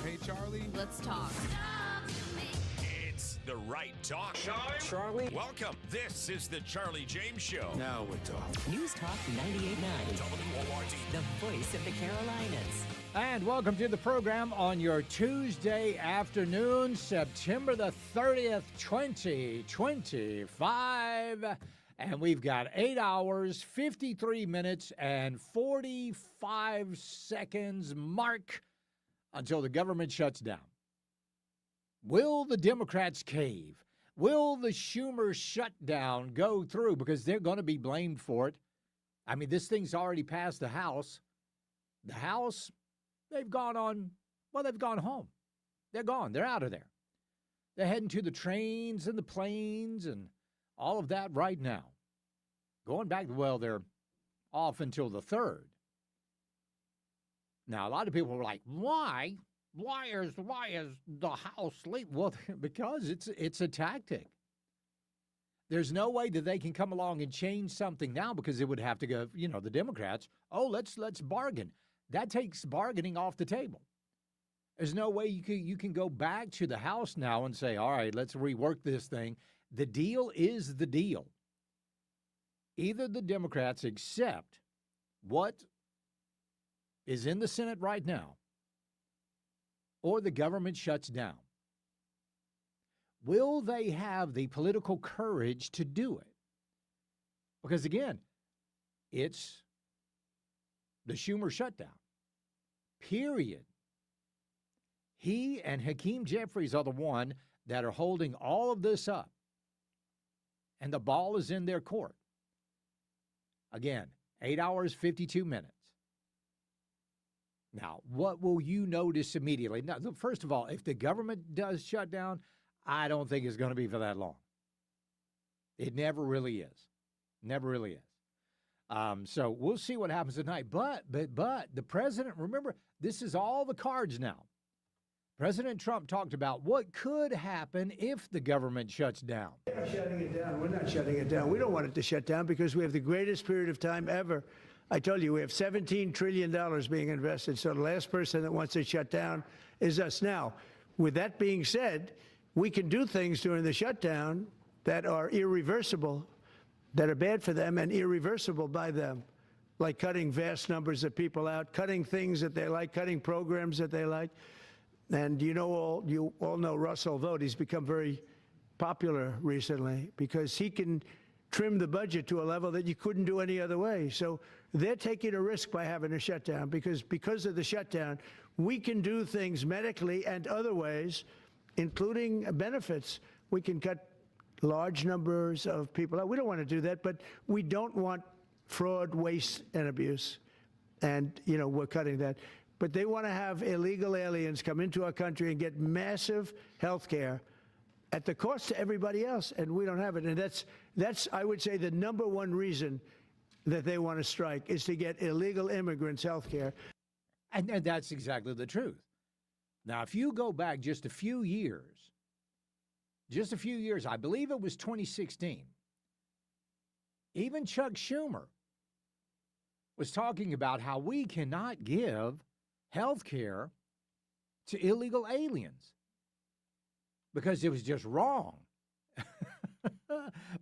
Hey, Charlie. Let's talk. It's the right talk. Charlie? Welcome. This is the Charlie James Show. Now we're talking. News Talk 98.9, WORD. the voice of the Carolinas. And welcome to the program on your Tuesday afternoon, September the 30th, 2025. And we've got 8 hours, 53 minutes, and 45 seconds mark until the government shuts down. Will the Democrats cave? Will the Schumer shutdown go through? Because they're going to be blamed for it. I mean, this thing's already passed the House. The House, they've gone home. They're gone. They're out of there. They're heading to the trains and the planes and all of that right now. Going back, they're off until the 3rd. Now, a lot of people were like, why? Why is the House leaving? Well, because it's a tactic. There's no way that they can come along and change something now because it would have to go, the Democrats, let's bargain. That takes bargaining off the table. There's no way you can go back to the House now and say, all right, let's rework this thing. The deal is the deal. Either the Democrats accept what is in the Senate right now, or the government shuts down. Will they have the political courage to do it? Because, again, it's the Schumer shutdown, period. He and Hakeem Jeffries are the one that are holding all of this up, and the ball is in their court. Again, 8 hours, 52 minutes. Now, what will you notice immediately? Now, first of all, if the government does shut down, I don't think it's going to be for that long. It never really is. Never really is. So we'll see what happens tonight. But the president, remember, this is all the cards now. President Trump talked about what could happen if the government shuts down. They're shutting it down. We're not shutting it down. We don't want it to shut down because we have the greatest period of time ever. I told you, we have $17 trillion being invested, so the last person that wants it shut down is us. Now, with that being said, we can do things during the shutdown that are irreversible, that are bad for them and irreversible by them, like cutting vast numbers of people out, cutting things that they like, cutting programs that they like. And you all know Russell Vought. He's become very popular recently because he can trim the budget to a level that you couldn't do any other way. So they're taking a risk by having a shutdown because of the shutdown, we can do things medically and other ways, including benefits. We can cut large numbers of people out. We don't want to do that, but we don't want fraud, waste, and abuse. And, we're cutting that. But they want to have illegal aliens come into our country and get massive health care at the cost to everybody else, and we don't have it. And that's I would say, the number one reason that they want to strike is to get illegal immigrants health care. And that's exactly the truth. Now, if you go back just a few years, I believe it was 2016, even Chuck Schumer was talking about how we cannot give health care to illegal aliens because it was just wrong.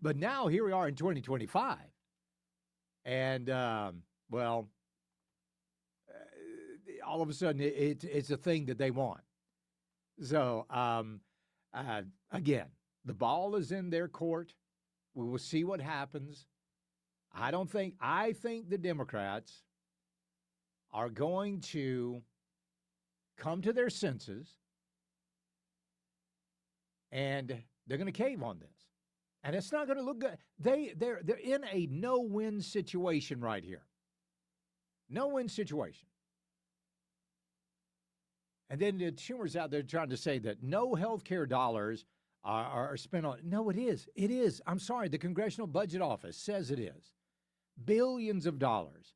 But now here we are in 2025. And, all of a sudden it's a thing that they want. So, again, the ball is in their court. We will see what happens. I think the Democrats are going to come to their senses, and they're going to cave on this. And it's not going to look good. They're in a no-win situation right here. No-win situation. And then Schumer's out there trying to say that no health care dollars are spent on it. No, it is. It is. I'm sorry. The Congressional Budget Office says it is. Billions of dollars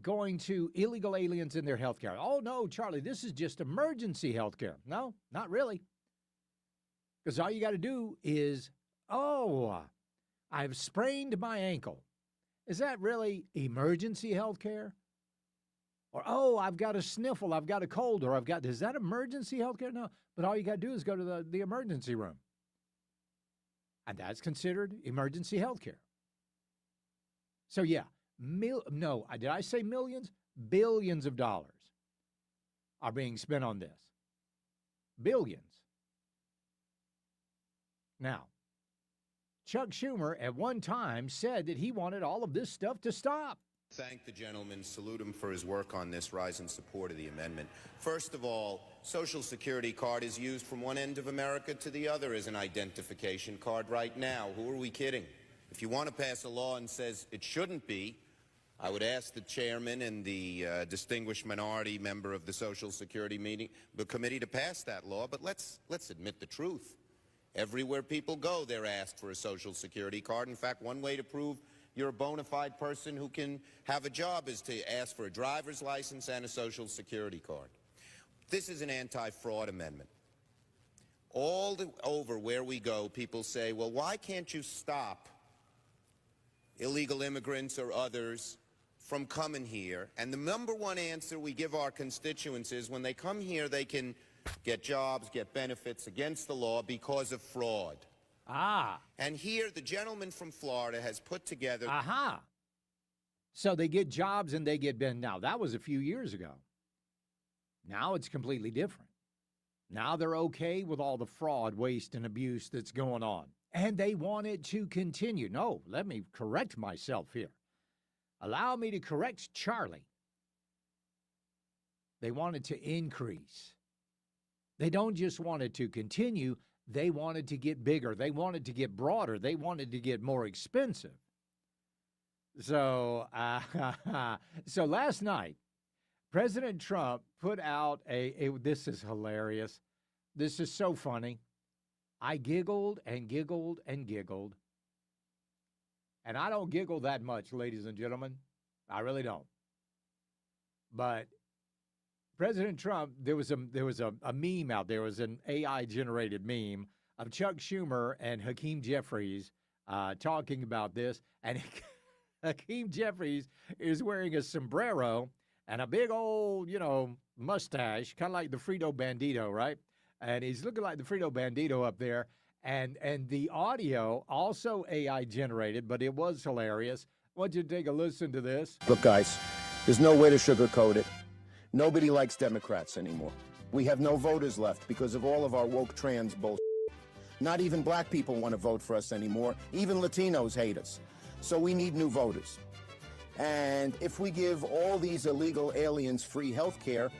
going to illegal aliens in their health care. Oh, no, Charlie, this is just emergency health care. No, not really. Because all you got to do is, I've sprained my ankle. Is that really emergency health care? Or, oh, I've got a sniffle, I've got a cold, or is that emergency health care? No, but all you got to do is go to the emergency room. And that's considered emergency health care. So, yeah, did I say millions? Billions of dollars are being spent on this. Billions. Now, Chuck Schumer at one time said that he wanted all of this stuff to stop. Thank the gentleman, salute him for his work on this, rise in support of the amendment. First of all, Social Security card is used from one end of America to the other as an identification card right now. Who are we kidding? If you want to pass a law and says it shouldn't be, I would ask the chairman and the distinguished minority member of the Social Security committee to pass that law, but let's admit the truth. Everywhere people go, they're asked for a Social Security card. In fact, one way to prove you're a bona fide person who can have a job is to ask for a driver's license and a Social Security card. This is an anti-fraud amendment. Over where we go, people say, well, why can't you stop illegal immigrants or others from coming here? And the number one answer we give our constituents is when they come here, they can get jobs, get benefits against the law because of fraud. And here, the gentleman from Florida has put together... So they get jobs and they get benefits. Now, that was a few years ago. Now it's completely different. Now they're okay with all the fraud, waste, and abuse that's going on. And they want it to continue. No, let me correct myself here. Allow me to correct Charlie. They want it to increase. They don't just want it to continue. They wanted to get bigger. They wanted to get broader. They wanted to get more expensive. So, so last night, President Trump put out this is hilarious. This is so funny. I giggled and giggled and giggled. And I don't giggle that much, ladies and gentlemen. I really don't. But President Trump, there was a meme out there. It was an AI-generated meme of Chuck Schumer and Hakeem Jeffries talking about this. And Hakeem Jeffries is wearing a sombrero and a big old, mustache, kind of like the Frito Bandito, right? And he's looking like the Frito Bandito up there. And the audio, also AI-generated, but it was hilarious. I want you to take a listen to this. Look, guys, there's no way to sugarcoat it. Nobody likes Democrats anymore. We have no voters left because of all of our woke trans bullshit. Not even black people want to vote for us anymore. Even Latinos hate us. So we need new voters. And if we give all these illegal aliens free health care,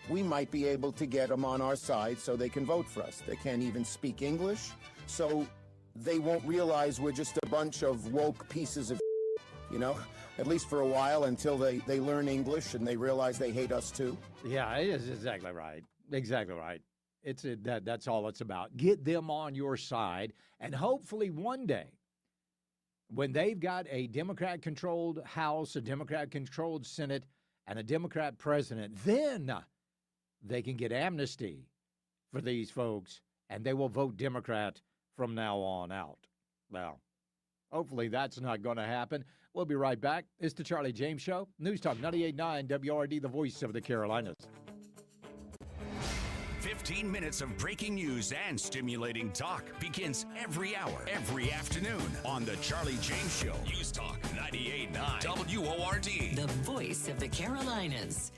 we might be able to get them on our side so they can vote for us. They can't even speak English, so they won't realize we're just a bunch of woke pieces of at least for a while until they learn English and they realize they hate us too. Yeah, it is exactly right. Exactly right. That's all it's about. Get them on your side, and hopefully one day, when they've got a Democrat-controlled House, a Democrat-controlled Senate, and a Democrat president, then they can get amnesty for these folks, and they will vote Democrat from now on out. Well, hopefully that's not going to happen. We'll be right back. It's the Charlie James Show. News Talk 98.9 WRD, the voice of the Carolinas. 15 minutes of breaking news and stimulating talk begins every hour, every afternoon on the Charlie James Show. News Talk 98.9 WORD. The voice of the Carolinas.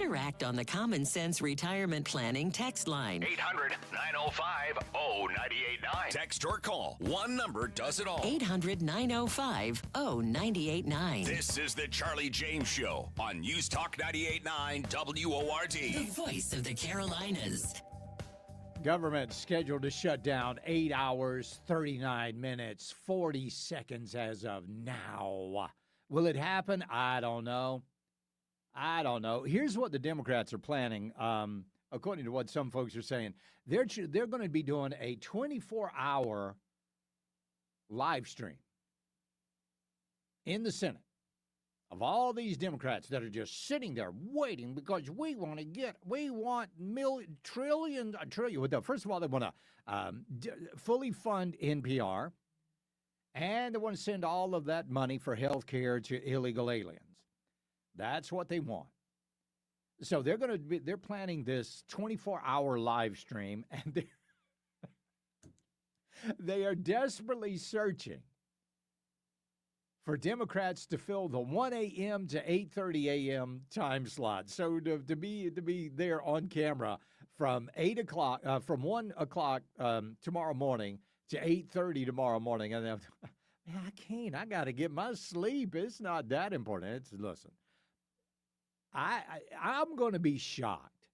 Interact on the Common Sense Retirement Planning text line. 800-905-0989. Text or call. One number does it all. 800-905-0989. This is the Charlie James Show on News Talk 98.9 WORD. The voice of the Carolinas. Government scheduled to shut down 8 hours, 39 minutes, 40 seconds as of now. Will it happen? I don't know. Here's what the Democrats are planning, according to what some folks are saying. They're going to be doing a 24-hour live stream in the Senate of all these Democrats that are just sitting there waiting because we want trillion. First of all, they want to fully fund NPR, and they want to send all of that money for health care to illegal aliens. That's what they want. So they're planning this 24-hour live stream, and they are desperately searching for Democrats to fill the 1 a.m. to 8:30 a.m. time slot. So to be there on camera from 1 o'clock tomorrow morning to 8:30 tomorrow morning, and man, I can't. I got to get my sleep. It's not that important. Listen, I'm going to be shocked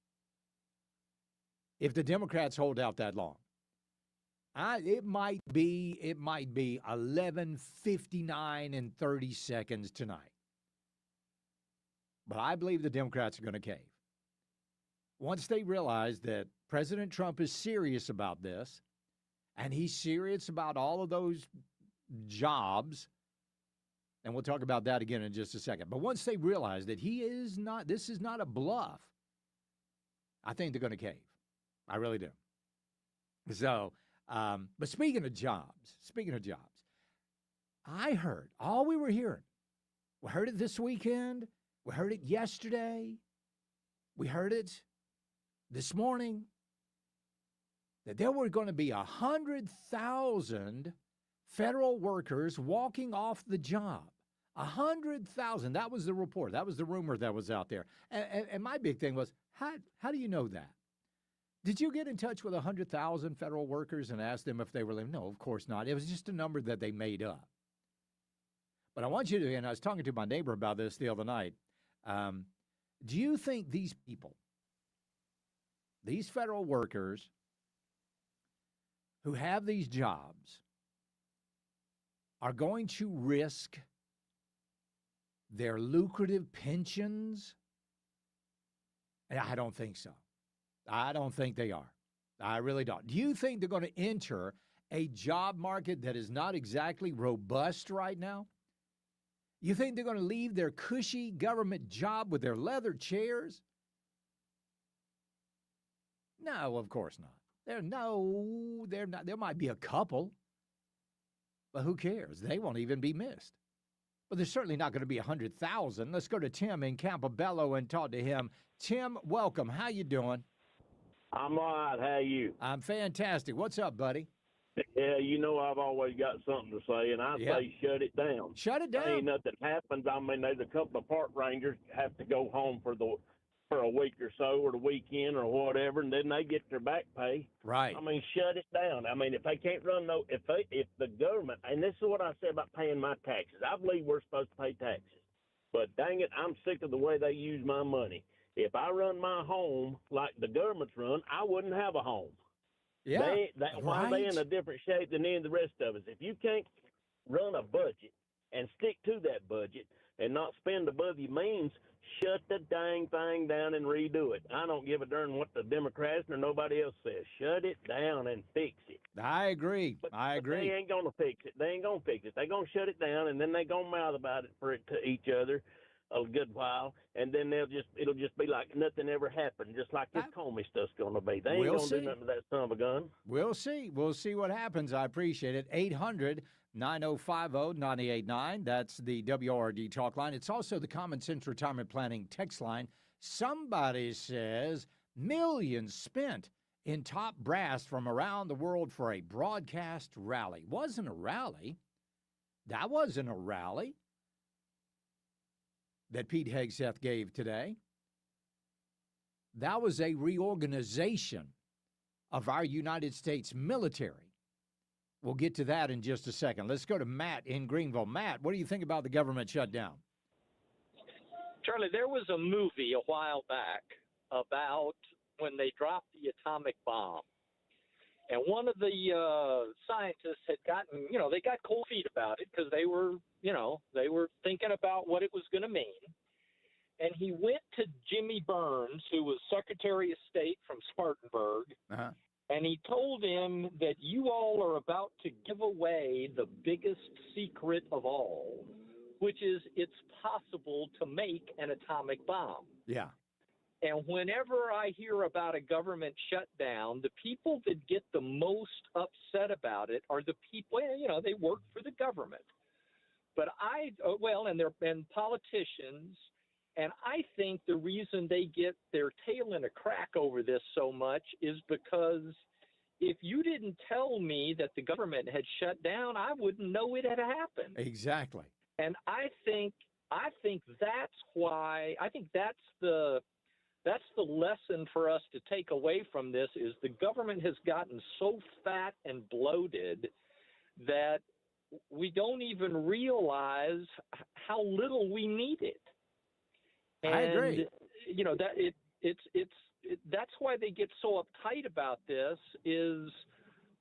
if the Democrats hold out that long. It might be 11:59 and 30 seconds tonight. But I believe the Democrats are going to cave. Once they realize that President Trump is serious about this, and he's serious about all of those jobs, and we'll talk about that again in just a second. But once they realize that this is not a bluff, I think they're going to cave. I really do. So, but speaking of jobs, I heard, all we were hearing, we heard it this weekend, we heard it yesterday, we heard it this morning, that there were going to be 100,000 federal workers walking off the job. 100,000. That was the report. That was the rumor that was out there. And my big thing was, how do you know that? Did you get in touch with 100,000 federal workers and ask them if they were living? No, of course not. It was just a number that they made up. But I want you to, and I was talking to my neighbor about this the other night. Do you think these people, these federal workers who have these jobs, are going to risk their lucrative pensions? And I don't think so. I don't think they are. I really don't. Do you think they're going to enter a job market that is not exactly robust right now? You think they're going to leave their cushy government job with their leather chairs? No, of course not. They're not. There might be a couple, but who cares? They won't even be missed. But there's certainly not going to be 100,000. Let's go to Tim in Campobello and talk to him. Tim, welcome. How you doing? I'm all right. How are you? I'm fantastic. What's up, buddy? Yeah, you know I've always got something to say, and I say shut it down. Shut it down. Ain't nothing happens. I mean, there's a couple of park rangers have to go home for a week or so, or the weekend, or whatever, and then they get their back pay. Right. I mean, shut it down. I mean, if they can't run if the government, and this is what I said about paying my taxes. I believe we're supposed to pay taxes, but dang it, I'm sick of the way they use my money. If I run my home like the government's run, I wouldn't have a home. Yeah. Why are they in a different shape than any of the rest of us? If you can't run a budget and stick to that budget and not spend above your means, shut the dang thing down and redo it. I don't give a darn what the Democrats or nobody else says. Shut it down and fix it. I agree. But they ain't going to fix it. They ain't going to fix it. They're going to shut it down, and then they're going to mouth about it to each other a good while, and then it'll just be like nothing ever happened, just like this Comey stuff's going to be. They ain't going to do nothing to that son of a gun. We'll see. We'll see what happens. I appreciate it. 800-9050-989. That's the WRD talk line. It's also the Common Sense Retirement Planning text line. Somebody says millions spent in top brass from around the world for a broadcast rally. Wasn't a rally. That wasn't a rally that Pete Hegseth gave today. that was a reorganization of our United States military. We'll get to that in just a second. Let's go to Matt in Greenville. Matt, what do you think about the government shutdown? Charlie, there was a movie a while back about when they dropped the atomic bomb. And one of the scientists had gotten, they got cold feet about it because they were thinking about what it was going to mean. And he went to Jimmy Burns, who was Secretary of State from Spartanburg, and he told him that you all are about to give away the biggest secret of all, which is it's possible to make an atomic bomb. Yeah. And whenever I hear about a government shutdown, the people that get the most upset about it are the people, they work for the government. But and politicians, and I think the reason they get their tail in a crack over this so much is because if you didn't tell me that the government had shut down, I wouldn't know it had happened. Exactly. And I think that's why, I think that's the lesson for us to take away from this is the government has gotten so fat and bloated that we don't even realize how little we need it. And, I agree. That's why they get so uptight about this is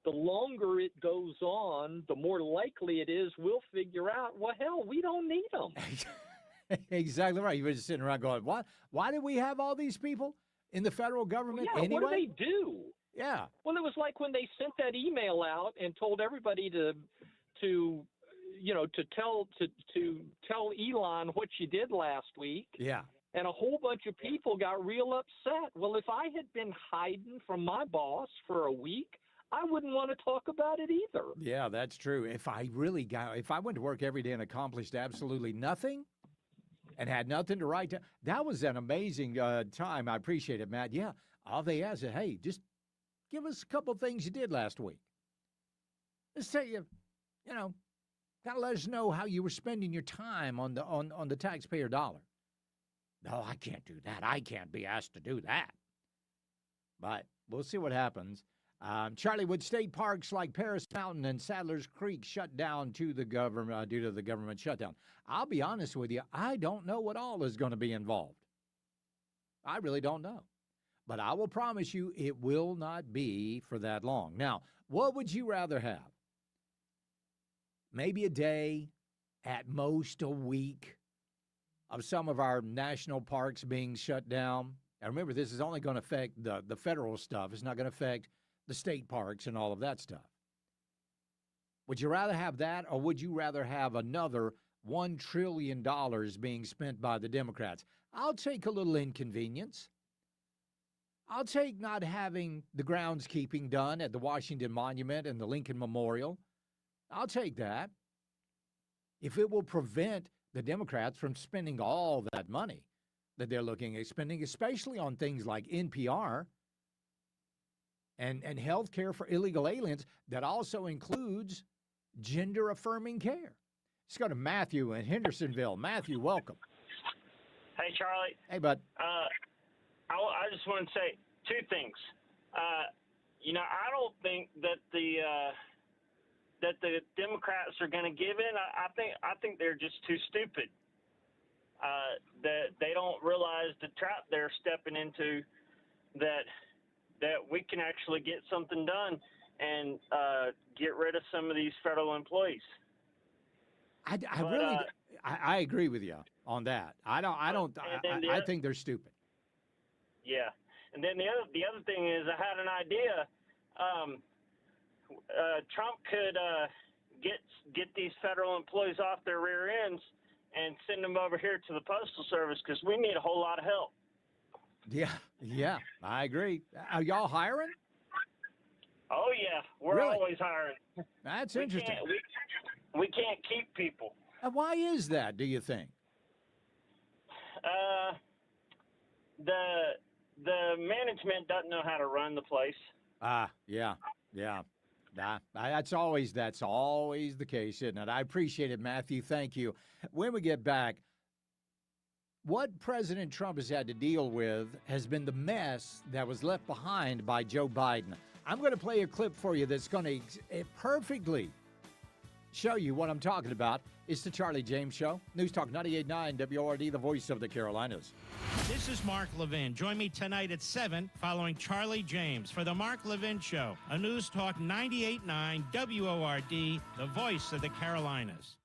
the longer it goes on, the more likely it is we'll figure out, well, hell, we don't need them. Exactly right. You were just sitting around going, "What? Why do we have all these people in the federal government anyway?" What do they do? Yeah. Well, it was like when they sent that email out and told everybody to tell Elon what you did last week. Yeah. And a whole bunch of people got real upset. Well, if I had been hiding from my boss for a week, I wouldn't want to talk about it either. Yeah, that's true. If I went to work every day and accomplished absolutely nothing and had nothing to write down, that was an amazing time. I appreciate it, Matt. Yeah, all they asked is, hey, just give us a couple things you did last week. Let's tell you, got to let us know how you were spending your time on the taxpayer dollar. No, I can't do that. I can't be asked to do that. But we'll see what happens. Charlie, would state parks like Paris Mountain and Sadler's Creek shut down due to the government shutdown? I'll be honest with you. I don't know what all is going to be involved. I really don't know. But I will promise you it will not be for that long. Now, what would you rather have? Maybe a day, at most a week, of some of our national parks being shut down. And remember, this is only going to affect the federal stuff. It's not going to affect the state parks and all of that stuff. Would you rather have that, or would you rather have another $1 trillion being spent by the Democrats? I'll take a little inconvenience. I'll take not having the groundskeeping done at the Washington Monument and the Lincoln Memorial. I'll take that. If it will prevent the Democrats from spending all that money that they're looking at spending, especially on things like NPR and health care for illegal aliens that also includes gender-affirming care. Let's go to Matthew in Hendersonville. Matthew, welcome. Hey, Charlie. Hey, bud. I just want to say two things. I don't think that the Democrats are going to give in. I think they're just too stupid. That they don't realize the trap they're stepping into. That we can actually get something done and get rid of some of these federal employees. I agree with you on that. I think they're stupid. Yeah, and then the other thing is, I had an idea. Trump could get these federal employees off their rear ends and send them over here to the Postal Service because we need a whole lot of help. Yeah, I agree. Are y'all hiring? Oh, yeah, we're Really? always hiring. That's interesting. We can't keep people. Why is that, do you think? The management doesn't know how to run the place. Yeah. That's always the case, isn't it? I appreciate it, Matthew. Thank you. When we get back, what President Trump has had to deal with has been the mess that was left behind by Joe Biden. I'm going to play a clip for you that's going to perfectly show you what I'm talking about. It's the Charlie James Show. News Talk 98.9 WORD, the voice of the Carolinas. This is Mark Levin. Join me tonight at 7 following Charlie James for the Mark Levin Show, a News Talk 98.9 WORD, the voice of the Carolinas.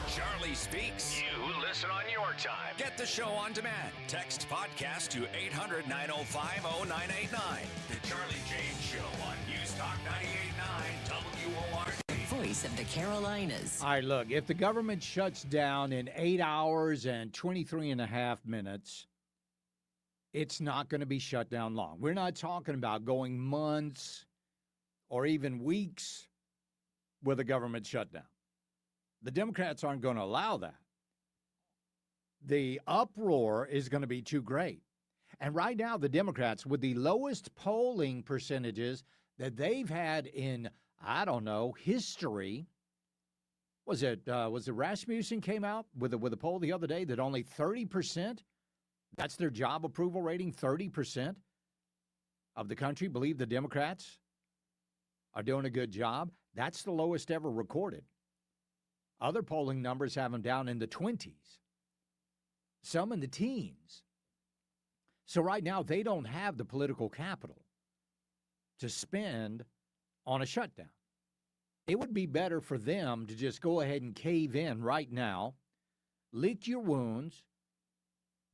Charlie Speaks. You listen on your time. Get the show on demand. Text podcast to 800-905-0989. The Charlie James Show on News Talk 98.9 WORD. Voice of the Carolinas. All right, look, if the government shuts down in 8 hours and 23 and a half minutes, it's not going to be shut down long. We're not talking about going months or even weeks with a government shutdown. The Democrats aren't going to allow that. The uproar is going to be too great. And right now, the Democrats, with the lowest polling percentages that they've had in, I don't know, history, was it Rasmussen came out with a poll the other day that only 30%, that's their job approval rating, 30% of the country believe the Democrats are doing a good job. That's the lowest ever recorded. Other polling numbers have them down in the 20s, some in the teens. So right now, they don't have the political capital to spend on a shutdown. It would be better for them to just go ahead and cave in right now, lick your wounds,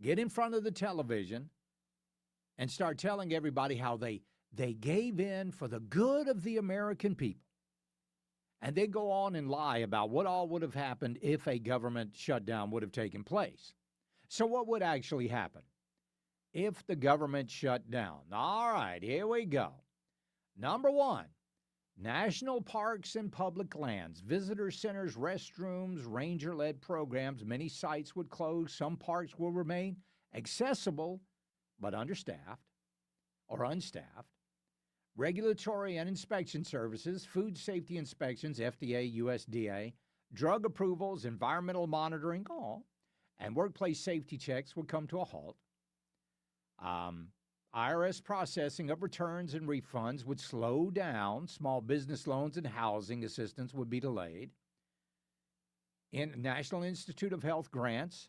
get in front of the television, and start telling everybody how they gave in for the good of the American people. And then go on and lie about what all would have happened if a government shutdown would have taken place. So what would actually happen if the government shut down? All right, here we go. Number one, national parks and public lands, visitor centers, restrooms, ranger-led programs. Many sites would close. Some parks will remain accessible but understaffed or unstaffed. Regulatory and inspection services, food safety inspections, FDA, USDA, drug approvals, environmental monitoring, and workplace safety checks would come to a halt. IRS processing of returns and refunds would slow down. Small business loans and housing assistance would be delayed. In National Institute of Health grants,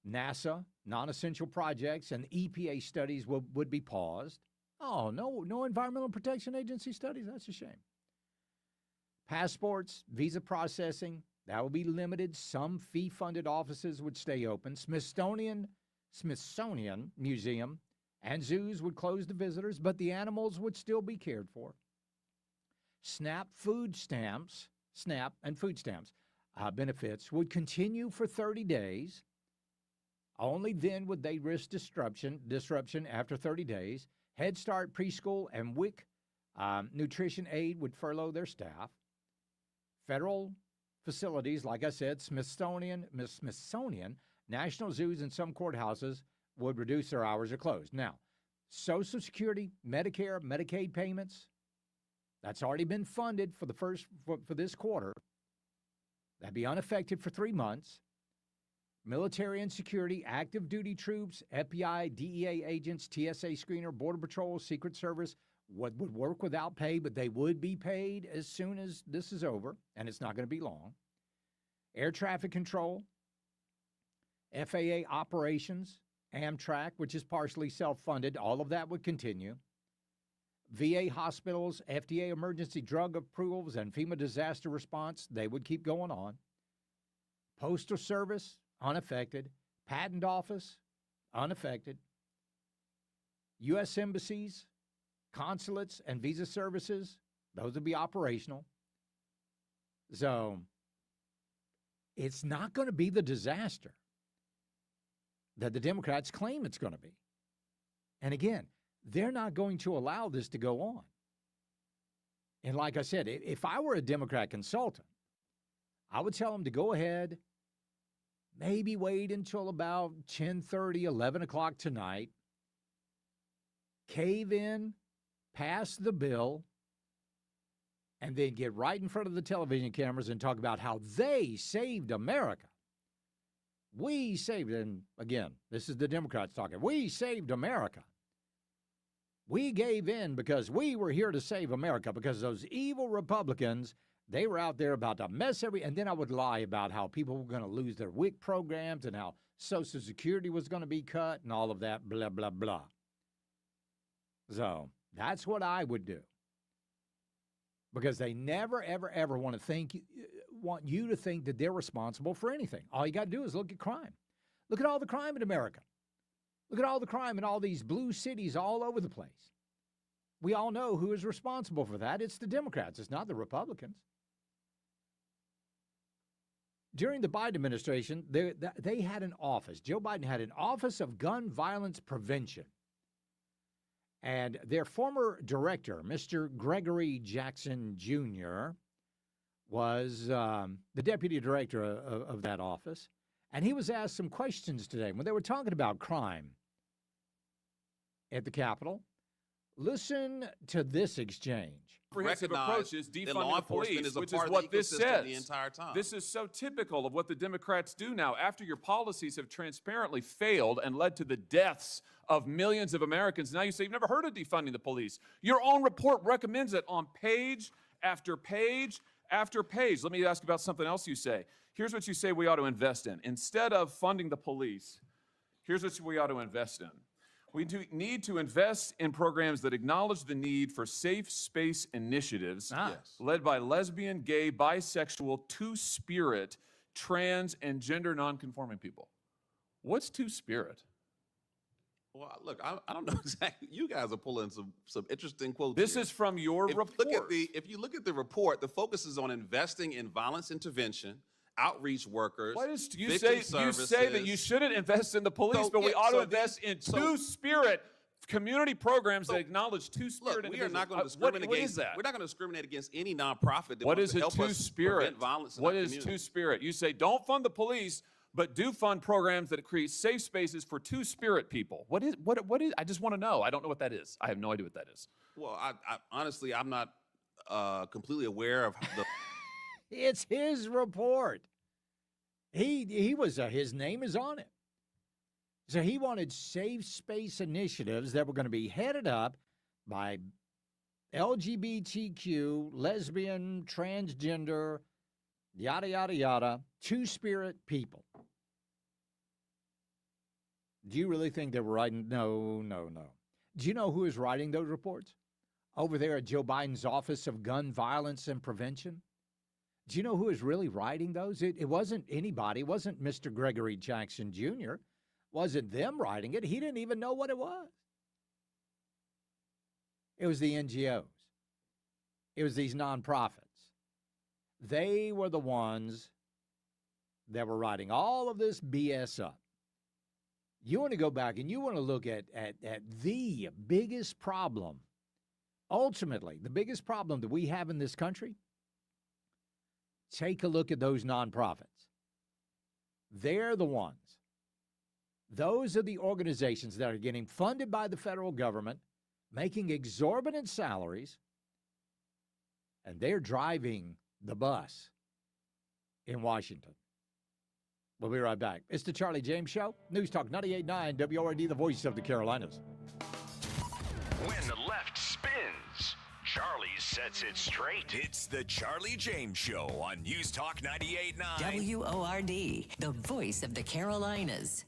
NASA, non-essential projects, and EPA studies would be paused. Oh, no Environmental Protection Agency studies? That's a shame. Passports, visa processing, that would be limited. Some fee-funded offices would stay open. Smithsonian Museum and zoos would close to visitors, but the animals would still be cared for. SNAP and food stamps benefits would continue for 30 days. Only then would they risk disruption after 30 days. Head Start, preschool, and WIC nutrition aid would furlough their staff. Federal facilities, like I said, Smithsonian, national zoos, and some courthouses would reduce their hours or close. Now, Social Security, Medicare, Medicaid payments, that's already been funded for this quarter. That'd be unaffected for 3 months. Military and security, active duty troops, FBI, DEA agents, TSA screener, Border Patrol, Secret Service would work without pay, but they would be paid as soon as this is over, and it's not going to be long. Air traffic control, FAA operations, Amtrak, which is partially self-funded, all of that would continue. VA hospitals, FDA emergency drug approvals, and FEMA disaster response, they would keep going on. Postal Service, unaffected. Patent Office, unaffected. U.S. embassies, consulates, and visa services, those would be operational. So it's not going to be the disaster that the Democrats claim it's going to be. And again, they're not going to allow this to go on. And like I said, if I were a Democrat consultant, I would tell them to go ahead, maybe wait until about 10:30, 11 o'clock tonight, cave in, pass the bill, and then get right in front of the television cameras and talk about how they saved America. We saved, and again, this is the Democrats talking, we saved America. We gave in because we were here to save America, because those evil Republicans, they were out there about to mess and then I would lie about how people were going to lose their WIC programs and how Social Security was going to be cut and all of that, blah, blah, blah. So that's what I would do. Because they never, ever, ever want to think want you to think that they're responsible for anything. All you got to do is look at crime. Look at all the crime in America. Look at all the crime in all these blue cities all over the place. We all know who is responsible for that. It's the Democrats. It's not the Republicans. During the Biden administration, they had an office. Joe Biden had an Office of Gun Violence Prevention. And their former director, Mr. Gregory Jackson Jr., was the deputy director of that office. And he was asked some questions today when they were talking about crime at the Capitol. Listen to this exchange. Comprehensive approach is defunding the police, which is what this says. The entire time. This is so typical of what the Democrats do now. After your policies have transparently failed and led to the deaths of millions of Americans, now you say you've never heard of defunding the police. Your own report recommends it on page after page after page. Let me ask about something else you say. Here's what you say we ought to invest in. Instead of funding the police, here's what we ought to invest in. We need to invest in programs that acknowledge the need for safe space initiatives led by lesbian, gay, bisexual, two-spirit, trans, and gender nonconforming people. What's two-spirit? Well, look, I don't know exactly. You guys are pulling some interesting quotes. This is from your report. If you look at the report, the focus is on investing in violence intervention, outreach workers. What is you say that you shouldn't invest in the police, but we ought to invest in two-spirit community programs that acknowledge two-spirit. Look, we are not going to discriminate against that. We're not going to discriminate against any nonprofit that what wants is to a help us prevent violence in What our is community. two-spirit? You say don't fund the police, but do fund programs that create safe spaces for two-spirit people. What is? I just want to know. I don't know what that is. I have no idea what that is. Well, I honestly, I'm not completely aware of the. It's his report. He was his name is on it. So he wanted safe space initiatives that were going to be headed up by LGBTQ, lesbian, transgender, yada, yada, yada, two-spirit people. Do you really think they were writing? No. Do you know who is writing those reports? Over there at Joe Biden's Office of Gun Violence and Prevention? Do you know who is really writing those? It wasn't anybody. It wasn't Mr. Gregory Jackson Jr. It wasn't them writing it. He didn't even know what it was. It was the NGOs. It was these nonprofits. They were the ones that were writing all of this BS up. You want to go back and you want to look at the biggest problem, ultimately, the biggest problem that we have in this country. Take a look at those nonprofits. They're the ones. Those are the organizations that are getting funded by the federal government, making exorbitant salaries, and they're driving the bus in Washington. We'll be right back. It's the Charlie James Show. News Talk 98.9 WORD, the voice of the Carolinas. When the left spins, Charlie sets it straight. It's the Charlie James Show on News Talk 98.9 WORD, the voice of the Carolinas.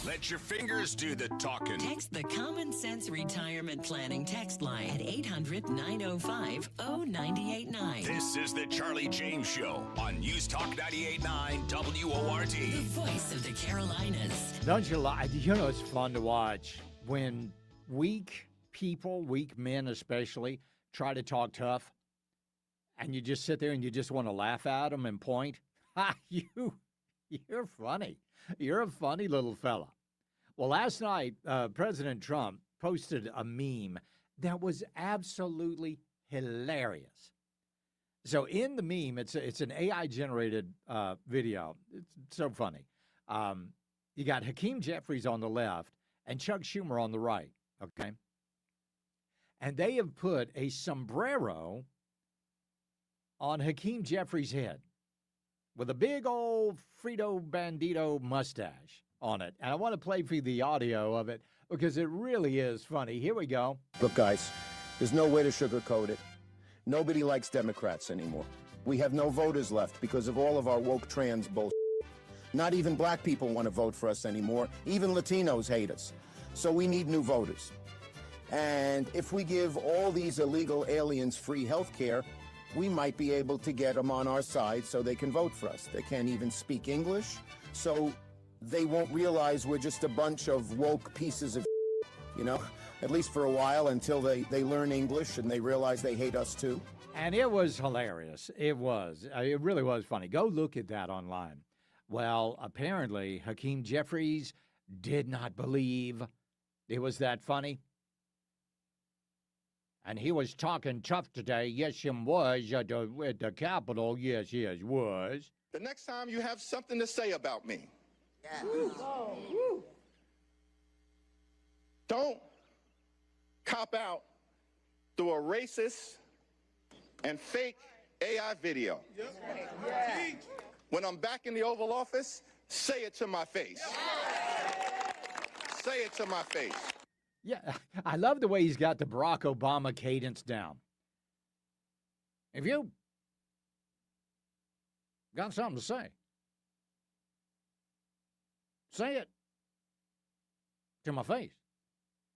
Let your fingers do the talking. Text the Common Sense Retirement Planning text line at 800-905-0989. This is the Charlie James Show on News Talk 98.9 WORD. The voice of the Carolinas. Don't you lie? You know, it's fun to watch when weak people, weak men especially, try to talk tough, and you just sit there and you just want to laugh at them and point. Ha, you're funny. You're a funny little fella. Well, last night, President Trump posted a meme that was absolutely hilarious. So in the meme, it's an AI-generated video. It's so funny. You got Hakeem Jeffries on the left and Chuck Schumer on the right, okay? And they have put a sombrero on Hakeem Jeffries' head with a big old Frito Bandito mustache on it. And I want to play for you the audio of it because it really is funny. Here we go. Look, guys, there's no way to sugarcoat it. Nobody likes Democrats anymore. We have no voters left because of all of our woke trans bullshit. Not even black people want to vote for us anymore. Even Latinos hate us. So we need new voters. And if we give all these illegal aliens free health care, we might be able to get them on our side so they can vote for us. They can't even speak English, so they won't realize we're just a bunch of woke pieces of you know, at least for a while until they learn English and they realize they hate us too. And it was hilarious. It was. It really was funny. Go look at that online. Well, apparently, Hakeem Jeffries did not believe it was that funny. And he was talking tough today. Yes, he was at the Capitol. Yes, was. The next time you have something to say about me, don't cop out through a racist and fake AI video. When I'm back in the Oval Office, say it to my face. Say it to my face. Yeah, I love the way he's got the Barack Obama cadence down. If you got something to say it to my face.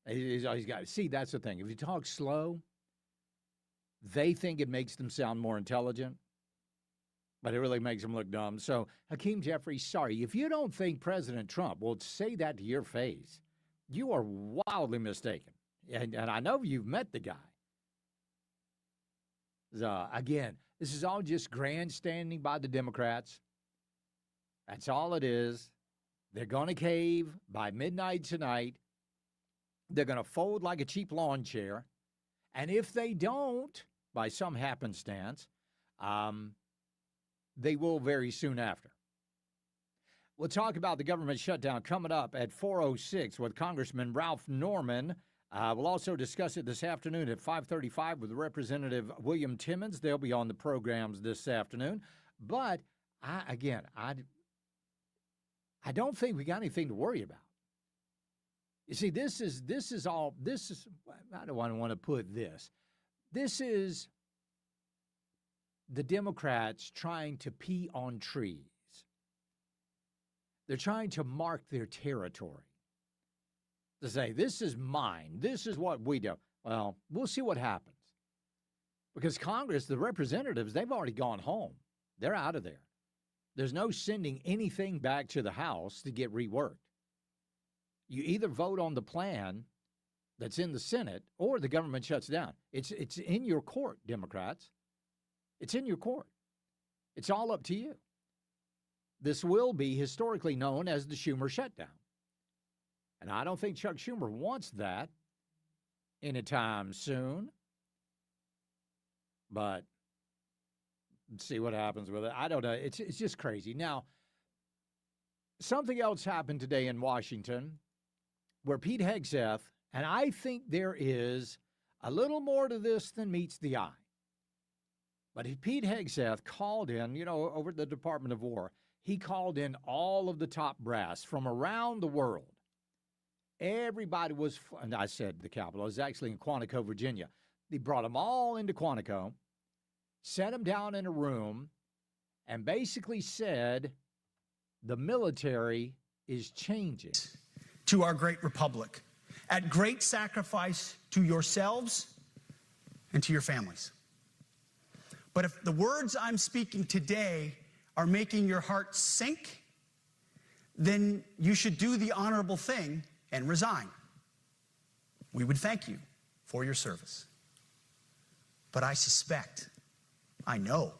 He's got. See, that's the thing. If you talk slow, they think it makes them sound more intelligent, but it really makes them look dumb. So, Hakeem Jeffries, sorry, if you don't think President Trump will say that to your face, you are wildly mistaken. And I know you've met the guy. Again, this is all just grandstanding by the Democrats. That's all it is. They're going to cave by midnight tonight. They're going to fold like a cheap lawn chair. And if they don't, by some happenstance, they will very soon after. We'll talk about the government shutdown coming up at 4:06 with Congressman Ralph Norman. We'll also discuss it this afternoon at 5:35 with Representative William Timmons. They'll be on the programs this afternoon. But, I don't think we got anything to worry about. You see, this is how do I want to put this? This is the Democrats trying to pee on trees. They're trying to mark their territory. To say, this is mine. This is what we do. Well, we'll see what happens. Because Congress, the representatives, they've already gone home. They're out of there. There's no sending anything back to the House to get reworked. You either vote on the plan that's in the Senate or the government shuts down. It's in your court, Democrats. It's in your court. It's all up to you. This will be historically known as the Schumer shutdown. And I don't think Chuck Schumer wants that anytime soon. But let's see what happens with it. I don't know. It's just crazy. Now, something else happened today in Washington where Pete Hegseth, and I think there is a little more to this than meets the eye. But Pete Hegseth called in, over at the Department of War, he called in all of the top brass from around the world. Everybody was, and I said the Capitol, it was actually in Quantico, Virginia. They brought them all into Quantico, sat them down in a room, and basically said the military is changing. to our great republic, at great sacrifice to yourselves and to your families. But if the words I'm speaking today are making your heart sink, then you should do the honorable thing and resign. We would thank you for your service. But I suspect, I know,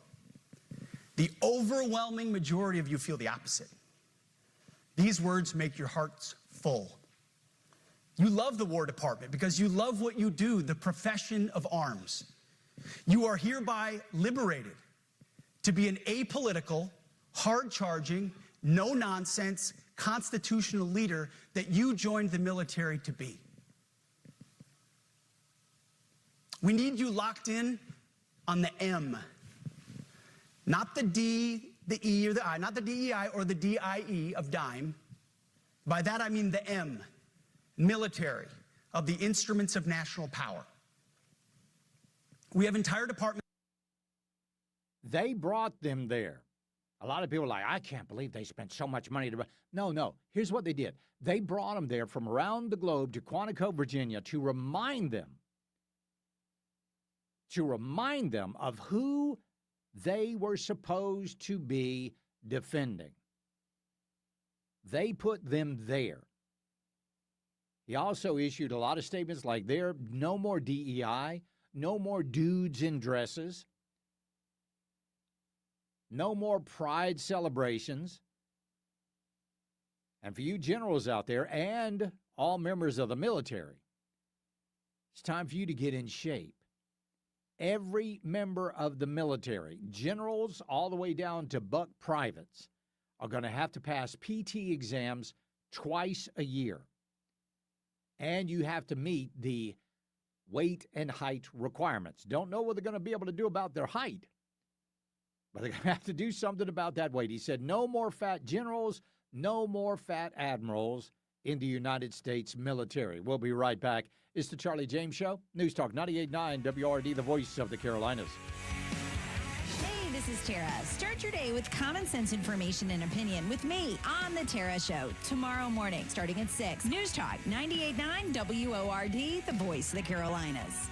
the overwhelming majority of you feel the opposite. These words make your hearts full. You love the War Department because you love what you do, the profession of arms. You are hereby liberated to be an apolitical, hard-charging, no-nonsense, constitutional leader that you joined the military to be. We need you locked in on the M, not the D, the E, or the I, not the DEI or the DIE of dime. By that I mean the M, military, of the instruments of national power. We have entire departments. They brought them there. A lot of people are like, I can't believe they spent so much money to. No. Here's what they did. They brought them there from around the globe to Quantico, Virginia, to remind them of who they were supposed to be defending. They put them there. He also issued a lot of statements like there, no more DEI, no more dudes in dresses, no more pride celebrations. And for you generals out there and all members of the military, it's time for you to get in shape. Every member of the military, generals all the way down to buck privates, are going to have to pass PT exams twice a year. And you have to meet the weight and height requirements. Don't know what they're going to be able to do about their height, but they're going to have to do something about that weight. He said no more fat generals, no more fat admirals in the United States military. We'll be right back. It's the Charlie James Show. News Talk 98.9 WRD, the voice of the Carolinas. Hey, this is Tara. Start your day with common sense information and opinion with me on The Tara Show tomorrow morning starting at 6. News Talk 98.9 WORD, the voice of the Carolinas.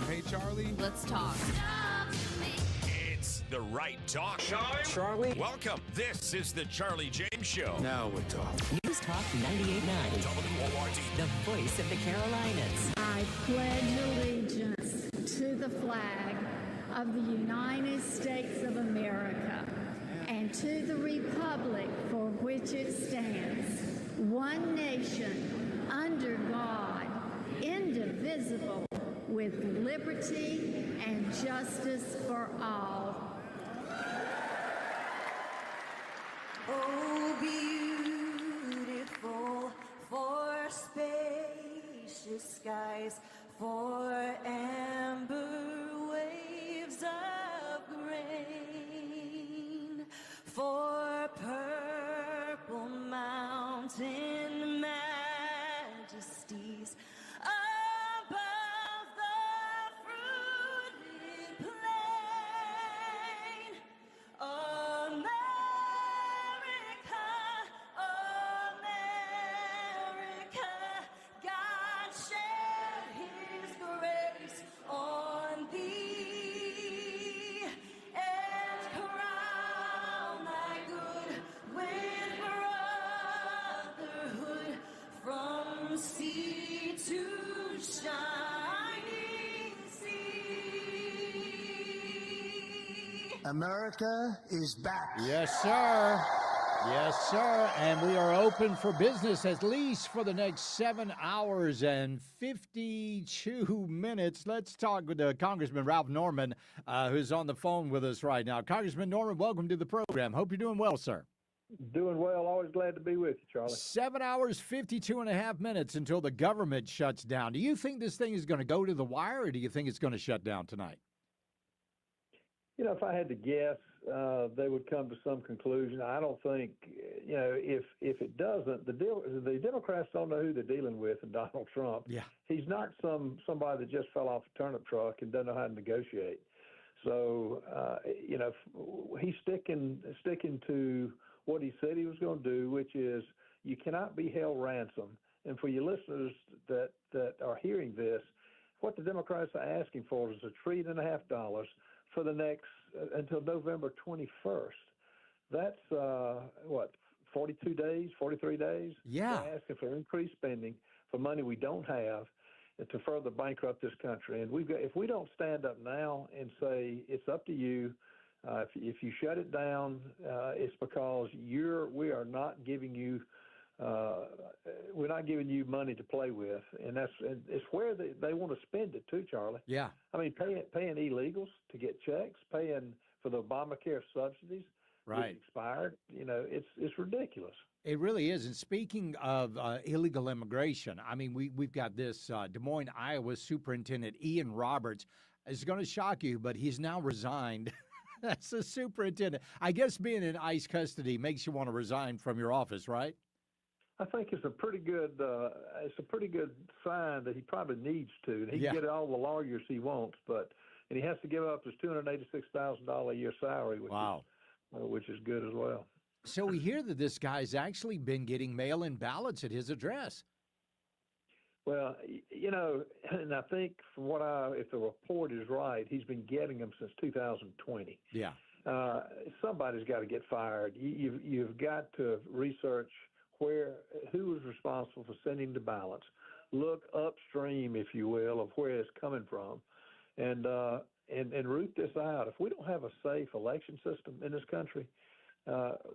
Hey, Charlie. Let's talk. It's the right talk. Charlie. Welcome. This is the Charlie James Show. Now we're talking. News Talk 98.9. WORD. The voice of the Carolinas. I pledge allegiance to the flag of the United States of America and to the republic for which it stands, one nation, under God, indivisible, with liberty and justice for all. Oh, beautiful for spacious skies, for amber waves of grain, for purple mountain majesties above the fruited plain. America, America, God shed his grace on thee and crown thy good with brotherhood from sea to shining sea. America is back. Yes, sir. Yes, sir. And we are open for business at least for the next 7 hours and 52 minutes. Let's talk with Congressman Ralph Norman, who's on the phone with us right now. Congressman Norman, welcome to the program. Hope you're doing well, sir. Doing well. Always glad to be with you, Charlie. 7 hours, 52 and a half minutes until the government shuts down. Do you think this thing is going to go to the wire, or do you think it's going to shut down tonight? You know, if I had to guess, they would come to some conclusion. I don't think, you know, if it doesn't, the Democrats don't know who they're dealing with in Donald Trump. Yeah. He's not somebody that just fell off a turnip truck and doesn't know how to negotiate. So, you know, he's sticking to what he said he was going to do, which is you cannot be held ransom. And for your listeners that are hearing this, what the Democrats are asking for is $1.5 trillion for the next until November 21st. That's 42 days, 43 days. Yeah. They're asking for increased spending for money we don't have to further bankrupt this country. And if we don't stand up now and say it's up to you. If you shut it down, it's because we are not giving you we're not giving you money to play with, and it's where they want to spend it too, Charlie. Yeah. I mean, paying illegals to get checks, paying for the Obamacare subsidies, right, which expired. You know, it's ridiculous. It really is. And speaking of illegal immigration, I mean, we've got this Des Moines, Iowa Superintendent Ian Roberts. It's going to shock you, but he's now resigned. That's the superintendent. I guess being in ICE custody makes you want to resign from your office, right? I think it's a pretty good sign that he probably needs to. And he can get all the lawyers he wants, and he has to give up his $286,000 a year salary, which is good as well. So we hear that this guy's actually been getting mail-in ballots at his address. Well, you know, and I think from if the report is right, he's been getting them since 2020. Yeah. Somebody's got to get fired. You've got to research who was responsible for sending the ballots. Look upstream, if you will, of where it's coming from, and root this out. If we don't have a safe election system in this country,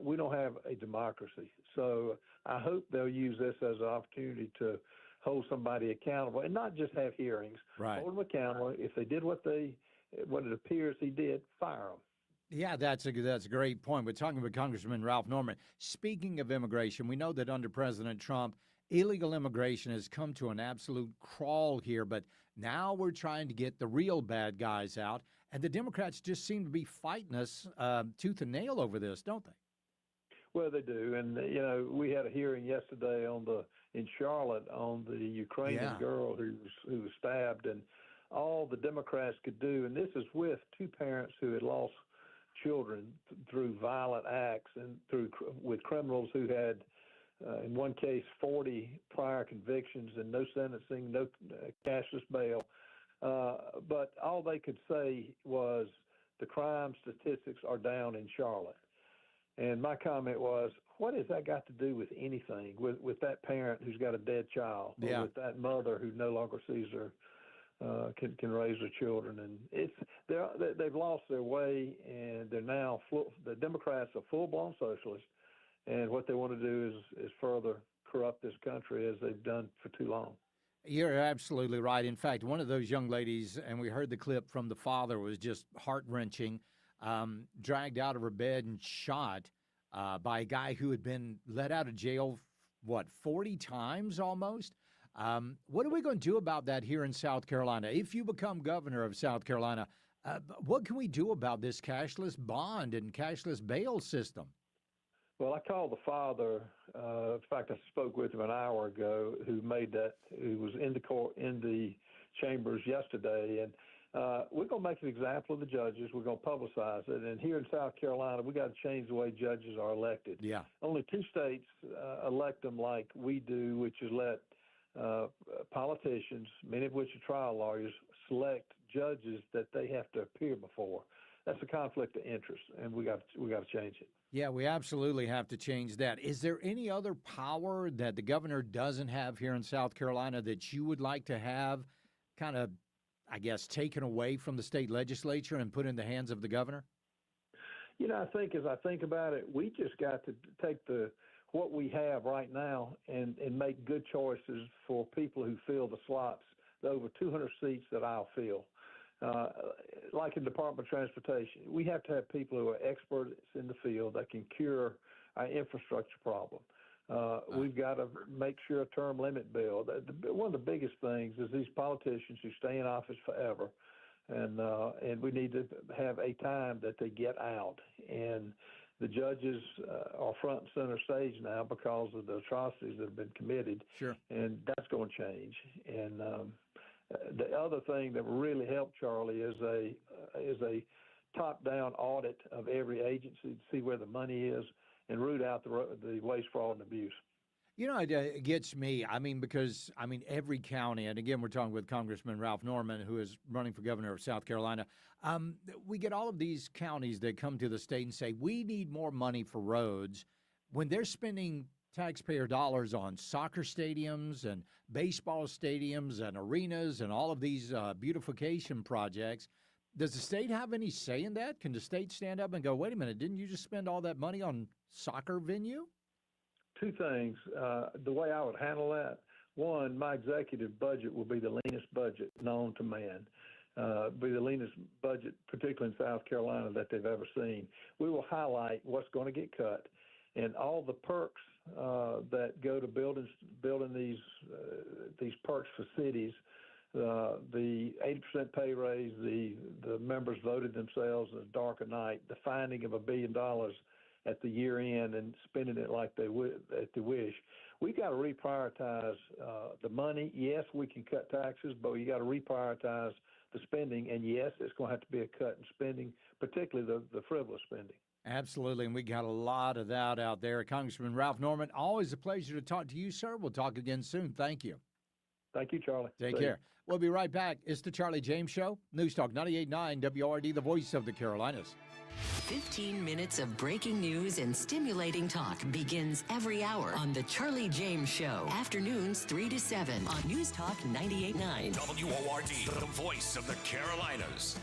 we don't have a democracy. So I hope they'll use this as an opportunity to hold somebody accountable and not just have hearings. Right. Hold them accountable. If they did what it appears he did, fire them. Yeah, that's a great point. We're talking about Congressman Ralph Norman. Speaking of immigration, we know that under President Trump, illegal immigration has come to an absolute crawl here, but now we're trying to get the real bad guys out, and the Democrats just seem to be fighting us tooth and nail over this, don't they? Well, they do, and you know, we had a hearing yesterday in Charlotte on the Ukrainian girl who was stabbed, and all the Democrats could do, and this is with two parents who had lost children through violent acts and with criminals who had in one case, 40 prior convictions and no sentencing, no cashless bail. But all they could say was the crime statistics are down in Charlotte. And my comment was, what has that got to do with anything, with that parent who's got a dead child, or with that mother who no longer sees her, can raise their children? And they've lost their way, and they're now the Democrats are full-blown socialists, and what they want to do is further corrupt this country as they've done for too long. You're absolutely right. In fact, one of those young ladies, and we heard the clip from the father, was just heart-wrenching, dragged out of her bed and shot by a guy who had been let out of jail, 40 times almost? What are we going to do about that here in South Carolina? If you become governor of South Carolina, what can we do about this cashless bond and cashless bail system? Well, I called the father. In fact, I spoke with him an hour ago. Who was in the chambers yesterday, and we're going to make an example of the judges. We're going to publicize it. And here in South Carolina, we got to change the way judges are elected. Yeah. Only 2 states elect them like we do, which is let politicians, many of which are trial lawyers, select judges that they have to appear before. That's a conflict of interest, and we got to change it. Yeah, we absolutely have to change that. Is there any other power that the governor doesn't have here in South Carolina that you would like to have kind of, I guess, taken away from the state legislature and put in the hands of the governor? I think as I think about it, we just got to take what we have right now and make good choices for people who fill the slots, the over 200 seats that I'll fill. Like in the Department of Transportation, we have to have people who are experts in the field that can cure our infrastructure problem. We've got to make sure a term limit bill. One of the biggest things is these politicians who stay in office forever, and we need to have a time that they get out. And the judges are front and center stage now because of the atrocities that have been committed. Sure. And that's going to change. And the other thing that will really help, Charlie, is a top-down audit of every agency to see where the money is and root out the waste, fraud, and abuse. It gets me. Because every county, and again, we're talking with Congressman Ralph Norman, who is running for governor of South Carolina. We get all of these counties that come to the state and say, we need more money for roads, when they're spending taxpayer dollars on soccer stadiums and baseball stadiums and arenas and all of these beautification projects. Does the state have any say in that? Can the state stand up and go, wait a minute, didn't you just spend all that money on soccer venue? 2 things. The way I would handle that, one, my executive budget will be the leanest budget known to man. Be the leanest budget, particularly in South Carolina, that they've ever seen. We will highlight what's going to get cut, and all the perks that go to building these perks for cities. The 80% pay raise, the members voted themselves in the dark of night, the finding of $1 billion at the year end and spending it like they wish. We've got to reprioritize the money. Yes, we can cut taxes, but you got to reprioritize the spending. And yes, it's going to have to be a cut in spending, particularly the frivolous spending. Absolutely, and we got a lot of that out there. Congressman Ralph Norman, always a pleasure to talk to you, sir. We'll talk again soon. Thank you. Thank you, Charlie. Take care. We'll be right back. It's the Charlie James Show. News Talk 98.9 WORD, the voice of the Carolinas. 15 minutes of breaking news and stimulating talk begins every hour on the Charlie James Show. Afternoons 3 to 7 on News Talk 98.9 WORD, the voice of the Carolinas.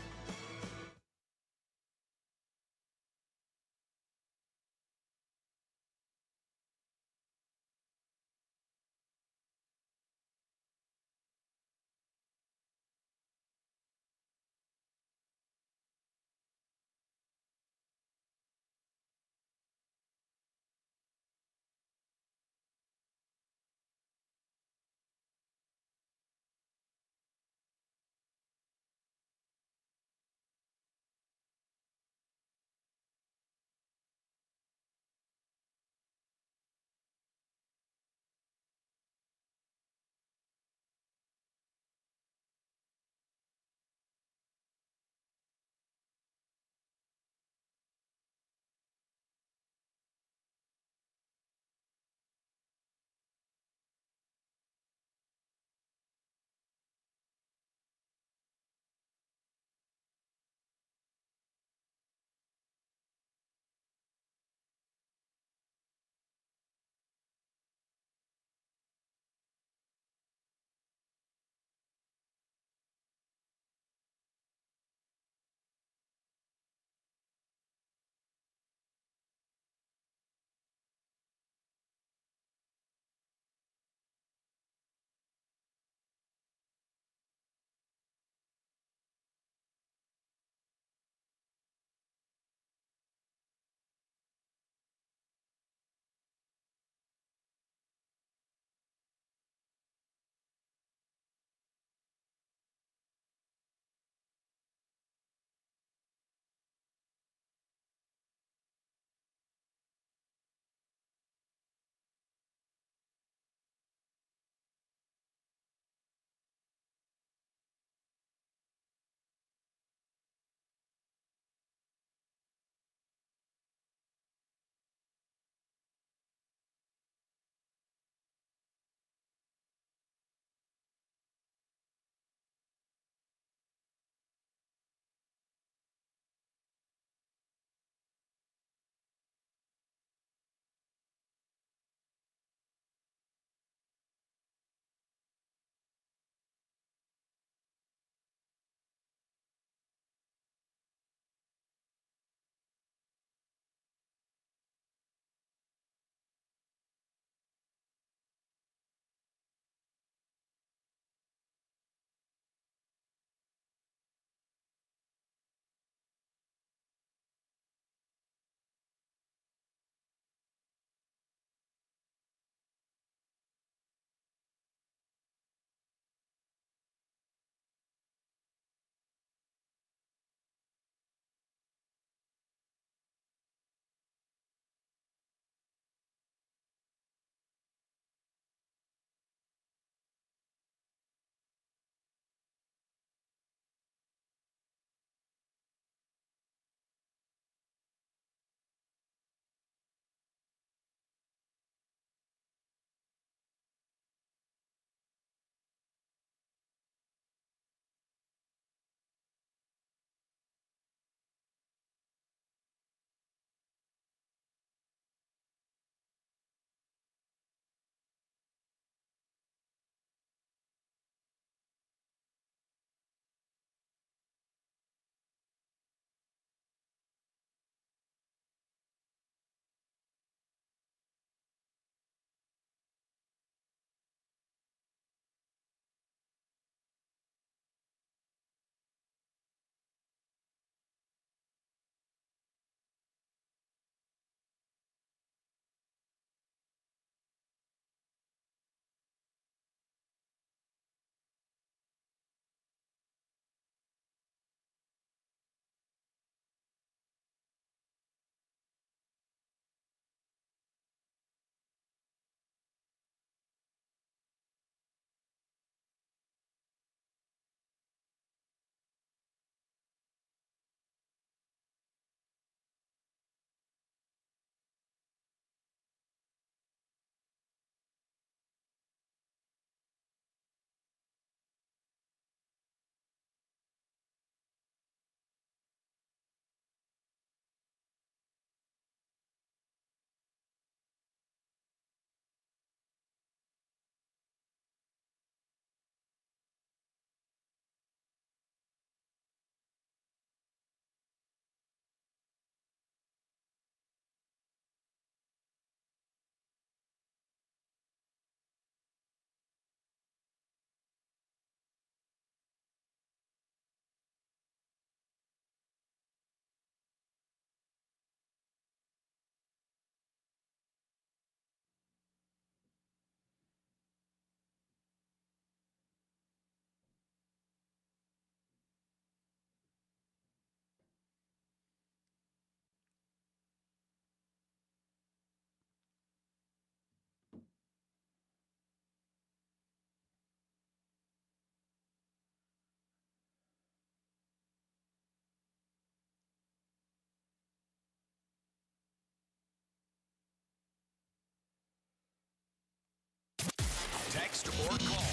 Your call.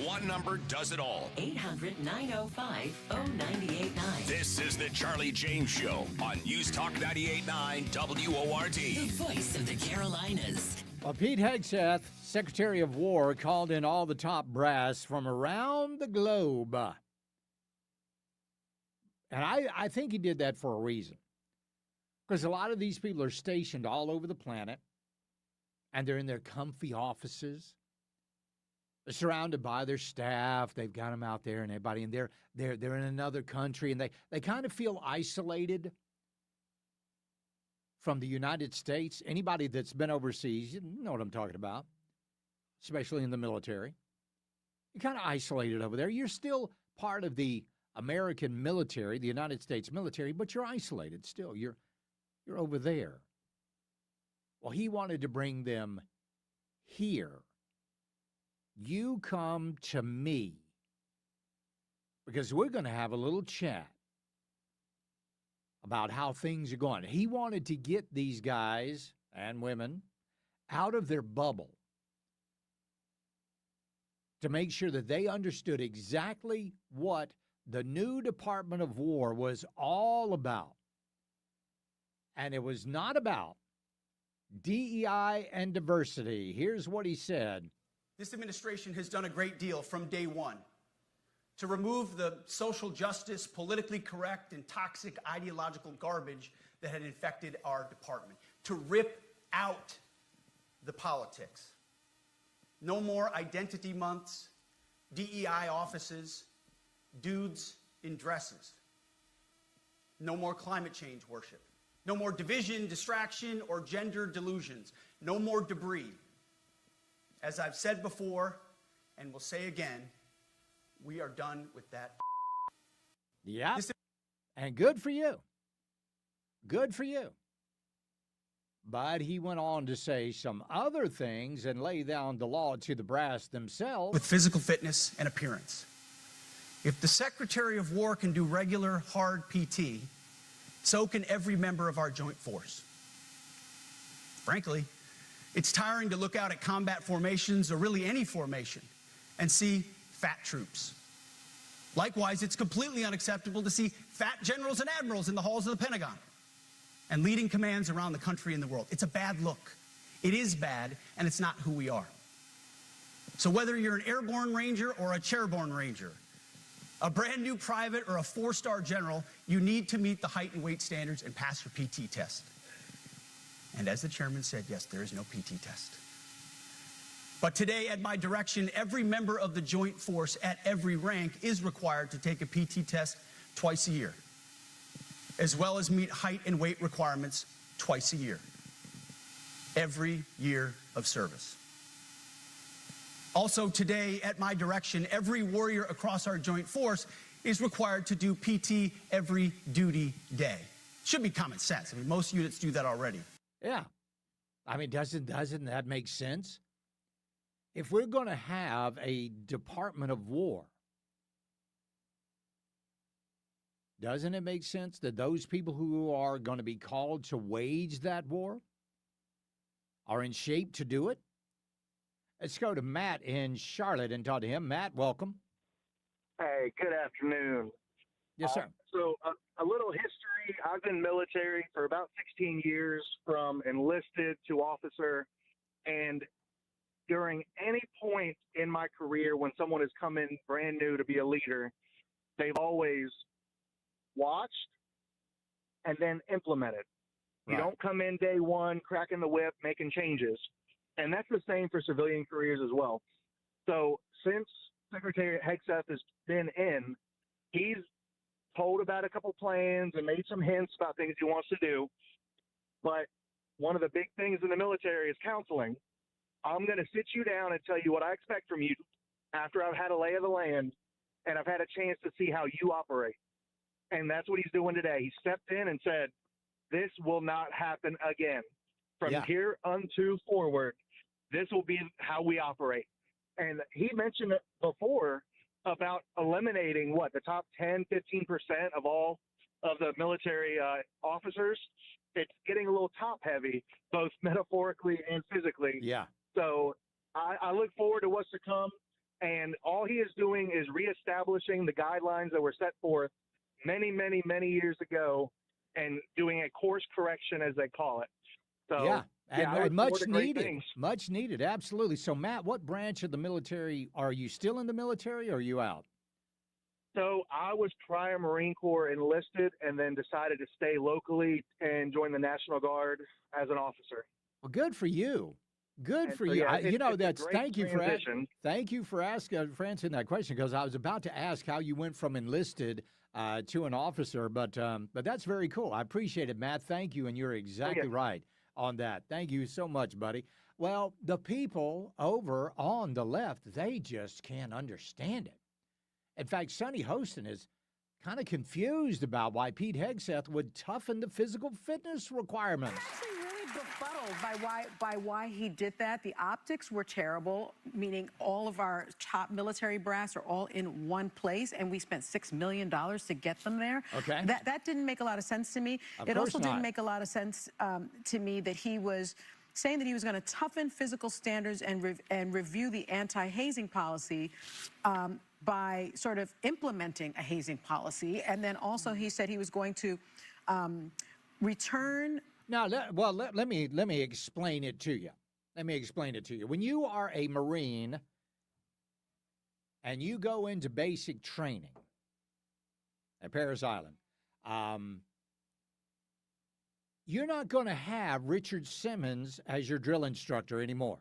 One number does it all. 800-905-0989. This is the Charlie James Show on News Talk 98.9 WORD. The voice of the Carolinas. Well, Pete Hegseth, Secretary of War, called in all the top brass from around the globe. And I think he did that for a reason. Because a lot of these people are stationed all over the planet, and they're in their comfy offices. They're surrounded by their staff. They've got them out there and everybody, and they're in another country, and they kind of feel isolated from the United States. Anybody that's been overseas, you know what I'm talking about, especially in the military. You're kind of isolated over there. You're still part of the American military, the United States military, but you're isolated still. You're over there. Well, he wanted to bring them here. You come to me because we're going to have a little chat about how things are going. He wanted to get these guys and women out of their bubble to make sure that they understood exactly what the new Department of War was all about. And it was not about DEI and diversity. Here's what he said. This administration has done a great deal from day one to remove the social justice, politically correct, and toxic ideological garbage that had infected our department, to rip out the politics. No more identity months, DEI offices, dudes in dresses. No more climate change worship. No more division, distraction, or gender delusions. No more debris. As I've said before, and will say again, we are done with that. Yeah. And good for you. Good for you. But he went on to say some other things and lay down the law to the brass themselves. With physical fitness and appearance. If the Secretary of War can do regular, hard PT, so can every member of our joint force. Frankly, it's tiring to look out at combat formations, or really any formation, and see fat troops. Likewise, it's completely unacceptable to see fat generals and admirals in the halls of the Pentagon and leading commands around the country and the world. It's a bad look. It is bad, and it's not who we are. So whether you're an airborne ranger or a chairborne ranger, a brand new private or a 4-star general, you need to meet the height and weight standards and pass your PT test. And as the chairman said, yes, there is no PT test. But today, at my direction, every member of the joint force at every rank is required to take a PT test twice a year, as well as meet height and weight requirements twice a year, every year of service. Also today, at my direction, every warrior across our joint force is required to do PT every duty day. Should be common sense. I mean, most units do that already. Yeah. I mean, doesn't that make sense? If we're going to have a Department of War, doesn't it make sense that those people who are going to be called to wage that war are in shape to do it? Let's go to Matt in Charlotte and talk to him. Matt, welcome. Hey, good afternoon. Yes, sir. So a little history. I've been military for about 16 years, from enlisted to officer. And during any point in my career when someone has come in brand new to be a leader, they've always watched and then implemented. You don't come in day one, cracking the whip, making changes. And that's the same for civilian careers as well. So since Secretary Hegseth has been in, he's told about a couple plans and made some hints about things he wants to do. But one of the big things in the military is counseling. I'm going to sit you down and tell you what I expect from you after I've had a lay of the land and I've had a chance to see how you operate. And that's what he's doing today. He stepped in and said, this will not happen again. From here unto forward, this will be how we operate. And he mentioned it before about eliminating the top 10, 15% of all of the military officers. It's getting a little top heavy, both metaphorically and physically. Yeah. So I look forward to what's to come. And all he is doing is reestablishing the guidelines that were set forth many, many, many years ago and doing a course correction, as they call it. So, yeah, I and look much forward to great needed. things. Much needed, absolutely. So, Matt, what branch of the military are you still in the military, or are you out? So I was prior Marine Corps enlisted and then decided to stay locally and join the National Guard as an officer. Well, good for you. Good And for so, you. yeah, You it's know, a that's great thank you for transition. thank you for asking for answering that question, because I was about to ask how you went from enlisted to an officer, but that's very cool. I appreciate it, Matt. Thank you, and you're exactly right on that. Thank you so much, buddy. Well, the people over on the left, they just can't understand it. In fact, Sonny Hostin is kind of confused about why Pete Hegseth would toughen the physical fitness requirements. Really befuddled by why he did that. The optics were terrible, meaning all of our top military brass are all in one place, and we spent $6 million to get them there. Okay. That didn't make a lot of sense to me. Of It course also didn't not. make a lot of sense to me that he was saying that he was going to toughen physical standards and review the anti-hazing policy by sort of implementing a hazing policy. And then also he said he was going to return. Now, let me explain it to you. Let me explain it to you. When you are a Marine and you go into basic training at Parris Island, you're not going to have Richard Simmons as your drill instructor anymore.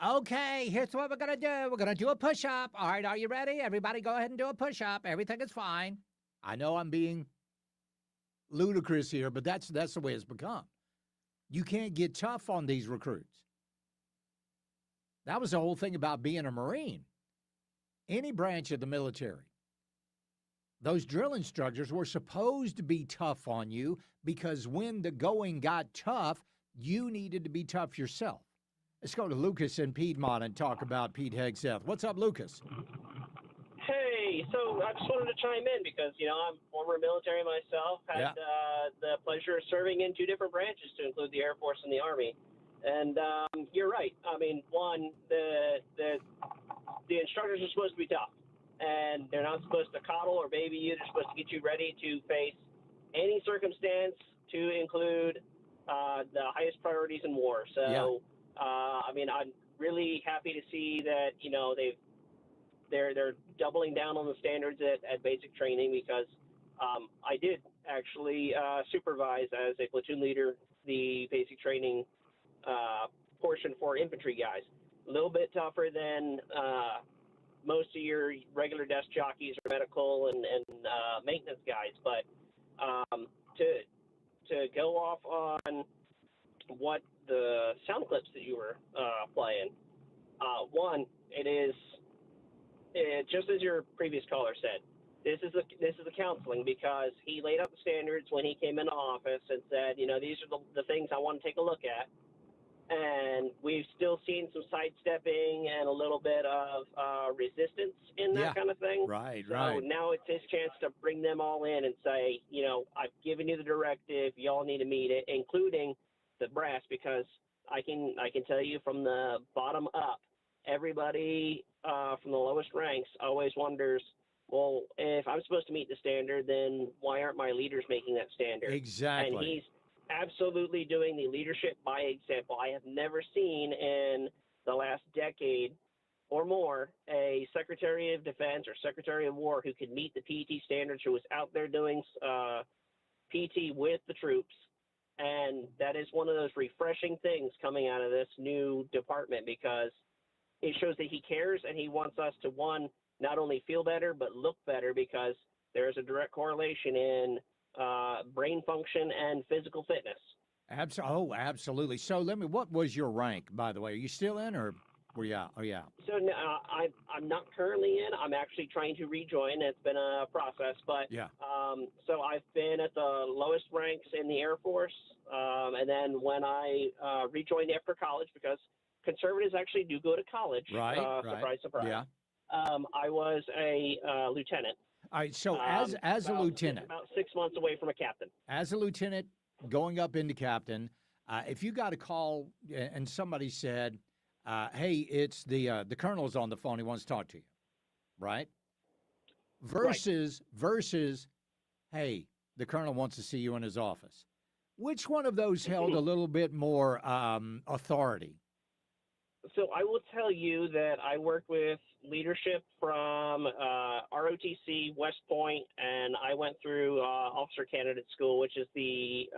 Okay, here's what we're going to do. We're going to do a push-up. All right, are you ready? Everybody go ahead and do a push-up. Everything is fine. I know I'm being ludicrous here, but that's the way it's become. You can't get tough on these recruits. That was the whole thing about being a Marine. Any branch of the military. Those drill instructors were supposed to be tough on you because when the going got tough, you needed to be tough yourself. Let's go to Lucas in Piedmont and talk about Pete Hegseth. What's up, Lucas? Hey, so I just wanted to chime in because, I'm former military myself, had the pleasure of serving in two different branches to include the Air Force and the Army. And you're right. I mean, one, the instructors are supposed to be tough, and they're not supposed to coddle or baby you. They're supposed to get you ready to face any circumstance, to include the highest priorities in war. So, I'm really happy to see that they're doubling down on the standards at basic training, because I did actually supervise as a platoon leader the basic training portion for infantry guys. A little bit tougher than most of your regular desk jockeys or medical and maintenance guys, but to go off on what the sound clips that you were playing, one, it just as your previous caller said, this is a counseling, because he laid out the standards when he came into office and said, these are the things I want to take a look at. And we've still seen some sidestepping and a little bit of resistance in that kind of thing. Right. So now it's his chance to bring them all in and say, I've given you the directive. Y'all need to meet it, including the brass, because I can tell you from the bottom up, everybody from the lowest ranks always wonders, well, if I'm supposed to meet the standard, then why aren't my leaders making that standard? Exactly. And he's absolutely doing the leadership by example. I have never seen in the last decade or more a Secretary of Defense or Secretary of War who could meet the PT standards, who was out there doing PT with the troops. And that is one of those refreshing things coming out of this new department, because it shows that he cares and he wants us to, one, not only feel better, but look better, because there is a direct correlation in brain function and physical fitness. Absolutely. So what was your rank, by the way? Are you still in, or were you out? Oh, yeah. So no, I'm not currently in. I'm actually trying to rejoin. It's been a process, but so I've been at the lowest ranks in the Air Force, and then when I rejoined after college, because conservatives actually do go to college. Right. Surprise, surprise. Yeah. I was a lieutenant. All right. So as a lieutenant, about 6 months away from a captain. As a lieutenant, going up into captain, if you got a call and somebody said, hey, it's the colonel's on the phone. He wants to talk to you, right? Versus, hey, the colonel wants to see you in his office. Which one of those held a little bit more authority? So I will tell you that I work with leadership from ROTC, West Point, and I went through Officer Candidate School, which is the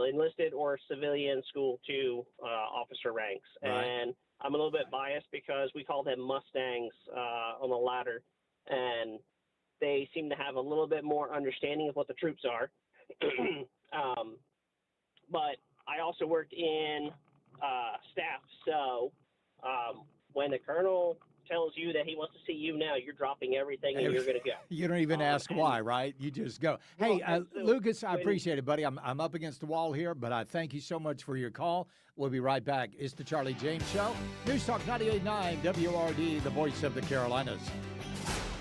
enlisted or civilian school to officer ranks. Right. And I'm a little bit biased because we call them Mustangs on the ladder, and they seem to have a little bit more understanding of what the troops are. But I also worked in staff, so when the colonel tells you that he wants to see you now, you're dropping everything and you're going to go. You don't even ask why, right? You just go. Hey, Lucas, I appreciate it, buddy. I'm up against the wall here, but I thank you so much for your call. We'll be right back. It's the Charlie James Show. News Talk 98.9 WORD, the voice of the Carolinas.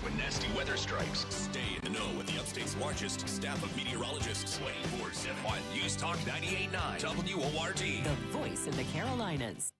When nasty weather strikes, stay in the know with the upstate's largest staff of meteorologists 24/7 on News Talk 98.9 WORD. The voice of the Carolinas.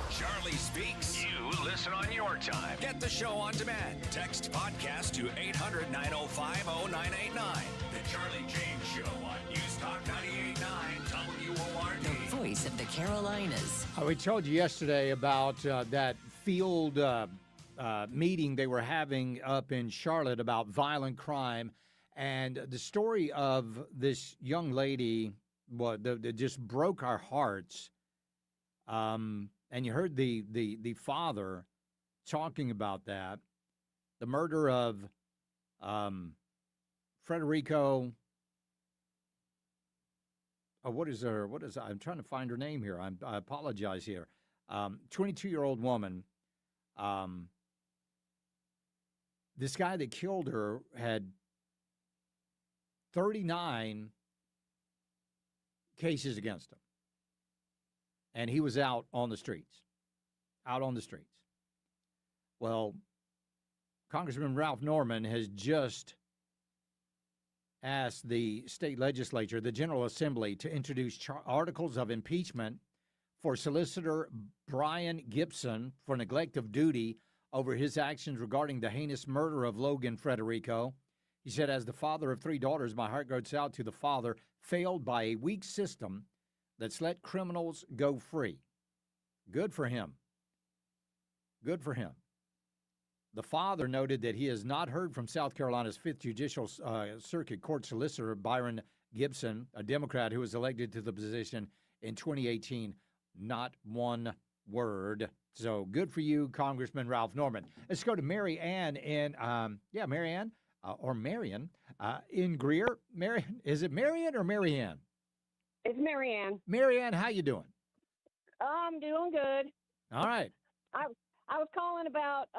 Charlie Speaks. You listen on your time. Get the show on demand. Text podcast to 800-905-0989. The Charlie James Show on News Talk 98.9 WORD. The voice of the Carolinas. We told you yesterday about that field meeting they were having up in Charlotte about violent crime, and the story of this young lady that just broke our hearts. And you heard the father talking about that, the murder of Frederico. What is I'm trying to find her name here. I apologize here. 22-year-old woman. This guy that killed her had 39 cases against him. And he was out on the streets. Well, Congressman Ralph Norman has just asked the state legislature, the General Assembly, to introduce articles of impeachment for Solicitor Brian Gibson for neglect of duty over his actions regarding the heinous murder of Logan Frederico. He said, as the father of 3 daughters, my heart goes out to the father, failed by a weak system that's let criminals go free. Good for him. Good for him. The father noted that he has not heard from South Carolina's 5th Judicial Circuit Court Solicitor Byron Gibson, a Democrat who was elected to the position in 2018. Not one word. So good for you, Congressman Ralph Norman. Let's go to Mary Ann in, Mary Ann, or Marion, in Greer. Is it Marion or Mary Ann? It's Mary Ann. Mary Ann, how you doing? I'm doing good. All right. I was calling about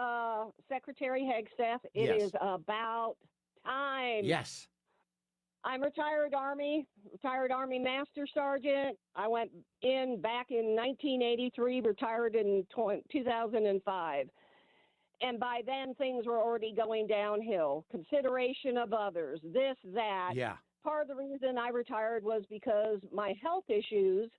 Secretary Hegstaff. It is about time. Yes. I'm retired Army Master Sergeant. I went in back in 1983, retired in 2005. And by then, things were already going downhill. Consideration of others, this, that. Yeah. Part of the reason I retired was because my health issues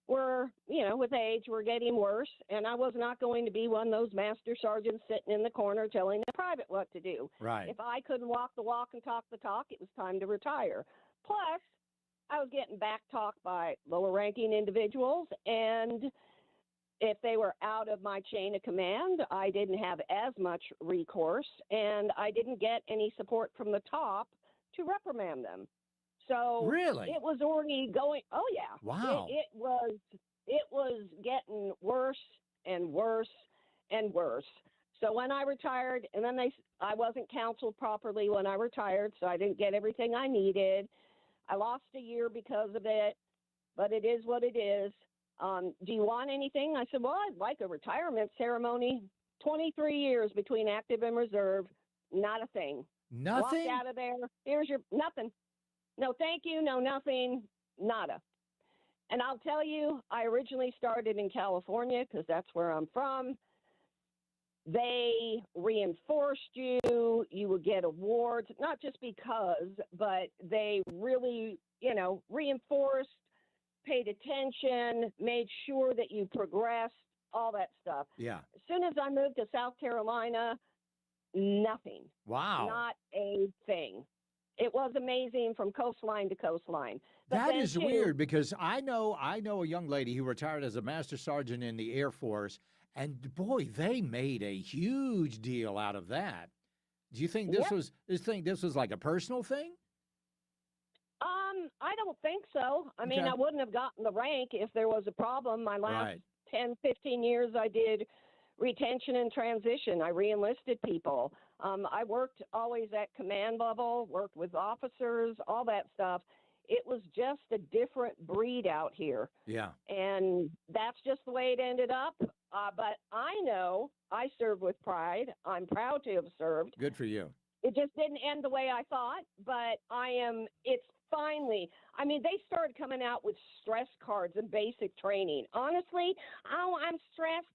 were, with age, were getting worse, and I was not going to be one of those master sergeants sitting in the corner telling the private what to do. Right. If I couldn't walk the walk and talk the talk, it was time to retire. Plus, I was getting back talked by lower-ranking individuals, and if they were out of my chain of command, I didn't have as much recourse, and I didn't get any support from the top to reprimand them. So really, it was already going. Oh yeah, wow. It was getting worse and worse and worse. So when I retired, and then I wasn't counseled properly when I retired, so I didn't get everything I needed. I lost a year because of it, but it is what it is. Do you want anything? I said, well, I'd like a retirement ceremony. 23 years between active and reserve, not a thing. Nothing? Walked out of there. Here's your nothing. No, thank you. No, nothing. Nada. And I'll tell you, I originally started in California because that's where I'm from. They reinforced you. You would get awards, not just because, but they really, reinforced, paid attention, made sure that you progressed, all that stuff. Yeah. As soon as I moved to South Carolina, nothing. Wow. Not a thing. It was amazing from coastline to coastline. But That then, is too, weird because I know a young lady who retired as a master sergeant in the Air Force, and boy, they made a huge deal out of that. Do you think this was like a personal thing? I don't think so. I mean, Okay. I wouldn't have gotten the rank if there was a problem. My last 10, 15 years, I did retention and transition. I reenlisted people. I worked always at command level, worked with officers, all that stuff. It was just a different breed out here. Yeah. And that's just the way it ended up. But I know I serve with pride. I'm proud to have served. Good for you. It just didn't end the way I thought, but it's finally, they started coming out with stress cards and basic training. Honestly, I'm stressed,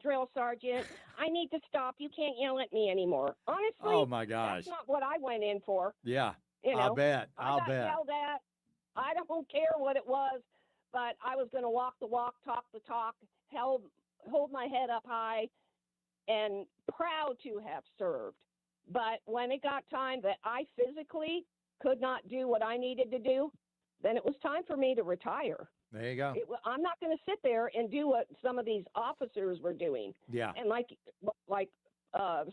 drill sergeant. I need to stop. You can't yell at me anymore. Honestly, Oh my gosh. that's not what I went in for. Yeah. You know, I'll bet. I got yelled at. I don't care what it was. but I was going to walk the walk, talk the talk, hold my head up high, and proud to have served. But when it got time that I physically could not do what I needed to do, then it was time for me to retire. There you go. I'm not going to sit there and do what some of these officers were doing. Yeah. And like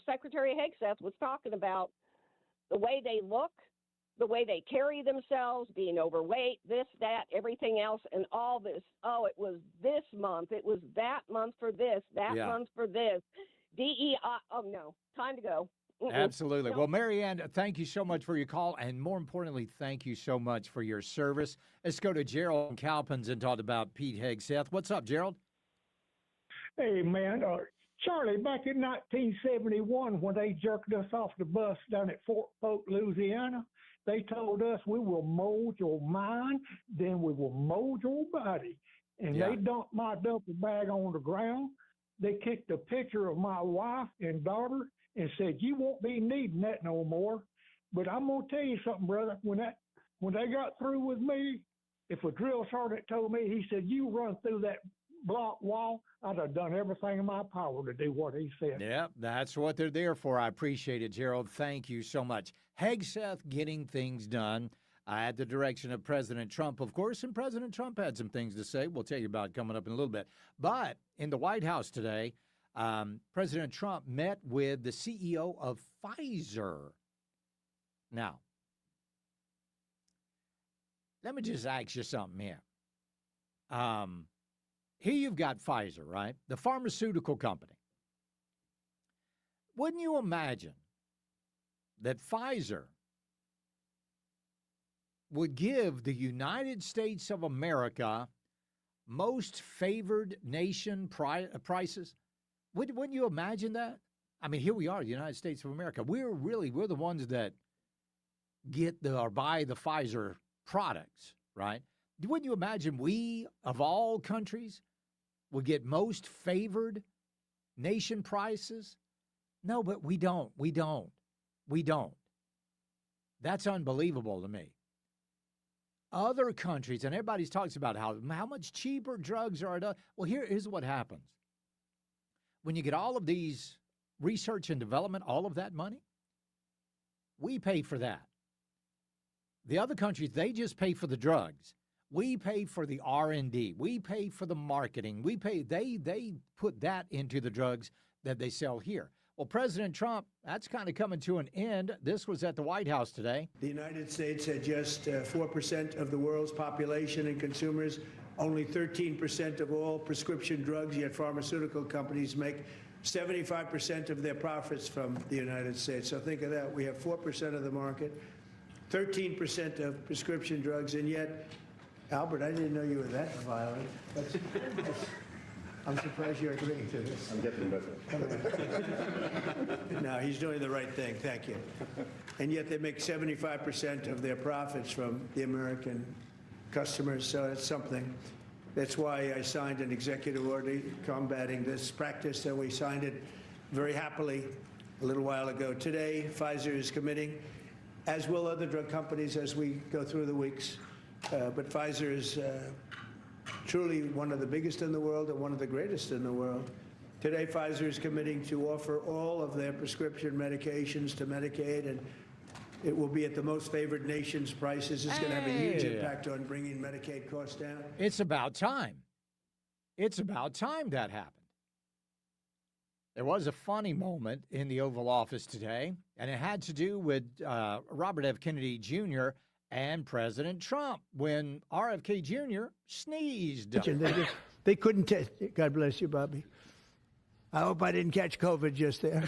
Secretary Hegseth was talking about, the way they look, the way they carry themselves, being overweight, this, that, everything else, and all this. Oh, it was this month. It was that month for this, that month for this. DEI. Oh, no. Time to go. Absolutely. No. Well, Marianne, thank you so much for your call, and more importantly, thank you so much for your service. Let's go to Gerald and Cowpens and talk about Pete Hegseth. What's up, Gerald? Hey, man. Charlie, back in 1971, when they jerked us off the bus down at Fort Polk, Louisiana, they told us we will mold your mind, then we will mold your body. And they dumped my duffel bag on the ground. They kicked a picture of my wife and daughter and said, you won't be needing that no more. But I'm going to tell you something, brother. When they got through with me, if a drill sergeant told me, he said, you run through that block wall, I'd have done everything in my power to do what he said. Yeah, that's what they're there for. I appreciate it, Gerald. Thank you so much. Hegseth getting things done at the direction of President Trump, of course, and President Trump had some things to say. We'll tell you about coming up in a little bit. But in the White House today, President Trump met with the CEO of Pfizer. Now, let me just ask you something here. Here you've got Pfizer, right? The pharmaceutical company. Wouldn't you imagine that Pfizer would give the United States of America most favored nation prices? Wouldn't you imagine that? I mean, here we are, the United States of America. We're the ones that get or buy the Pfizer products, right? Wouldn't you imagine we, of all countries, would get most favored nation prices? No, but we don't. We don't. That's unbelievable to me. Other countries, and everybody talks about how much cheaper drugs are. Well, here's what happens. When you get all of these research and development, all of that money, we pay for that. The other countries, they just pay for the drugs. We pay for the R&D. We pay for the marketing. They put that into the drugs that they sell here. Well, President Trump, that's kind of coming to an end. This was at the White House today. The United States had just 4% of the world's population and consumers, only 13% of all prescription drugs, yet pharmaceutical companies make 75% of their profits from the United States. So think of that. We have 4% of the market, 13% of prescription drugs, and yet, Albert, I didn't know you were that violent. I'm surprised you're agreeing to this. I'm getting better. No, he's doing the right thing. Thank you. And yet they make 75% of their profits from the American customers, so it's something. That's why I signed an executive order combating this practice, and we signed it very happily a little while ago. Today, Pfizer is committing, as will other drug companies as we go through the weeks. But Pfizer is truly one of the biggest in the world and one of the greatest in the world. Today, Pfizer is committing to offer all of their prescription medications to Medicaid, and it will be at the most favored nation's prices. It's going to have a huge impact on bringing Medicaid costs down. It's about time. It's about time that happened. There was a funny moment in the Oval Office today, and it had to do with Robert F. Kennedy Jr. and President Trump when RFK Jr. sneezed. They couldn't test. God bless you, Bobby. I hope I didn't catch COVID just there.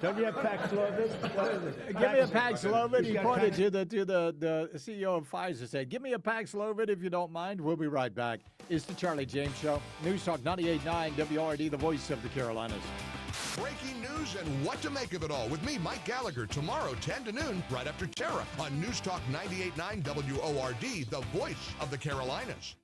Don't you have Paxlovid? What is it? Give me a Paxlovid. He pointed to the CEO of Pfizer, said, give me a Paxlovid if you don't mind. We'll be right back. It's the Charlie James Show. News Talk 98.9 WORD, the voice of the Carolinas. Breaking news and what to make of it all with me, Mike Gallagher, tomorrow 10 to noon, right after Tara on News Talk 98.9 WORD, the voice of the Carolinas.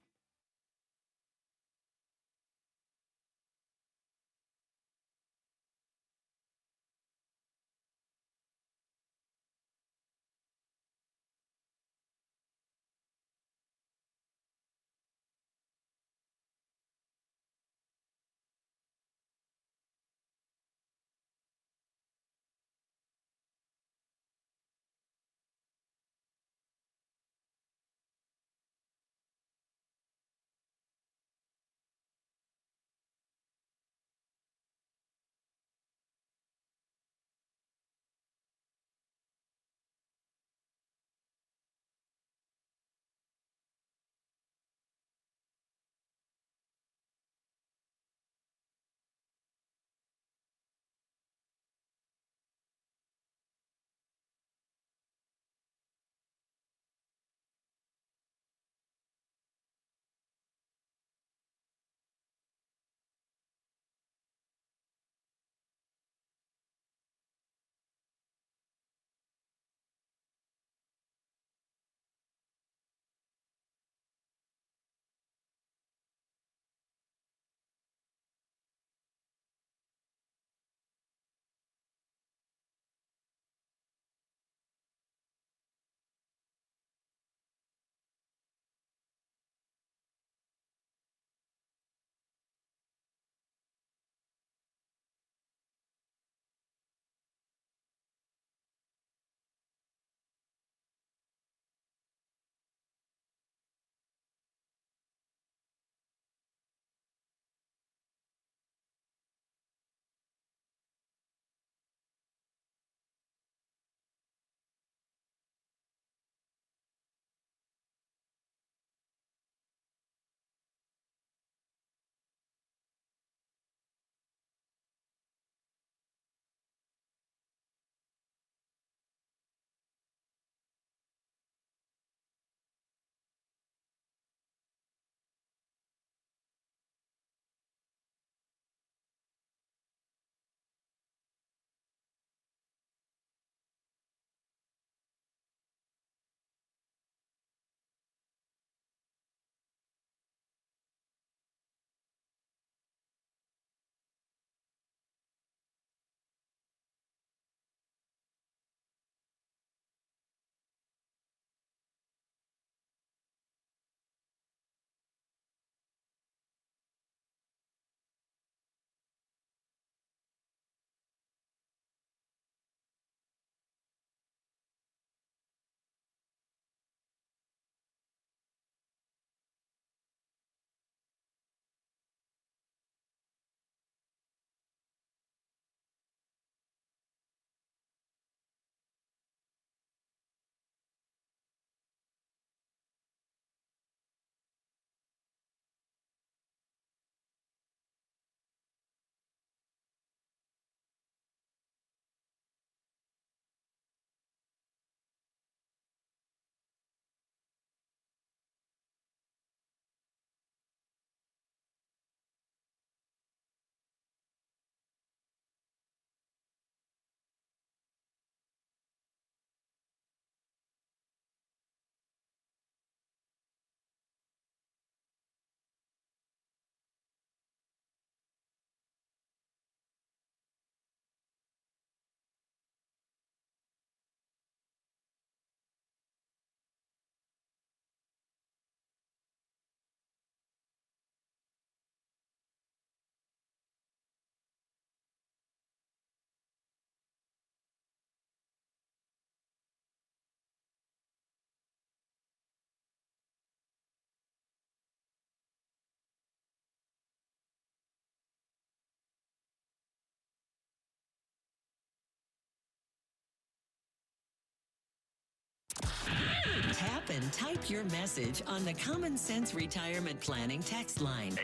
up and type your message on the Common Sense Retirement Planning text line.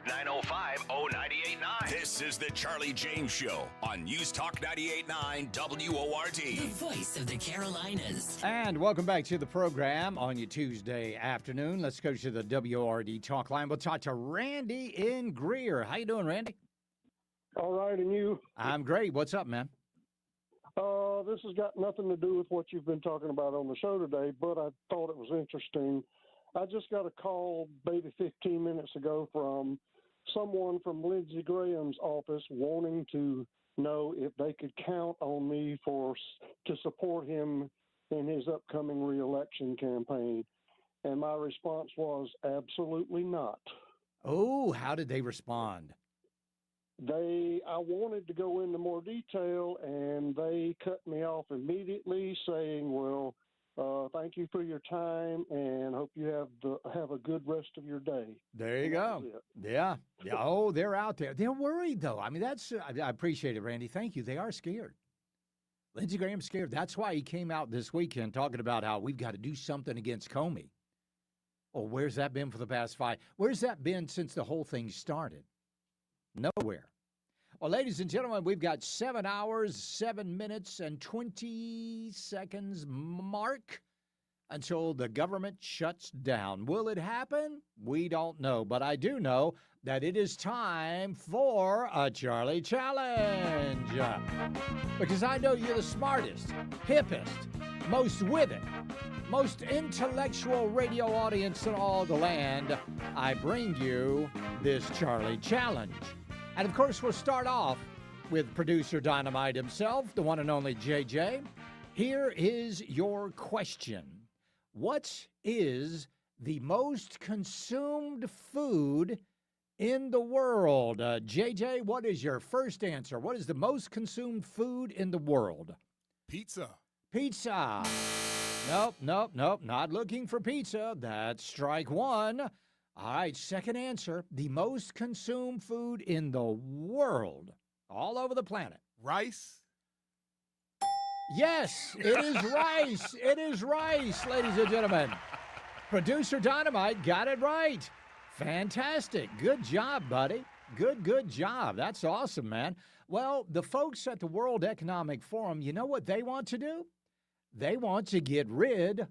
800-905-0989. This is the Charlie James Show on News Talk 98.9 WORD. The voice of the Carolinas. And welcome back to the program on your Tuesday afternoon. Let's go to the WORD talk line. We'll talk to Randy in Greer. How you doing, Randy? All right, and you? I'm great. What's up, man? This has got nothing to do with what you've been talking about on the show today, but I thought it was interesting. I just got a call maybe 15 minutes ago from someone from Lindsey Graham's office wanting to know if they could count on me to support him in his upcoming reelection campaign. And my response was absolutely not. Oh, how did they respond? I wanted to go into more detail, and they cut me off immediately, saying, "Well, thank you for your time, and hope you have a good rest of your day." There you go. Yeah. Oh, they're out there. They're worried, though. I mean, I appreciate it, Randy. Thank you. They are scared. Lindsey Graham's scared. That's why he came out this weekend talking about how we've got to do something against Comey. Well, where's that been for the past 5? Where's that been since the whole thing started? Nowhere. Well, ladies and gentlemen, we've got 7 hours, 7 minutes, and 20 seconds mark until the government shuts down. Will it happen? We don't know. But I do know that it is time for a Charlie Challenge. Because I know you're the smartest, hippest, most with it, most intellectual radio audience in all the land. I bring you this Charlie Challenge. And, of course, we'll start off with producer Dynamite himself, the one and only JJ. Here is your question. What is the most consumed food in the world? JJ, what is your first answer? What is the most consumed food in the world? Pizza. Pizza. Nope. Not looking for pizza. That's strike one. All right, second answer. The most consumed food in the world, all over the planet. Rice. Yes, it is rice. It is rice, ladies and gentlemen. Producer Dynamite got it right. Fantastic. Good job, buddy. Good job. That's awesome, man. Well, the folks at the World Economic Forum, you know what they want to do? They want to get rid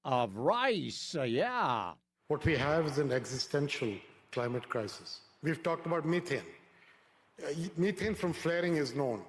of rice. Yeah. What we have is an existential climate crisis. We've talked about methane. Methane from flaring is known,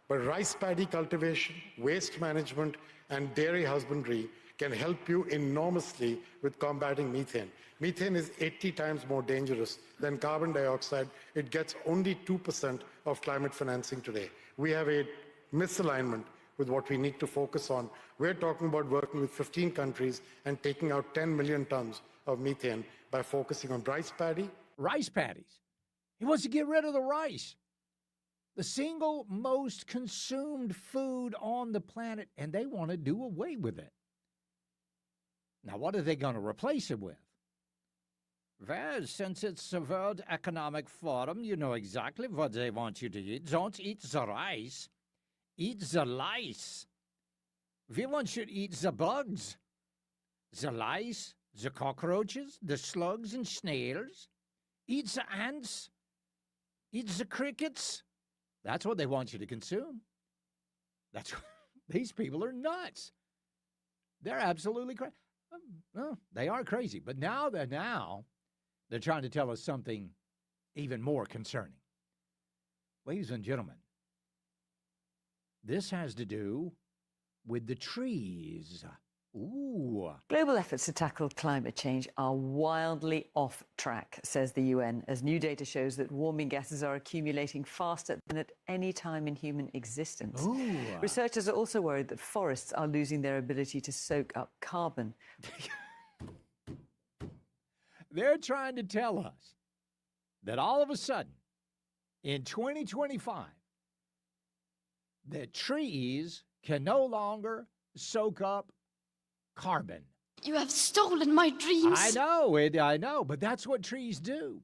but rice paddy cultivation, waste management, and dairy husbandry can help you enormously with combating methane. Methane is 80 times more dangerous than carbon dioxide. It gets only 2% of climate financing today. We have a misalignment with what we need to focus on. We're talking about working with 15 countries and taking out 10 million tons of methane by focusing on rice paddy. Rice paddies. He wants to get rid of the rice. The single most consumed food on the planet, and they want to do away with it. Now, what are they going to replace it with? Well, since it's the World Economic Forum, you know exactly what they want you to eat. Don't eat the rice. Eat the lice. We want you to eat the bugs, the lice, the cockroaches, the slugs and snails. Eat the ants. Eat the crickets. That's what they want you to consume. These people are nuts. They're absolutely crazy. Well, they are crazy, but now they're trying to tell us something even more concerning. Ladies and gentlemen, this has to do with the trees. Ooh. Global efforts to tackle climate change are wildly off track, says the UN, as new data shows that warming gases are accumulating faster than at any time in human existence. Ooh. Researchers are also worried that forests are losing their ability to soak up carbon. They're trying to tell us that all of a sudden, in 2025, that trees can no longer soak up carbon. You have stolen my dreams. I know, but that's what trees do.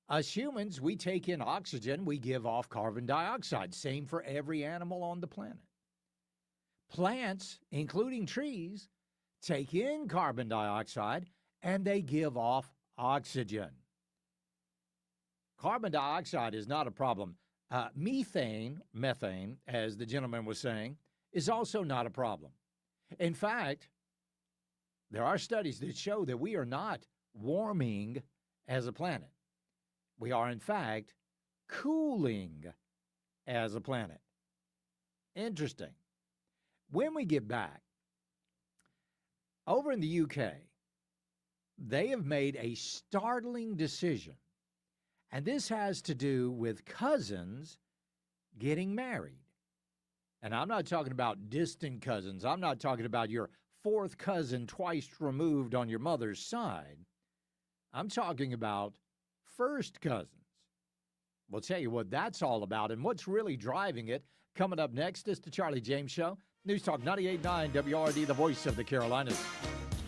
Us humans, we take in oxygen, we give off carbon dioxide. Same for every animal on the planet. Plants, including trees, take in carbon dioxide and they give off oxygen. Carbon dioxide is not a problem. Methane, as the gentleman was saying, is also not a problem. In fact, there are studies that show that we are not warming as a planet. We are, in fact, cooling as a planet. Interesting. When we get back, over in the UK, they have made a startling decision. And this has to do with cousins getting married. And I'm not talking about distant cousins. I'm not talking about your fourth cousin twice removed on your mother's side. I'm talking about first cousins. We'll tell you what that's all about and what's really driving it. Coming up next is the Charlie James Show. News Talk 98.9 WRD, the voice of the Carolinas.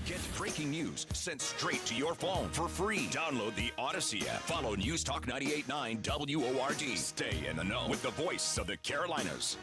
Get breaking news sent straight to your phone for free. Download the Odyssey app. Follow News Talk 98.9 WORD. Stay in the know with the voice of the Carolinas.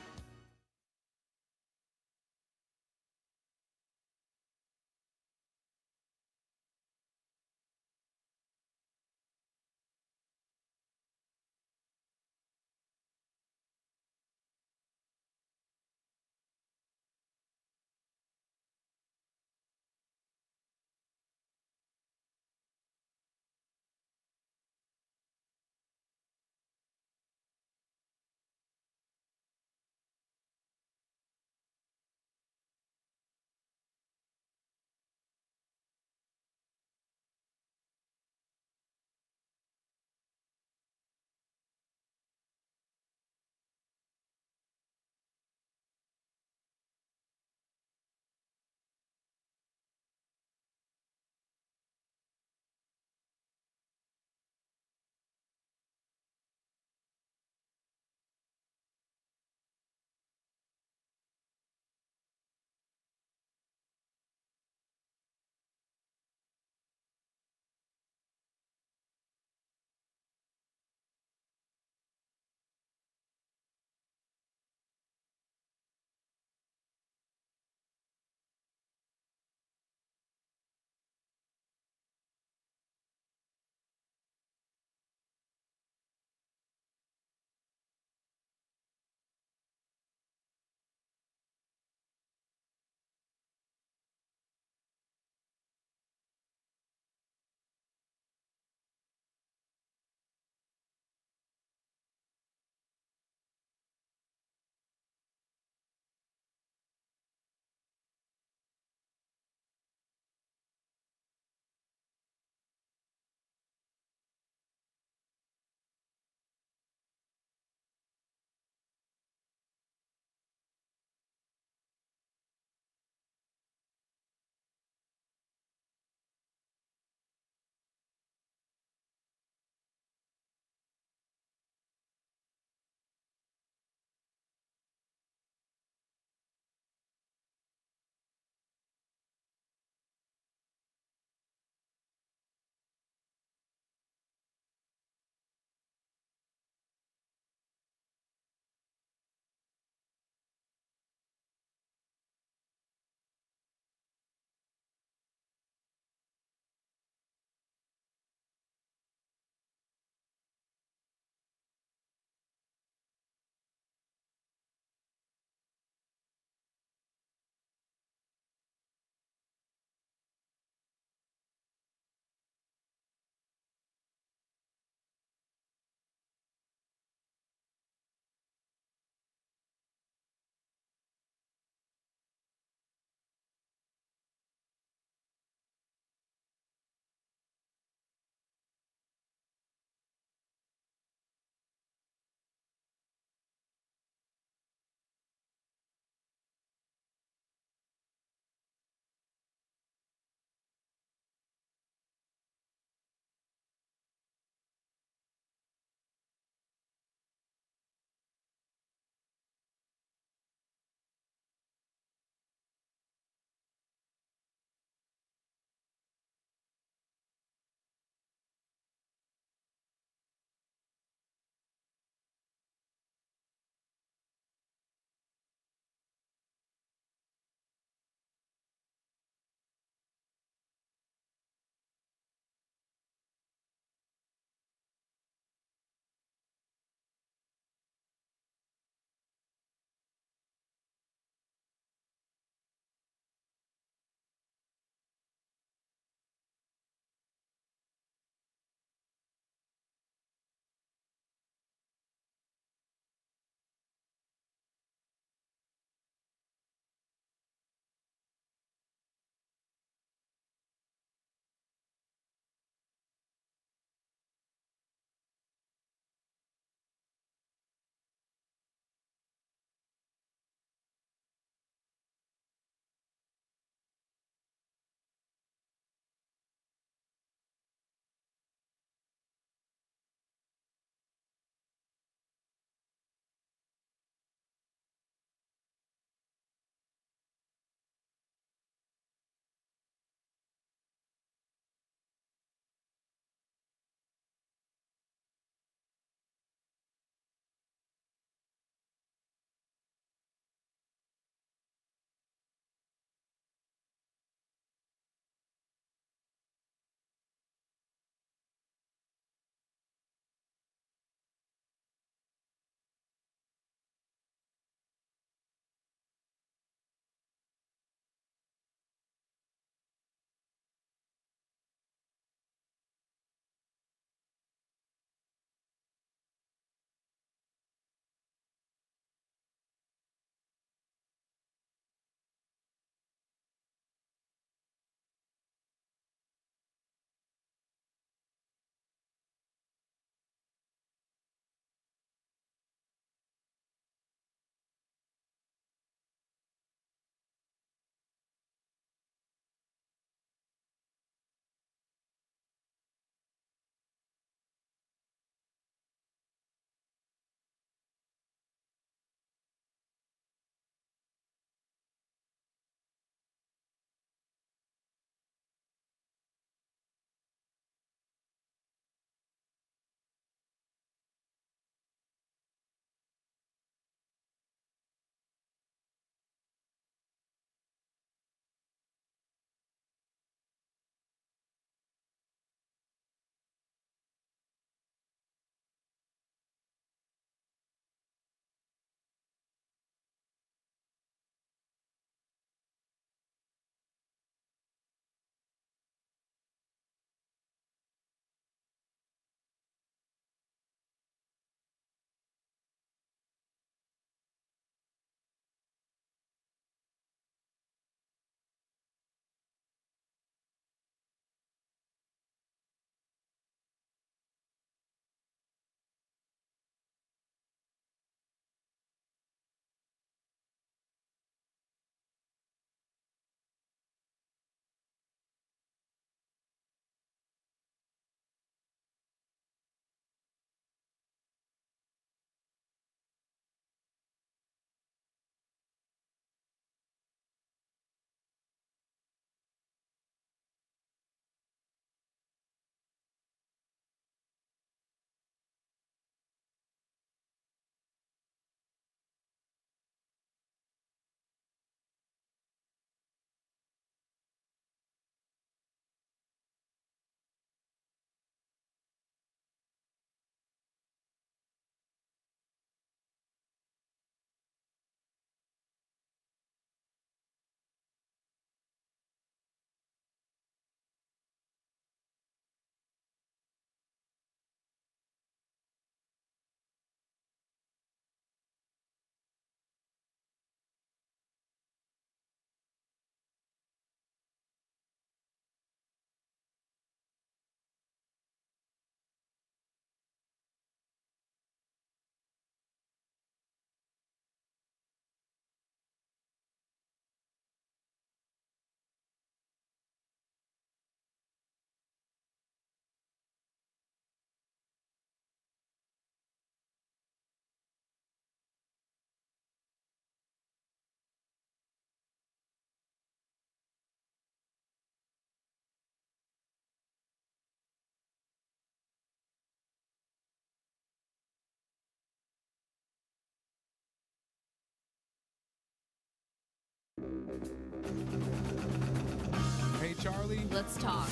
Hey, Charlie. Let's talk.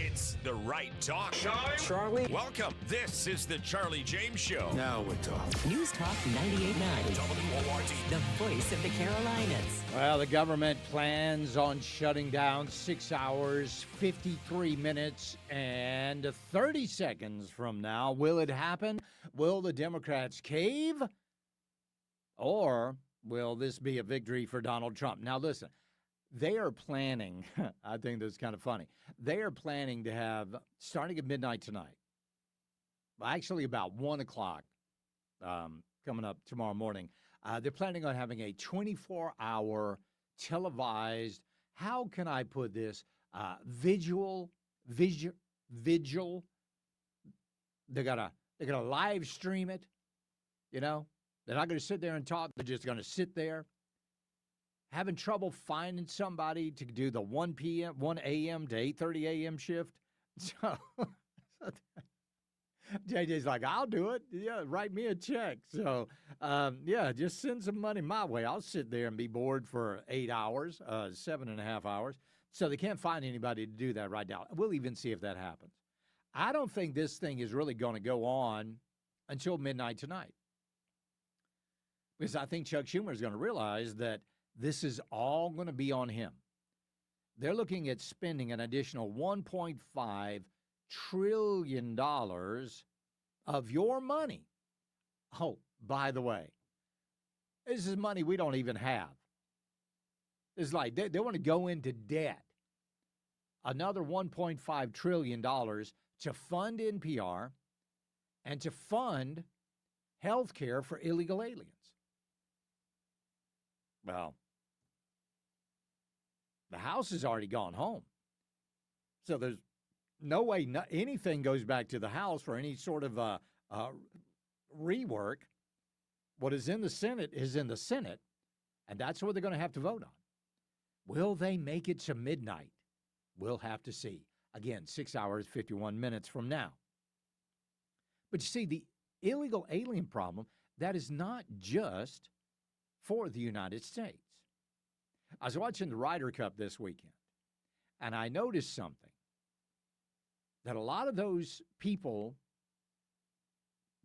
It's the right talk. Charlie? Welcome. This is the Charlie James Show. Now we're talking. News Talk 98.9. WORD. The voice of the Carolinas. Well, the government plans on shutting down 6 hours, 53 minutes, and 30 seconds from now. Will it happen? Will the Democrats cave? Or will this be a victory for Donald Trump? Now, listen, they are planning, I think this is kind of funny, they are planning to have, starting at midnight tonight, actually about 1 o'clock coming up tomorrow morning, they're planning on having a 24-hour televised, how can I put this, vigil. They're gonna live stream it, you know. They're not going to sit there and talk. They're just going to sit there, having trouble finding somebody to do the 1 a.m. to 8:30 a.m. shift. So JJ's like, I'll do it. Yeah, write me a check. So, yeah, just send some money my way. I'll sit there and be bored for 8 hours, 7.5 hours. So they can't find anybody to do that right now. We'll even see if that happens. I don't think this thing is really going to go on until midnight tonight. Because I think Chuck Schumer is going to realize that this is all going to be on him. They're looking at spending an additional $1.5 trillion of your money. Oh, by the way, this is money we don't even have. It's like they want to go into debt. Another $1.5 trillion to fund NPR and to fund health care for illegal aliens. Well, the House has already gone home. So there's no way anything goes back to the House for any sort of rework. What is in the Senate is in the Senate, and that's what they're going to have to vote on. Will they make it to midnight? We'll have to see. Again, 6 hours, 51 minutes from now. But you see, the illegal alien problem, that is not just for the United States. I was watching the Ryder Cup this weekend, and I noticed something, that a lot of those people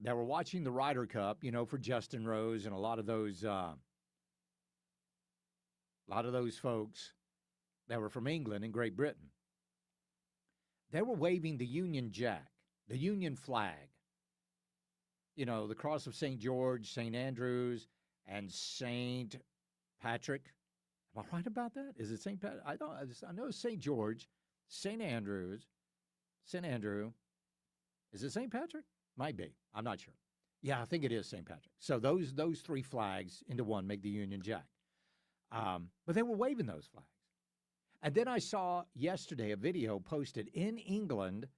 that were watching the Ryder Cup, you know, for Justin Rose and a lot of those folks that were from England and Great Britain, they were waving the Union Jack, the Union flag, you know, the cross of St. George, St. Andrews, and St. Patrick. Am I right about that? Is it St. Patrick? I know St. George, St. Andrews, St. Andrew. Is it St. Patrick? Might be. I'm not sure. Yeah, I think it is St. Patrick. So those three flags into one make the Union Jack. But they were waving those flags. And then I saw yesterday a video posted in England,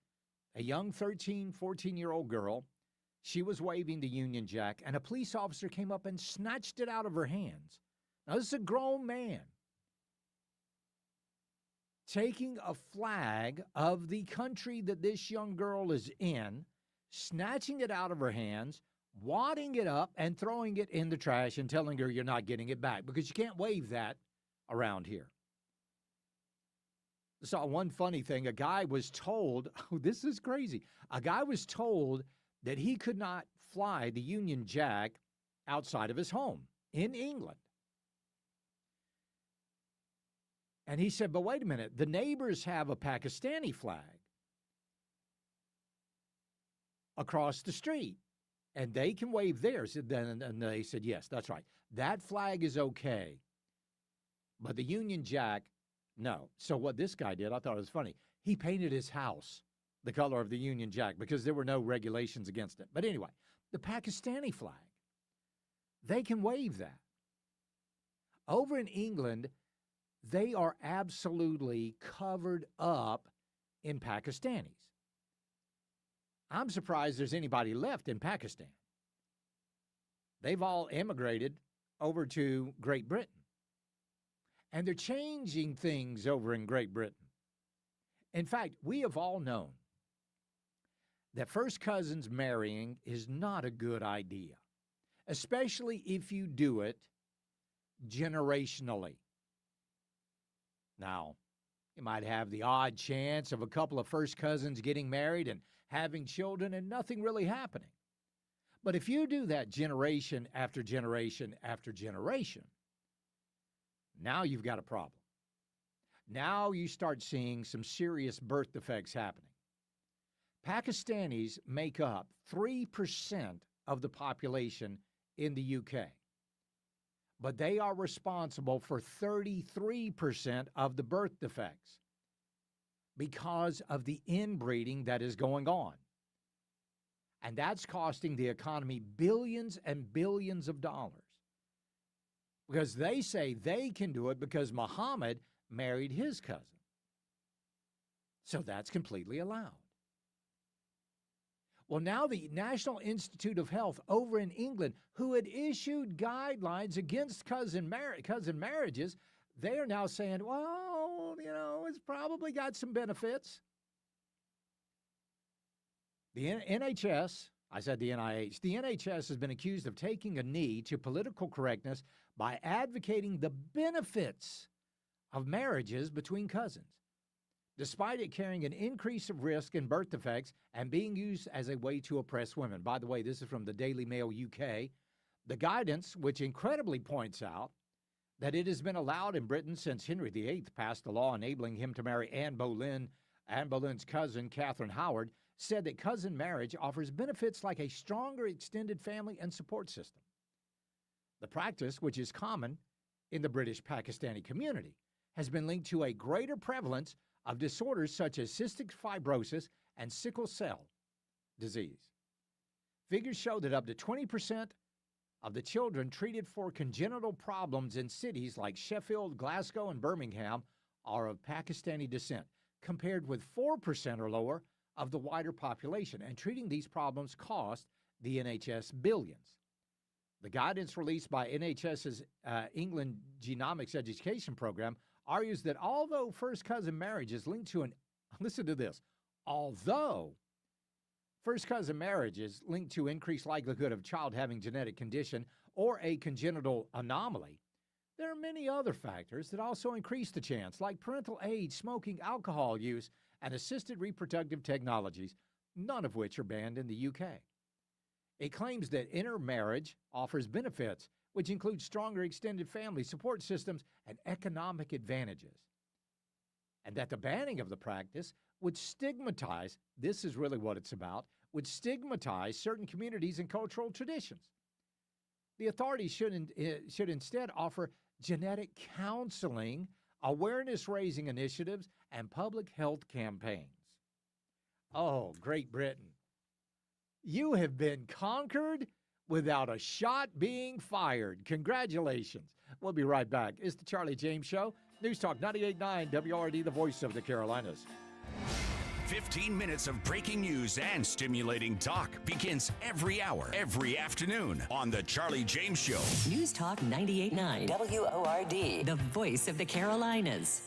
a young 13, 14-year-old girl. She was waving the Union Jack, and a police officer came up and snatched it out of her hands. Now, this is a grown man taking a flag of the country that this young girl is in, snatching it out of her hands, wadding it up, and throwing it in the trash and telling her you're not getting it back because you can't wave that around here. I saw one funny thing. A guy was told, oh, this is crazy. A guy was told that he could not fly the Union Jack outside of his home in England. And he said, but wait a minute, the neighbors have a Pakistani flag across the street, and they can wave theirs. And they said, yes, that's right. That flag is okay, but the Union Jack, no. So what this guy did, I thought it was funny. He painted his house the color of the Union Jack because there were no regulations against it. But anyway, the Pakistani flag, they can wave that. Over in England, they are absolutely covered up in Pakistanis. I'm surprised there's anybody left in Pakistan. They've all emigrated over to Great Britain. And they're changing things over in Great Britain. In fact, we have all known that first cousins marrying is not a good idea, especially if you do it generationally. Now, you might have the odd chance of a couple of first cousins getting married and having children and nothing really happening. But if you do that generation after generation after generation, now you've got a problem. Now you start seeing some serious birth defects happening. Pakistanis make up 3% of the population in the UK, but they are responsible for 33% of the birth defects because of the inbreeding that is going on. And that's costing the economy billions and billions of dollars because they say they can do it because Muhammad married his cousin. So that's completely allowed. Well, now the National Institute of Health over in England, who had issued guidelines against cousin marriages, they are now saying, well, it's probably got some benefits. The NHS, I said the NIH, the NHS has been accused of taking a knee to political correctness by advocating the benefits of marriages between cousins, despite it carrying an increase of risk in birth defects and being used as a way to oppress women. By the way, this is from the Daily Mail UK. The guidance, which incredibly points out that it has been allowed in Britain since Henry VIII passed a law enabling him to marry Anne Boleyn's cousin, Catherine Howard, said that cousin marriage offers benefits like a stronger extended family and support system. The practice, which is common in the British Pakistani community, has been linked to a greater prevalence of disorders such as cystic fibrosis and sickle cell disease. Figures show that up to 20% of the children treated for congenital problems in cities like Sheffield, Glasgow, and Birmingham are of Pakistani descent, compared with 4% or lower of the wider population, and treating these problems cost the NHS billions. The guidance released by NHS's England Genomics Education Program argues that although first cousin marriage is linked to listen to this, although first cousin marriage is linked to increased likelihood of child having genetic condition or a congenital anomaly, there are many other factors that also increase the chance, like parental age, smoking, alcohol use, and assisted reproductive technologies, none of which are banned in the UK. It claims that intermarriage offers benefits, which include stronger extended family support systems and economic advantages, and that the banning of the practice would stigmatize, this is really what it's about, would stigmatize certain communities and cultural traditions. The authorities should instead offer genetic counseling, awareness-raising initiatives, and public health campaigns. Oh, Great Britain, you have been conquered without a shot being fired. Congratulations. We'll be right back. It's the Charlie James Show. News Talk 98.9 WRD, the voice of the Carolinas. 15 minutes of breaking news and stimulating talk begins every hour, every afternoon on The Charlie James Show. News Talk 98.9 WORD, the voice of the Carolinas.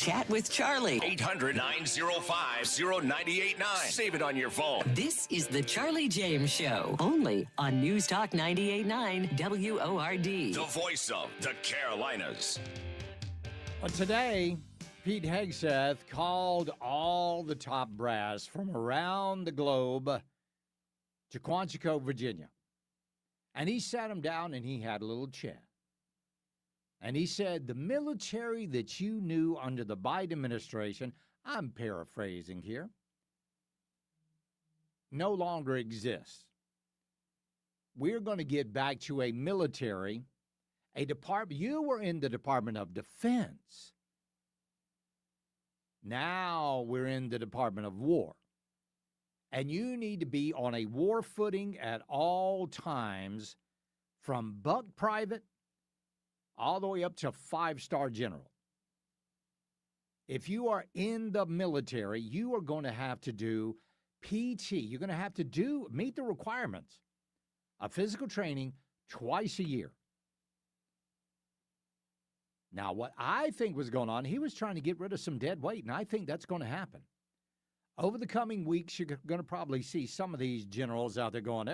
Chat with Charlie. 800-905-0989. Save it on your phone. This is the Charlie James Show, only on News Talk 98.9 WORD. The voice of the Carolinas. Well, today, Pete Hegseth called all the top brass from around the globe to Quantico, Virginia. And he sat them down and he had a little chat. And he said, the military that you knew under the Biden administration, I'm paraphrasing here, no longer exists. We're going to get back to a military, a department. You were in the Department of Defense. Now we're in the Department of War. And you need to be on a war footing at all times, from buck private all the way up to 5-star general. If you are in the military, you are going to have to do PT. You're going to have to meet the requirements of physical training twice a year. Now, what I think was going on, he was trying to get rid of some dead weight, and I think that's going to happen. Over the coming weeks, you're going to probably see some of these generals out there going,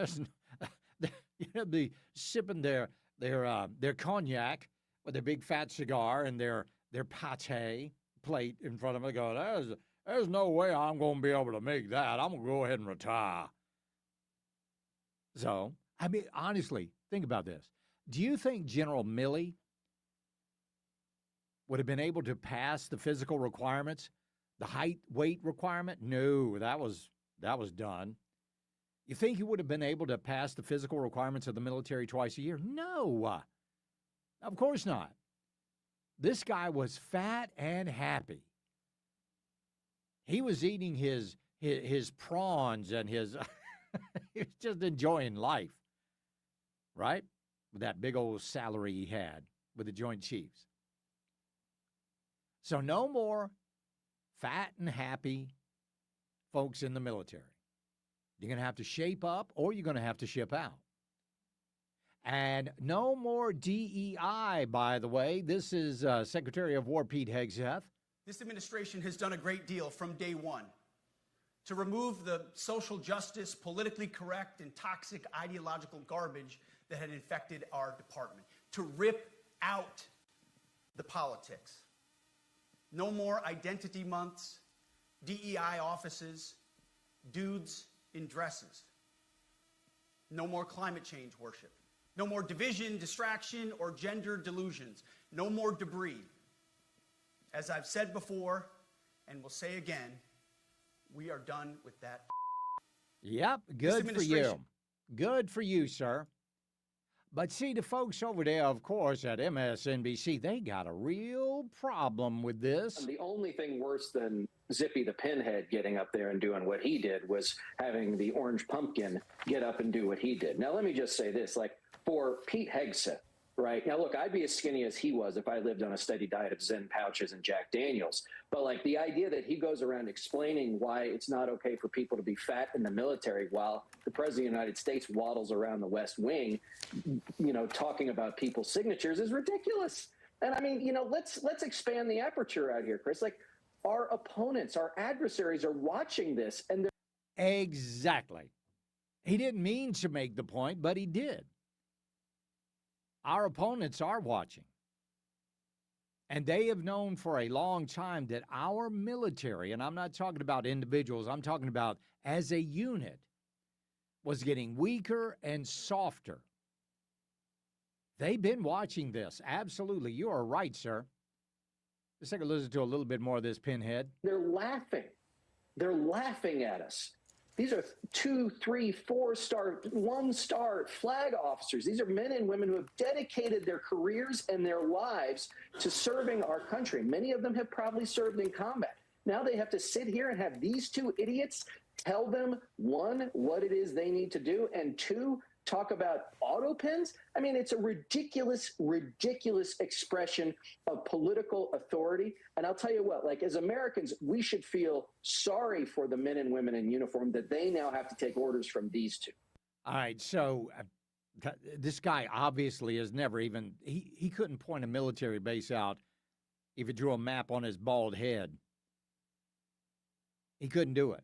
be sipping their cognac with their big fat cigar and their pate plate in front of them. They go, there's no way I'm going to be able to make that. I'm going to go ahead and retire. So, I mean, honestly, think about this. Do you think General Milley would have been able to pass the physical requirements, the height, weight requirement? No, that was done. You think he would have been able to pass the physical requirements of the military twice a year? No, of course not. This guy was fat and happy. He was eating his prawns and his he was just enjoying life, right? With that big old salary he had with the Joint Chiefs. So no more fat and happy folks in the military. You're going to have to shape up or you're going to have to ship out. And no more DEI, by the way. This is Secretary of War Pete Hegseth. This administration has done a great deal from day one to remove the social justice, politically correct, and toxic ideological garbage that had infected our department, to rip out the politics. No more identity months, DEI offices, dudes in dresses. No more climate change worship. No more division, distraction, or gender delusions. No more debris. As I've said before, and will say again, we are done with that. Yep, good for you. Good for you, sir. But see, the folks over there, of course, at MSNBC, they got a real problem with this. The only thing worse than Zippy the Pinhead getting up there and doing what he did was having the Orange Pumpkin get up and do what he did. Now, let me just say this, like for Pete Hegseth, right? Now, look, I'd be as skinny as he was if I lived on a steady diet of Zen pouches and Jack Daniels. But like the idea that he goes around explaining why it's not okay for people to be fat in the military while the President of the United States waddles around the West Wing, you know, talking about people's signatures is ridiculous. And I mean, you know, let's expand the aperture out here, Chris. Like our opponents, our adversaries are watching this and they're Exactly. He didn't mean to make the point, but he did. Our opponents are watching. And they have known for a long time that our military, and I'm not talking about individuals, I'm talking about as a unit, was getting weaker and softer. They've been watching this. Absolutely. You are right, sir. Let's take a listen to a little bit more of this, Pinhead. They're laughing. They're laughing at us. These are 2, 3, 4-star, 1-star flag officers. These are men and women who have dedicated their careers and their lives to serving our country. Many of them have probably served in combat. Now they have to sit here and have these two idiots tell them, one, what it is they need to do, and two, talk about auto pins. I mean, it's a ridiculous, ridiculous expression of political authority. And I'll tell you what, like as Americans, we should feel sorry for the men and women in uniform that they now have to take orders from these two. All right. So this guy obviously has never even, he couldn't point a military base out if he drew a map on his bald head. He couldn't do it.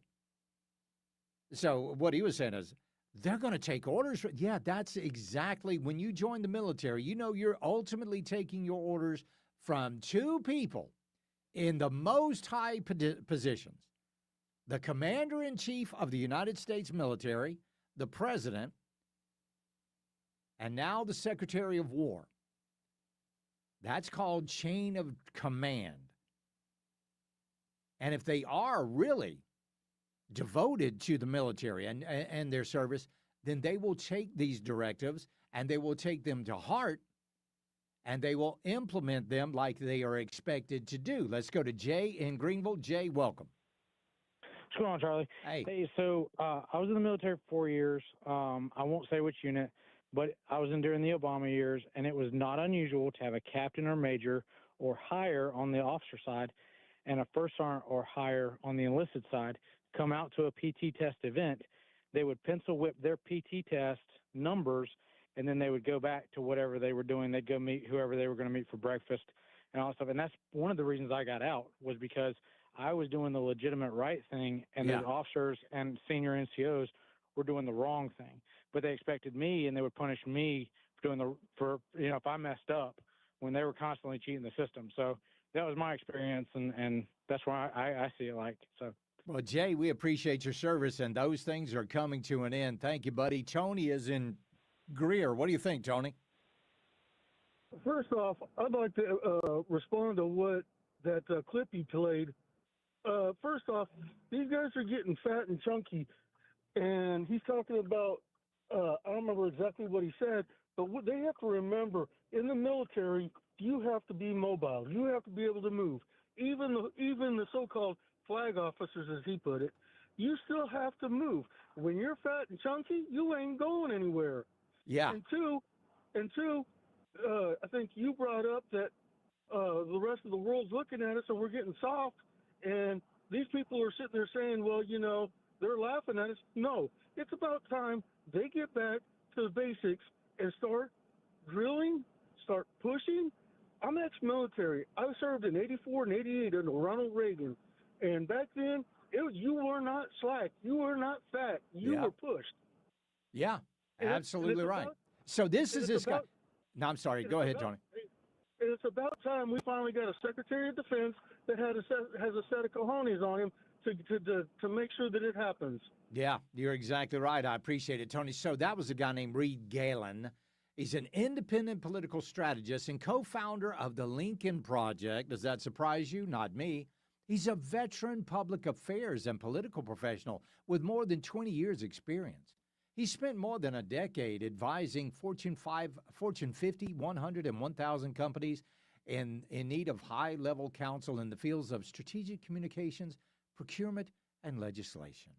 So what he was saying is, they're going to take orders. Yeah, that's exactly, when you join the military, you know you're ultimately taking your orders from two people in the most high positions. The Commander-in-Chief of the United States military, the President, and now the Secretary of War. That's called chain of command. And if they are really devoted to the military and their service, then they will take these directives and they will take them to heart and they will implement them like they are expected to do. Let's go to Jay in Greenville. Jay, welcome. What's going on, Charlie? Hey. So I was in the military for 4 years. I won't say which unit, but I was in during the Obama years, and it was not unusual to have a captain or major or higher on the officer side and a first sergeant or higher on the enlisted side come out to a PT test event. They would pencil whip their PT test numbers, and then they would go back to whatever they were doing. They'd go meet whoever they were going to meet for breakfast and all that stuff. And that's one of the reasons I got out, was because I was doing the legitimate right thing, and the officers and senior NCOs were doing the wrong thing. But they expected me, and they would punish me for if I messed up, when they were constantly cheating the system. So that was my experience, and that's why I see it like. So. Well, Jay, we appreciate your service, and those things are coming to an end. Thank you, buddy. Tony is in Greer. What do you think, Tony? First off, I'd like to respond to what that clip you played. First off, these guys are getting fat and chunky, and he's talking about, I don't remember exactly what he said, but what they have to remember, in the military, you have to be mobile. You have to be able to move. Even the so-called flag officers, as he put it, you still have to move. When you're fat and chunky, you ain't going anywhere. Yeah. And two, I think you brought up that the rest of the world's looking at us and we're getting soft, and these people are sitting there saying, well, they're laughing at us. No, it's about time they get back to the basics and start drilling, start pushing. I'm ex-military. I served in 84 and 88 under Ronald Reagan. And back then, you were not slack. You were not fat. You were pushed. Yeah, absolutely right. So this is this guy. No, I'm sorry. Go ahead, Tony. It's about time we finally got a Secretary of Defense that has a set of cojones on him to make sure that it happens. Yeah, you're exactly right. I appreciate it, Tony. So that was a guy named Reed Galen. He's an independent political strategist and co-founder of the Lincoln Project. Does that surprise you? Not me. He's a veteran public affairs and political professional with more than 20 years' experience. He spent more than a decade advising Fortune 50, 100, and 1,000 companies in need of high-level counsel in the fields of strategic communications, procurement, and legislation.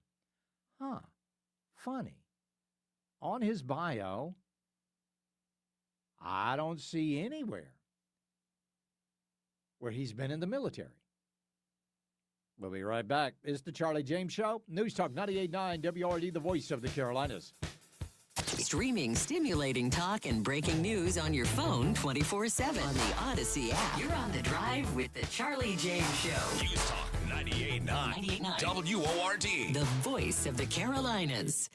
Huh. Funny. On his bio, I don't see anywhere where he's been in the military. We'll be right back. It's the Charlie James Show. News Talk 98.9 WRD, the voice of the Carolinas. Streaming stimulating talk and breaking news on your phone 24/7 on the Odyssey app. You're on the drive with the Charlie James Show. News Talk 98.9 WORD. The voice of the Carolinas.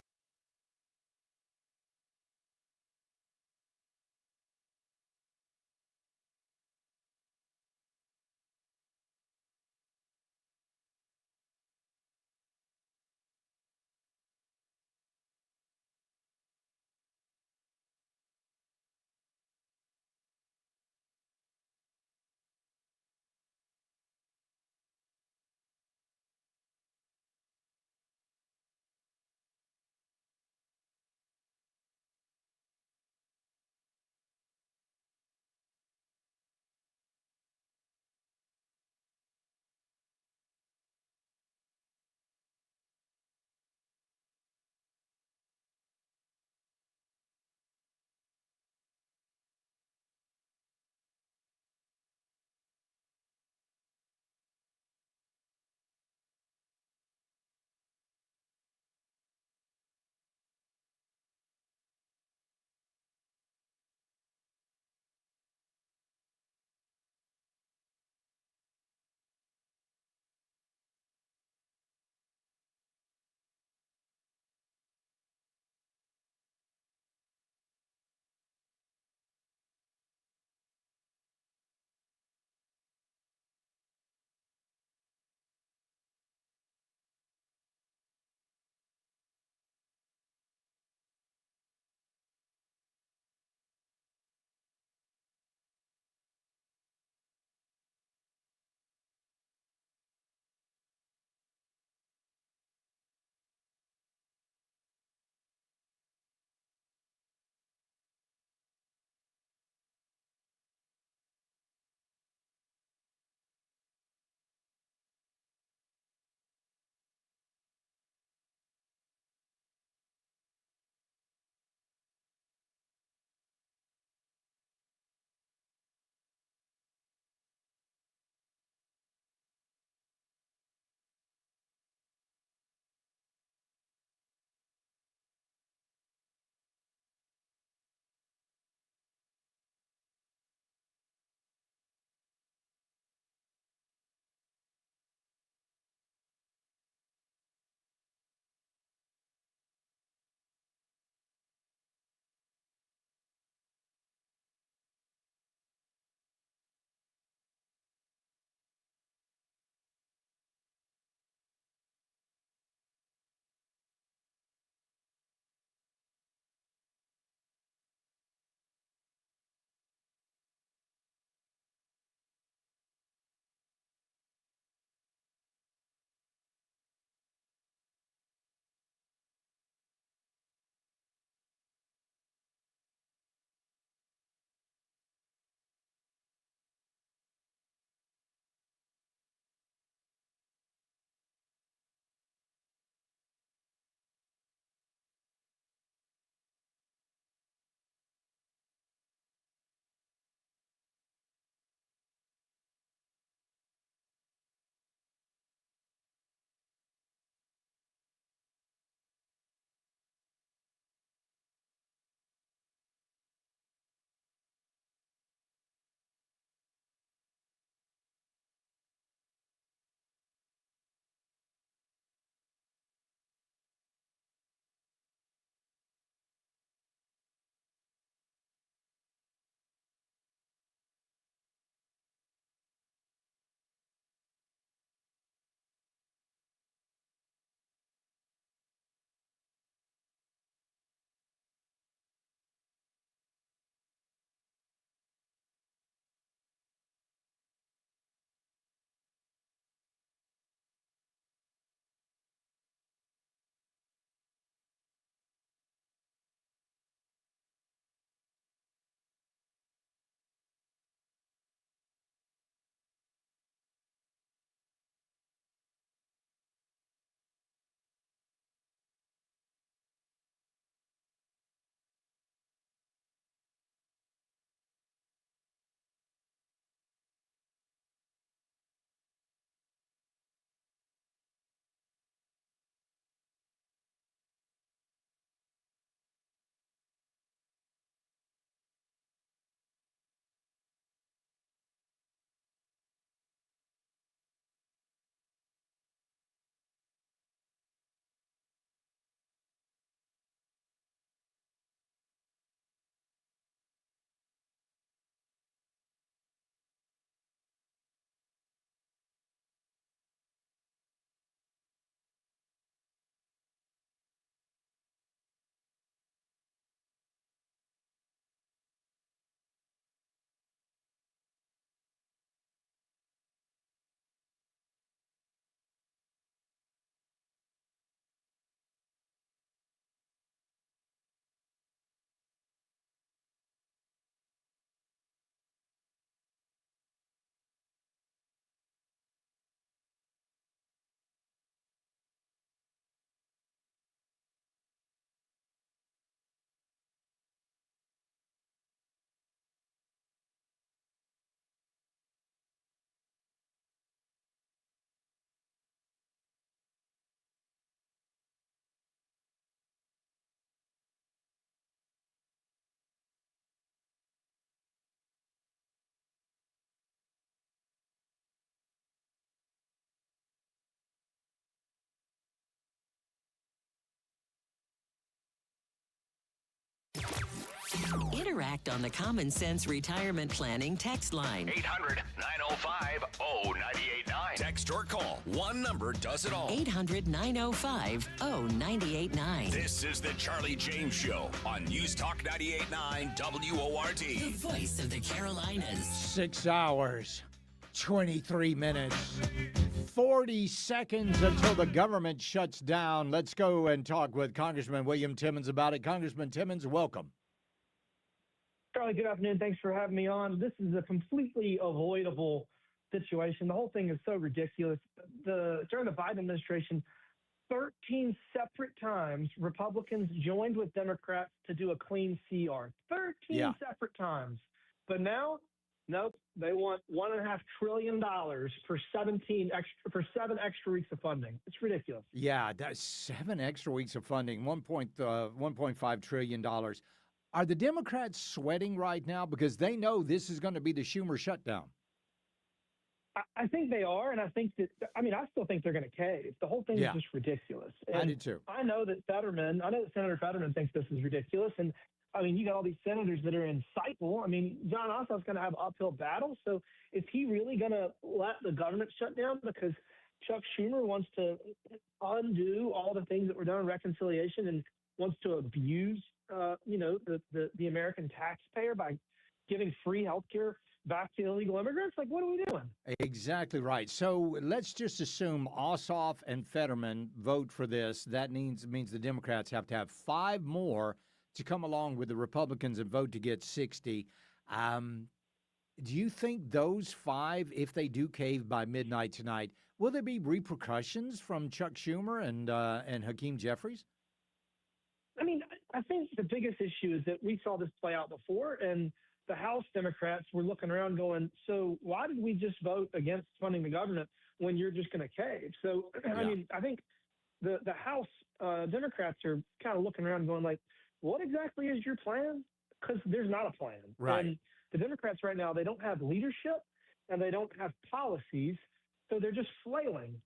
Interact on the Common Sense Retirement Planning text line. 800-905-0989. Text or call. One number does it all. 800-905-0989. This is the Charlie James Show on News Talk 98.9 WORD. The voice of the Carolinas. 6 hours, 23 minutes, 40 seconds until the government shuts down. Let's go and talk with Congressman William Timmons about it. Congressman Timmons, welcome. Charlie, good afternoon. Thanks for having me on. This is a completely avoidable situation. The whole thing is so ridiculous. During the Biden administration, 13 separate times Republicans joined with Democrats to do a clean CR. 13 separate times. But now, nope, they want $1.5 trillion for 7 extra weeks of funding. It's ridiculous. Yeah, that's 7 extra weeks of funding, $1.5 trillion. Are the Democrats sweating right now because they know this is going to be the Schumer shutdown? I think they are, and I think that, I still think they're going to cave. The whole thing is just ridiculous. And I do too. I know that Senator Fetterman thinks this is ridiculous, and you got all these senators that are insightful. John Ossoff's going to have an uphill battle. So is he really going to let the government shut down because Chuck Schumer wants to undo all the things that were done in reconciliation and wants to abuse, the American taxpayer by giving free health care back to illegal immigrants? Like, what are we doing? Exactly right. So let's just assume Ossoff and Fetterman vote for this. That means the Democrats have to have 5 more to come along with the Republicans and vote to get 60. Do you think those 5, if they do cave by midnight tonight, will there be repercussions from Chuck Schumer and Hakeem Jeffries? I think the biggest issue is that we saw this play out before, and the House Democrats were looking around going, so why did we just vote against funding the government when you're just going to cave? So, I think the House Democrats are kind of looking around going like, what exactly is your plan? Because there's not a plan. Right. And the Democrats right now, they don't have leadership and they don't have policies, so they're just flailing.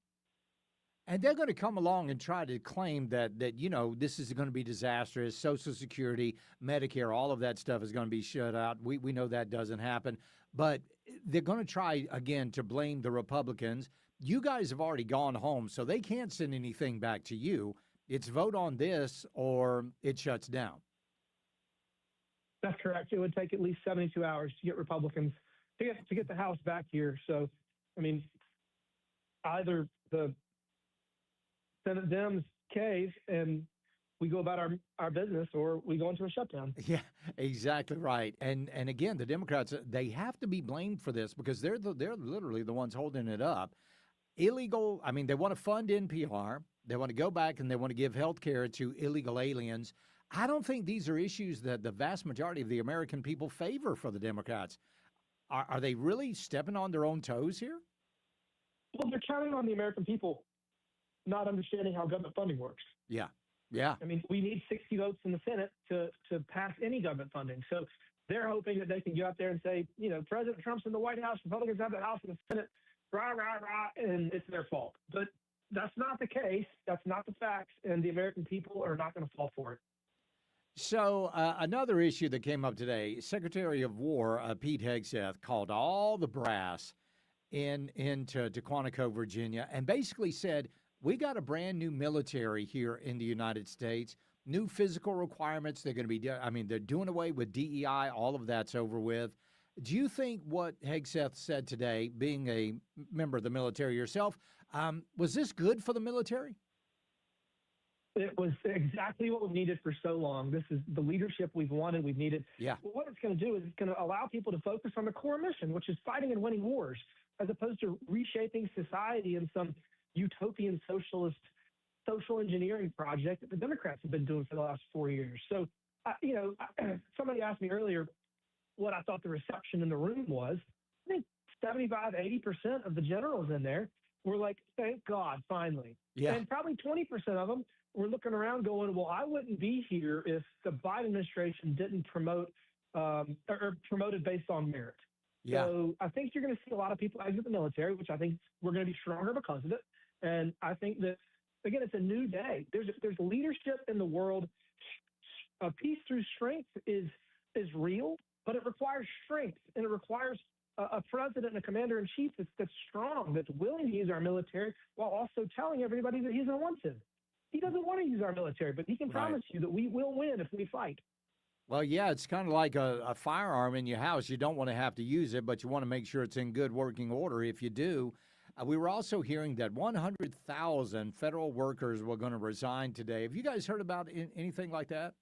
And they're going to come along and try to claim that this is going to be disastrous. Social Security, Medicare, all of that stuff is going to be shut out. We know that doesn't happen. But they're going to try, again, to blame the Republicans. You guys have already gone home, so they can't send anything back to you. It's vote on this or it shuts down. That's correct. It would take at least 72 hours to get Republicans to get the House back here. So, either the Senate Dems cave and we go about our business, or we go into a shutdown. Yeah, exactly right. And again, the Democrats, they have to be blamed for this because they're literally the ones holding it up. Illegal, they want to fund NPR. They want to go back and they want to give health care to illegal aliens. I don't think these are issues that the vast majority of the American people favor for the Democrats. Are they really stepping on their own toes here? Well, they're counting on the American people not understanding how government funding works. Yeah. Yeah. We need 60 votes in the Senate to pass any government funding. So they're hoping that they can go out there and say, President Trump's in the White House, Republicans have the House and the Senate, rah, rah, rah, and it's their fault. But that's not the case. That's not the facts, and the American people are not going to fall for it. So another issue that came up today, Secretary of War Pete Hegseth called all the brass into Quantico, Virginia, and basically said, we got a brand new military here in the United States, new physical requirements. They're going to be, they're doing away with DEI. All of that's over with. Do you think what Hegseth said today, being a member of the military yourself, was this good for the military? It was exactly what we needed for so long. This is the leadership we've wanted, we've needed. Yeah. Well, what it's going to do is it's going to allow people to focus on the core mission, which is fighting and winning wars, as opposed to reshaping society in some utopian socialist social engineering project that the Democrats have been doing for the last 4 years. So, somebody asked me earlier what I thought the reception in the room was. I think 75, 80% of the generals in there were like, thank God, finally. Yeah. And probably 20% of them were looking around going, well, I wouldn't be here if the Biden administration didn't promote or promoted based on merit. Yeah. So I think you're going to see a lot of people exit the military, which I think we're going to be stronger because of it. And I think that, again, it's a new day. There's leadership in the world. Peace through strength is is real, but it requires strength, and it requires a president and a commander-in-chief that's strong, that's willing to use our military while also telling everybody that he's unwanted. He doesn't want to use our military, but he can promise you that we will win if we fight. Well, yeah, it's kind of like a firearm in your house. You don't want to have to use it, but you want to make sure it's in good working order. If you do, we were also hearing that 100,000 federal workers were going to resign today. Have you guys heard about anything like that?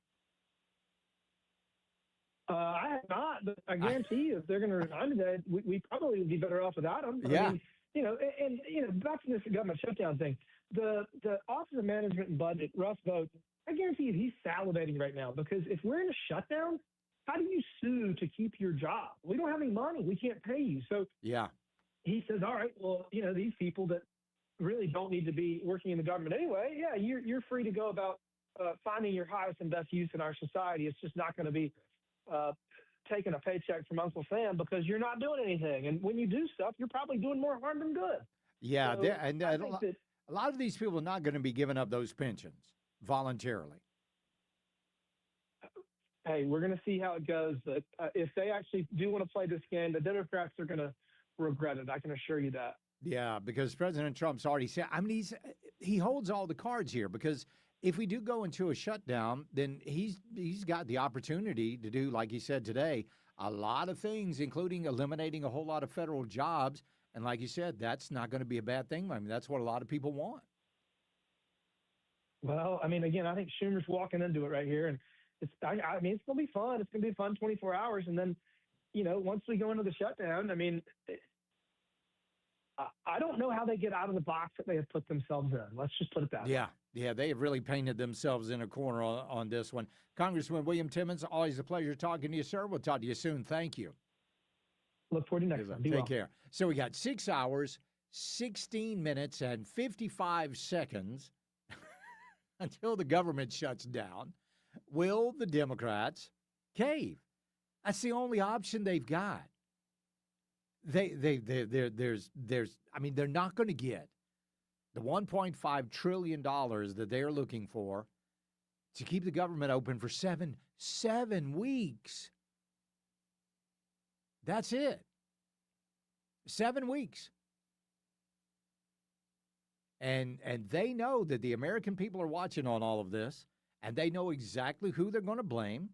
I have not, but I guarantee you, if they're going to resign today, we probably would be better off without them. Yeah. I mean, back to this government shutdown thing. The Office of Management and Budget, Russ Vought, I guarantee you he's salivating right now, because if we're in a shutdown, how do you sue to keep your job? We don't have any money. We can't pay you. So yeah, he says, all right, well, these people that really don't need to be working in the government anyway, yeah, you're free to go about finding your highest and best use in our society. It's just not going to be taking a paycheck from Uncle Sam because you're not doing anything. And when you do stuff, you're probably doing more harm than good. Yeah, So and I think that a lot of these people are not going to be giving up those pensions voluntarily. hey, we're going to see how it goes. But if they actually do want to play this game, the Democrats are going to regret it. I can assure you that. Yeah, because President Trump's already said, I mean, he holds all the cards here, because if we do go into a shutdown, then he's got the opportunity to do, like he said today, a lot of things, including eliminating a whole lot of federal jobs. And like you said, that's not going to be a bad thing. I mean, that's what a lot of people want. Well, I mean, again, I think Schumer's walking into it right here, and I mean, it's going to be fun. It's going to be fun 24 hours, and then, once we go into the shutdown, I mean, I don't know how they get out of the box that they have put themselves in. Let's just put it that way. Yeah, they have really painted themselves in a corner on this one. Congressman William Timmons, always a pleasure talking to you, sir. We'll talk to you soon. Thank you. Look forward to next time. Be Take well. care. So we got 6 hours, 16 minutes, and 55 seconds until the government shuts down. Will the Democrats cave? That's the only option they've got. There's I mean, they're not going to get the $1.5 trillion that they're looking for to keep the government open for seven weeks. That's it. 7 weeks. And they know that the American people are watching on all of this, and they know exactly who they're going to blame,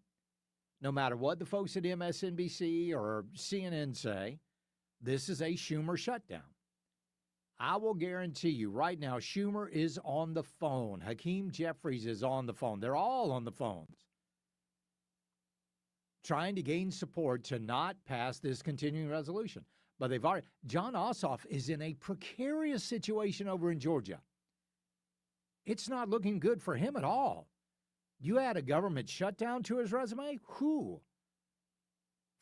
no matter what the folks at MSNBC or CNN say. This is a Schumer shutdown. I will guarantee you right now, Schumer is on the phone. Hakeem Jeffries is on the phone. They're all on the phones, trying to gain support to not pass this continuing resolution. But they've already, John Ossoff is in a precarious situation over in Georgia. It's not looking good for him at all. You add a government shutdown to his resume? Who?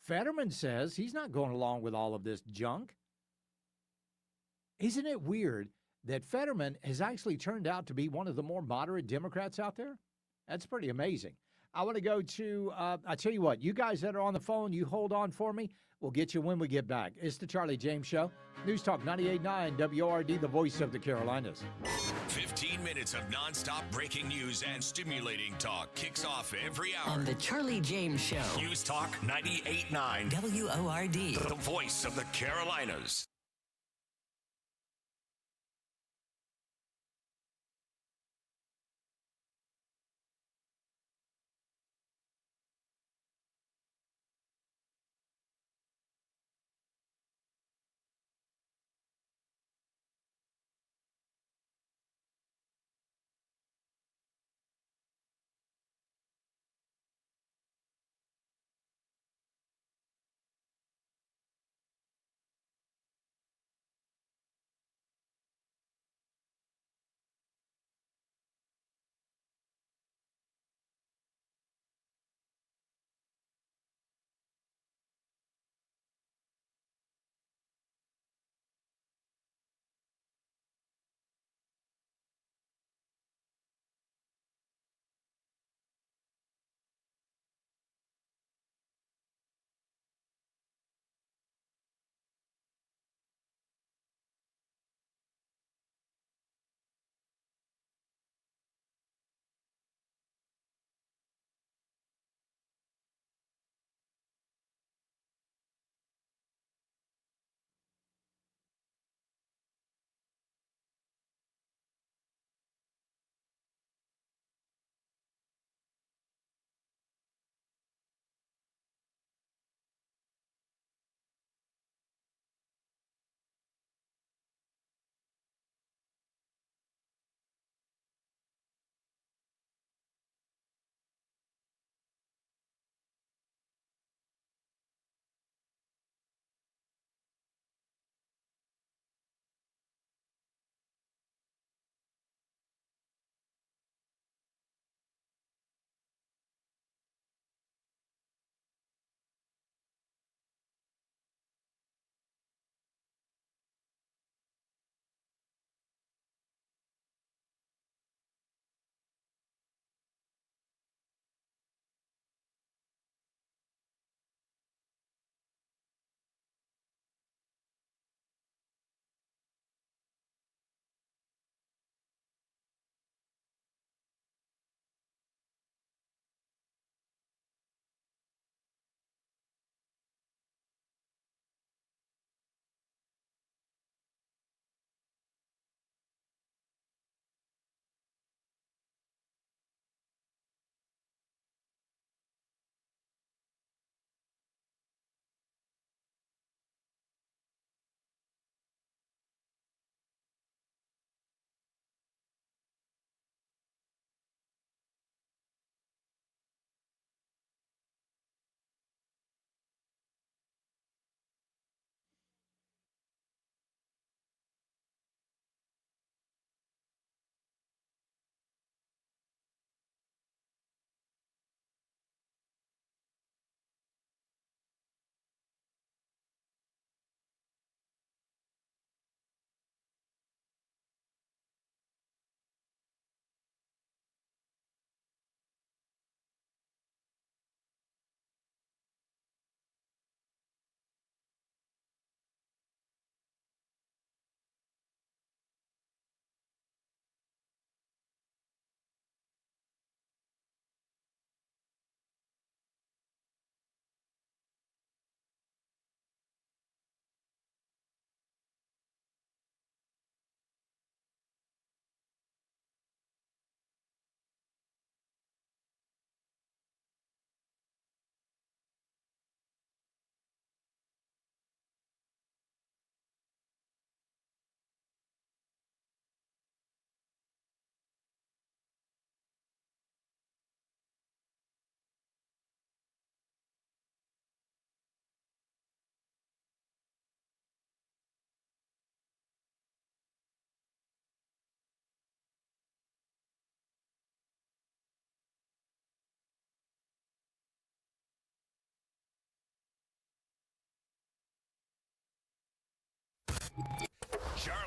Fetterman says he's not going along with all of this junk. Isn't it weird that Fetterman has actually turned out to be one of the more moderate Democrats out there? That's pretty amazing. I want to go to, I tell you what, you guys that are on the phone, you hold on for me. We'll get you when we get back. It's the Charlie James Show. News Talk 98.9 WORD, the voice of the Carolinas. 15 minutes of nonstop breaking news and stimulating talk kicks off every hour. On the Charlie James Show. News Talk 98.9 WORD. The voice of the Carolinas.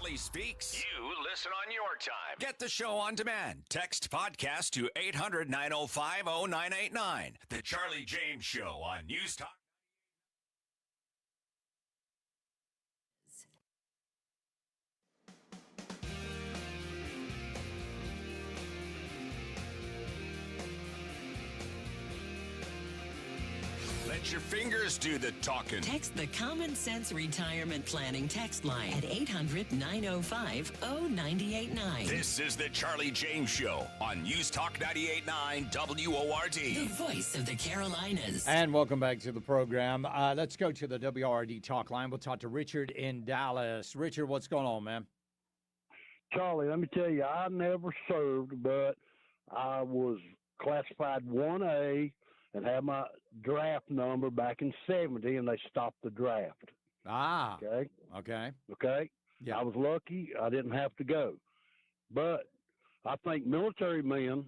Charlie Speaks. You listen on your time. Get the show on demand. Text podcast to 800-905-0989. The Charlie James Show on News Talk. Let your fingers do the talking. Text the Common Sense Retirement Planning text line at 800-905-0989. This is the Charlie James Show on News Talk 98.9 WORD. The voice of the Carolinas. And welcome back to the program. Let's go to the WRD talk line. We'll talk to Richard in Dallas. Richard, what's going on, man? Charlie, let me tell you, I never served, but I was classified 1A and had my draft number back in 70, and they stopped the draft. Ah. Okay. Okay. Yeah. I was lucky. I didn't have to go. But I think military men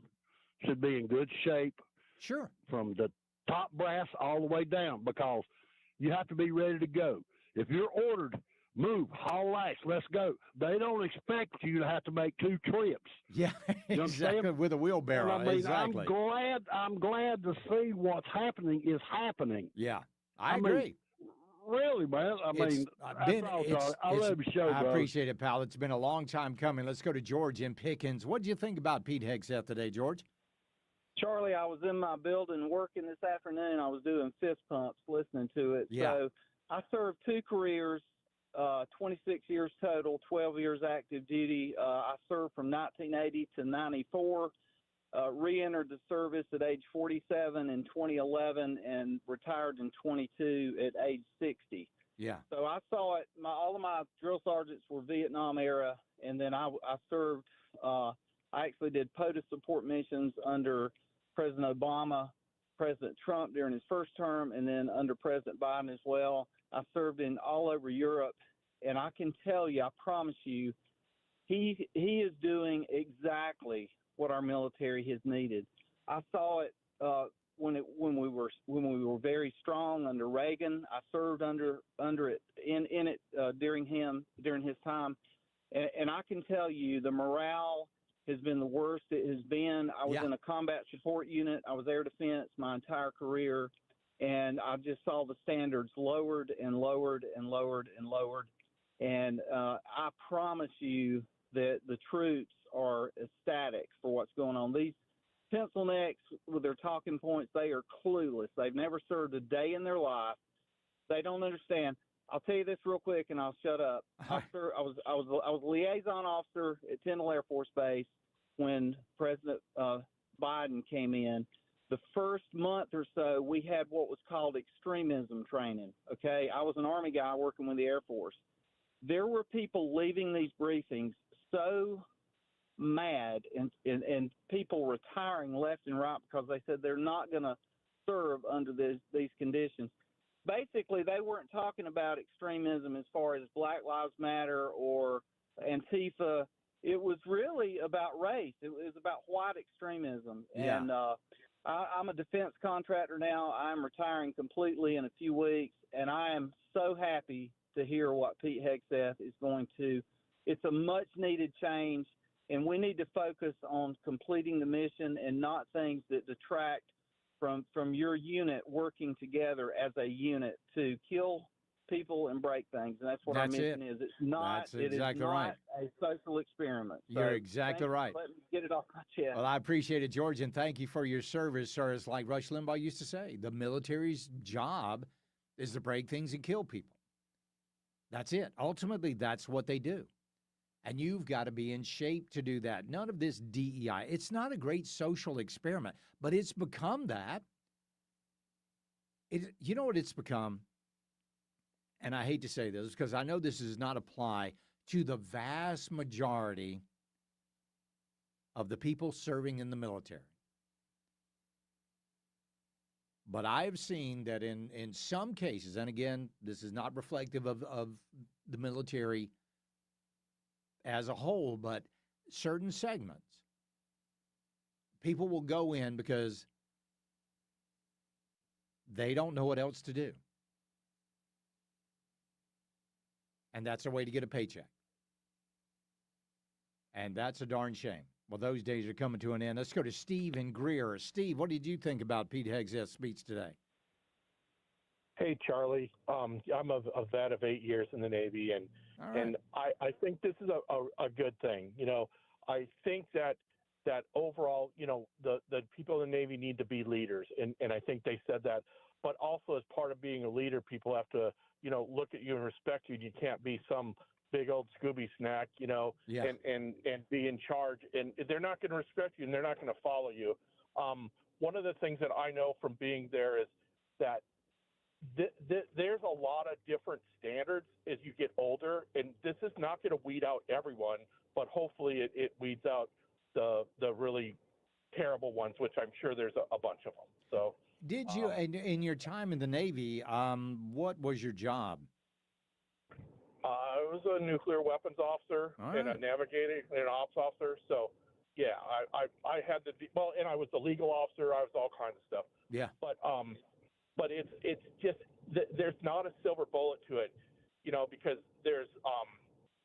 should be in good shape. Sure. From the top brass all the way down, because you have to be ready to go. If you're ordered, move, haul ass, let's go. They don't expect you to have to make 2 trips. Yeah, you exactly, understand? with a wheelbarrow. I mean, exactly. I'm glad to see what's happening is happening. Yeah, I mean, agree. Really, man. I mean, that's all, Charlie. I love the show, I bro. appreciate it, pal. It's been a long time coming. Let's go to George in Pickens. What do you think about Pete Hegseth today, George? Charlie, I was in my building working this afternoon. I was doing fist pumps, listening to it. Yeah. So I served 2 careers, 26 years total, 12 years active duty. I served from 1980 to 94, re-entered the service at age 47 in 2011, and retired in 22 at age 60. Yeah. So I saw it. All of my drill sergeants were Vietnam era, and then I served. I actually did POTUS support missions under President Obama, President Trump during his first term, and then under President Biden as well. I served in all over Europe, and I can tell you, I promise you, he is doing exactly what our military has needed. I saw it when we were very strong under Reagan. I served under it in it during his time, and I can tell you the morale has been the worst it has been. I was in a combat support unit. I was air defense my entire career, and I just saw the standards lowered and lowered and lowered and lowered. And I promise you that the troops are ecstatic for what's going on. These pencil necks with their talking points, they are clueless. They've never served a day in their life. They don't understand. I'll tell you this real quick, and I'll shut up. I was a liaison officer at Tyndall Air Force Base when President Biden came in. The first month or so, we had what was called extremism training. Okay, I was an Army guy working with the Air Force. There were people leaving these briefings so mad, and people retiring left and right because they said they're not going to serve under these conditions. Basically, they weren't talking about extremism as far as Black Lives Matter or Antifa. It was really about race. It was about white extremism. Yeah. And I'm a defense contractor now. I'm retiring completely in a few weeks, and I am so happy to hear what Pete Hegseth is going to. It's a much-needed change, and we need to focus on completing the mission and not things that detract from your unit working together as a unit to kill people and break things. And that's what our mission is. It's not. That's exactly it is right. not a social experiment. You're exactly right. Let me get it off my chest. Well, I appreciate it, George, and thank you for your service, sir. It's like Rush Limbaugh used to say, the military's job is to break things and kill people. That's it. Ultimately, that's what they do. And you've got to be in shape to do that. None of this DEI. It's not a great social experiment, but it's become that. You know what it's become? And I hate to say this because I know this does not apply to the vast majority of the people serving in the military. But I have seen that in some cases, and again, this is not reflective of the military as a whole, but certain segments, people will go in because they don't know what else to do. And that's a way to get a paycheck. And that's a darn shame. Well, those days are coming to an end. Let's go to Steve in Greer. Steve, what did you think about Pete Hegseth's speech today? Hey, Charlie. I'm a vet of 8 years in the Navy, and I think this is a good thing. I think that overall, the people in the Navy need to be leaders, and I think they said that. But also, as part of being a leader, people have to, look at you and respect you. You can't be some big old Scooby snack, and be in charge. And they're not going to respect you, and they're not going to follow you. One of the things that I know from being there is that there's a lot of different standards as you get older, and this is not going to weed out everyone, but hopefully it weeds out the really terrible ones, which I'm sure there's a bunch of them. So, did you in your time in the Navy? What was your job? I was a nuclear weapons officer and a navigator and an ops officer. So, yeah, I had and I was the legal officer. I was all kinds of stuff. Yeah, but it's just there's not a silver bullet to it, because there's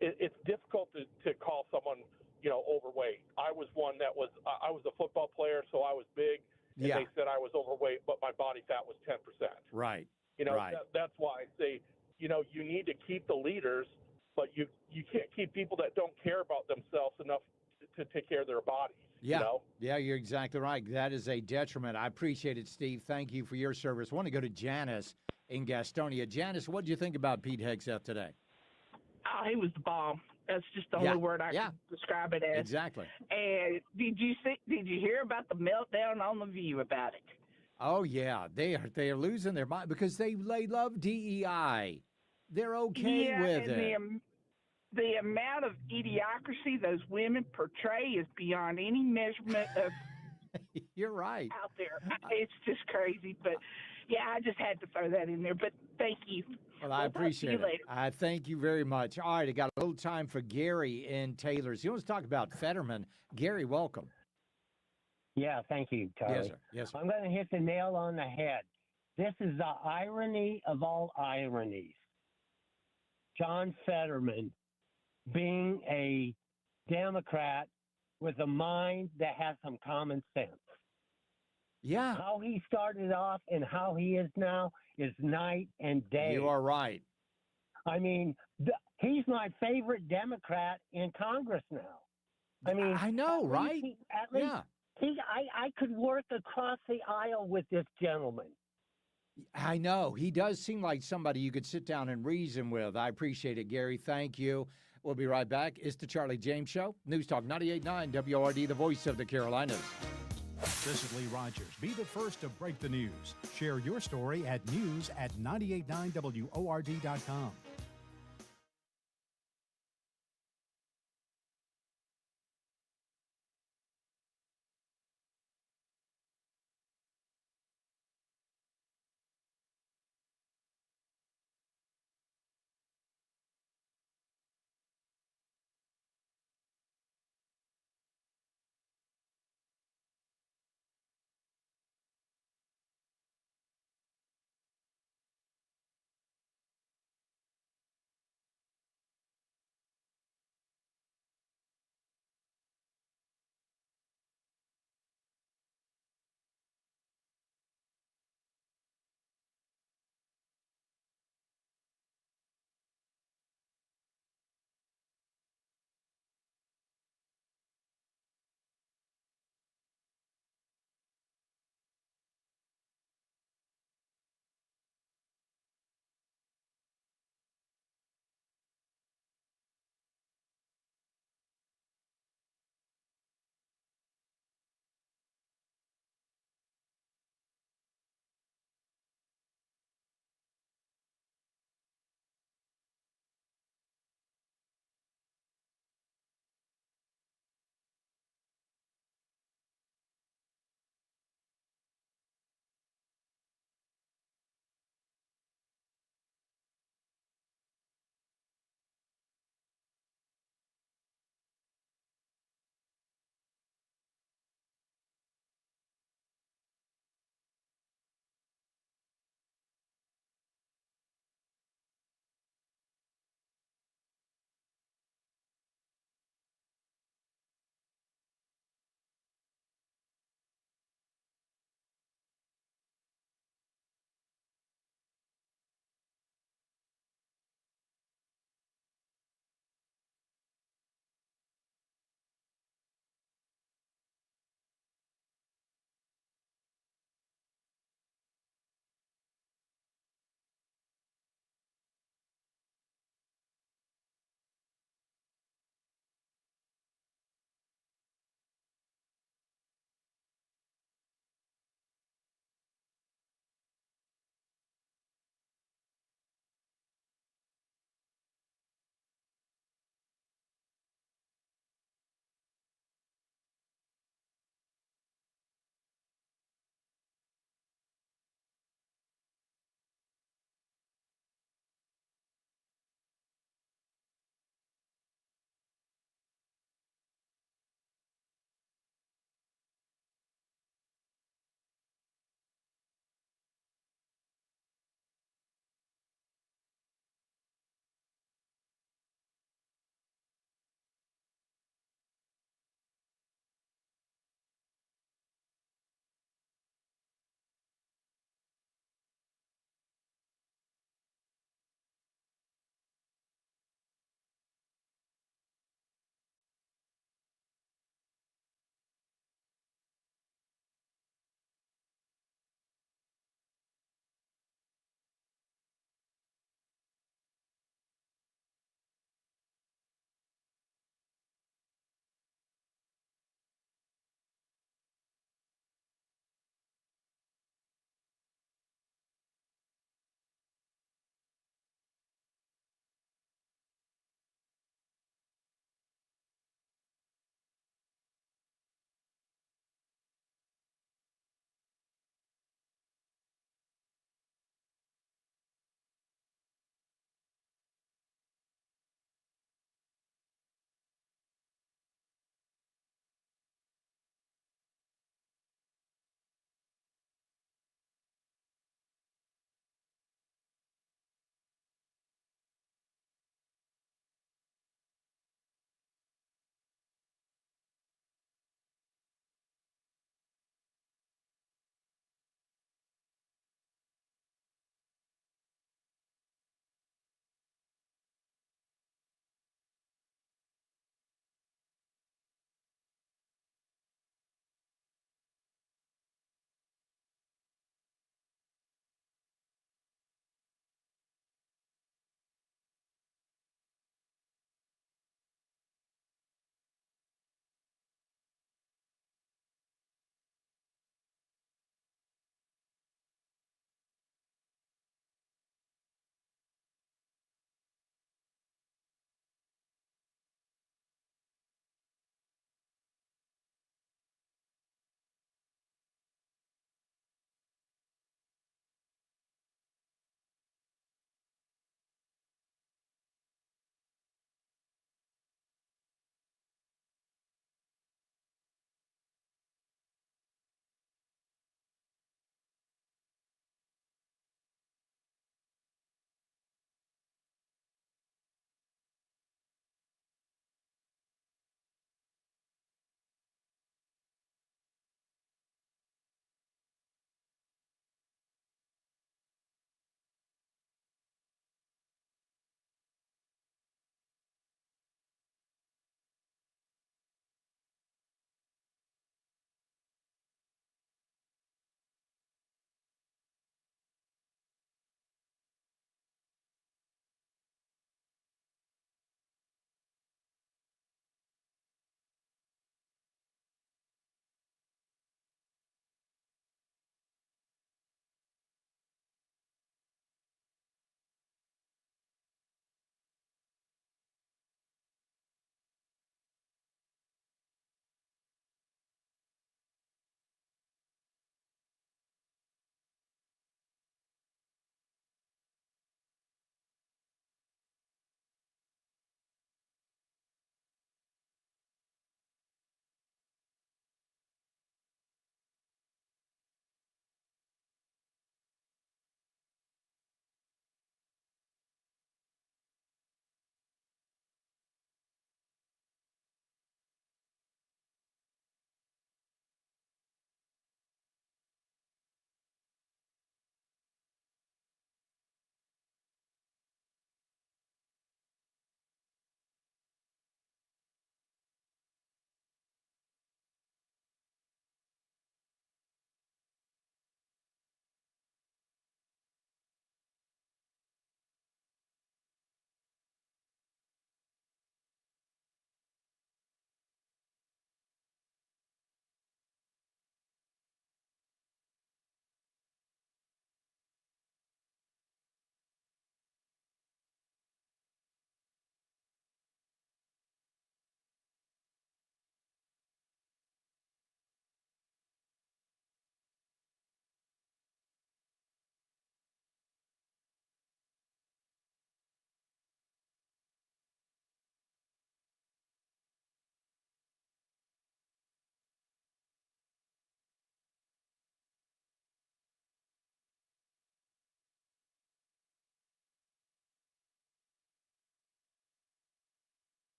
it's difficult to call someone overweight. I was one that was I was a football player, so I was big, and they said I was overweight, but my body fat was 10%. Right. Right. That's why I say you need to keep the leaders, but you can't keep people that don't care about themselves enough to take care of their bodies. Yeah, yeah, you're exactly right. That is a detriment. I appreciate it, Steve. Thank you for your service. I want to go to Janice in Gastonia. Janice, what did you think about Pete Hegseth today? Oh, he was the bomb. That's just the only word I can describe it as. Exactly. And did you hear about the meltdown on The View about it? Oh yeah, they are losing their mind because they love DEI. They're okay with it. The amount of idiocracy those women portray is beyond any measurement of. You're right. Out there, it's just crazy. But yeah, I just had to throw that in there. But thank you. Well, I appreciate it. I thank you very much. All right, I got a little time for Gary in Taylor's. He wants to talk about Fetterman. Gary, welcome. Yeah, thank you, Charlie. Yes, sir. Yes, sir. I'm going to hit the nail on the head. This is the irony of all ironies. John Fetterman being a Democrat with a mind that has some common sense. Yeah. How he started off and how he is now is night and day. You are right. I mean, he's my favorite Democrat in Congress now. I mean, I know, right? At least I could work across the aisle with this gentleman. I know. He does seem like somebody you could sit down and reason with. I appreciate it, Gary. Thank you. We'll be right back. It's the Charlie James Show. News Talk 98.9 WORD, the voice of the Carolinas. This is Lee Rogers. Be the first to break the news. Share your story at news@989WORD.com.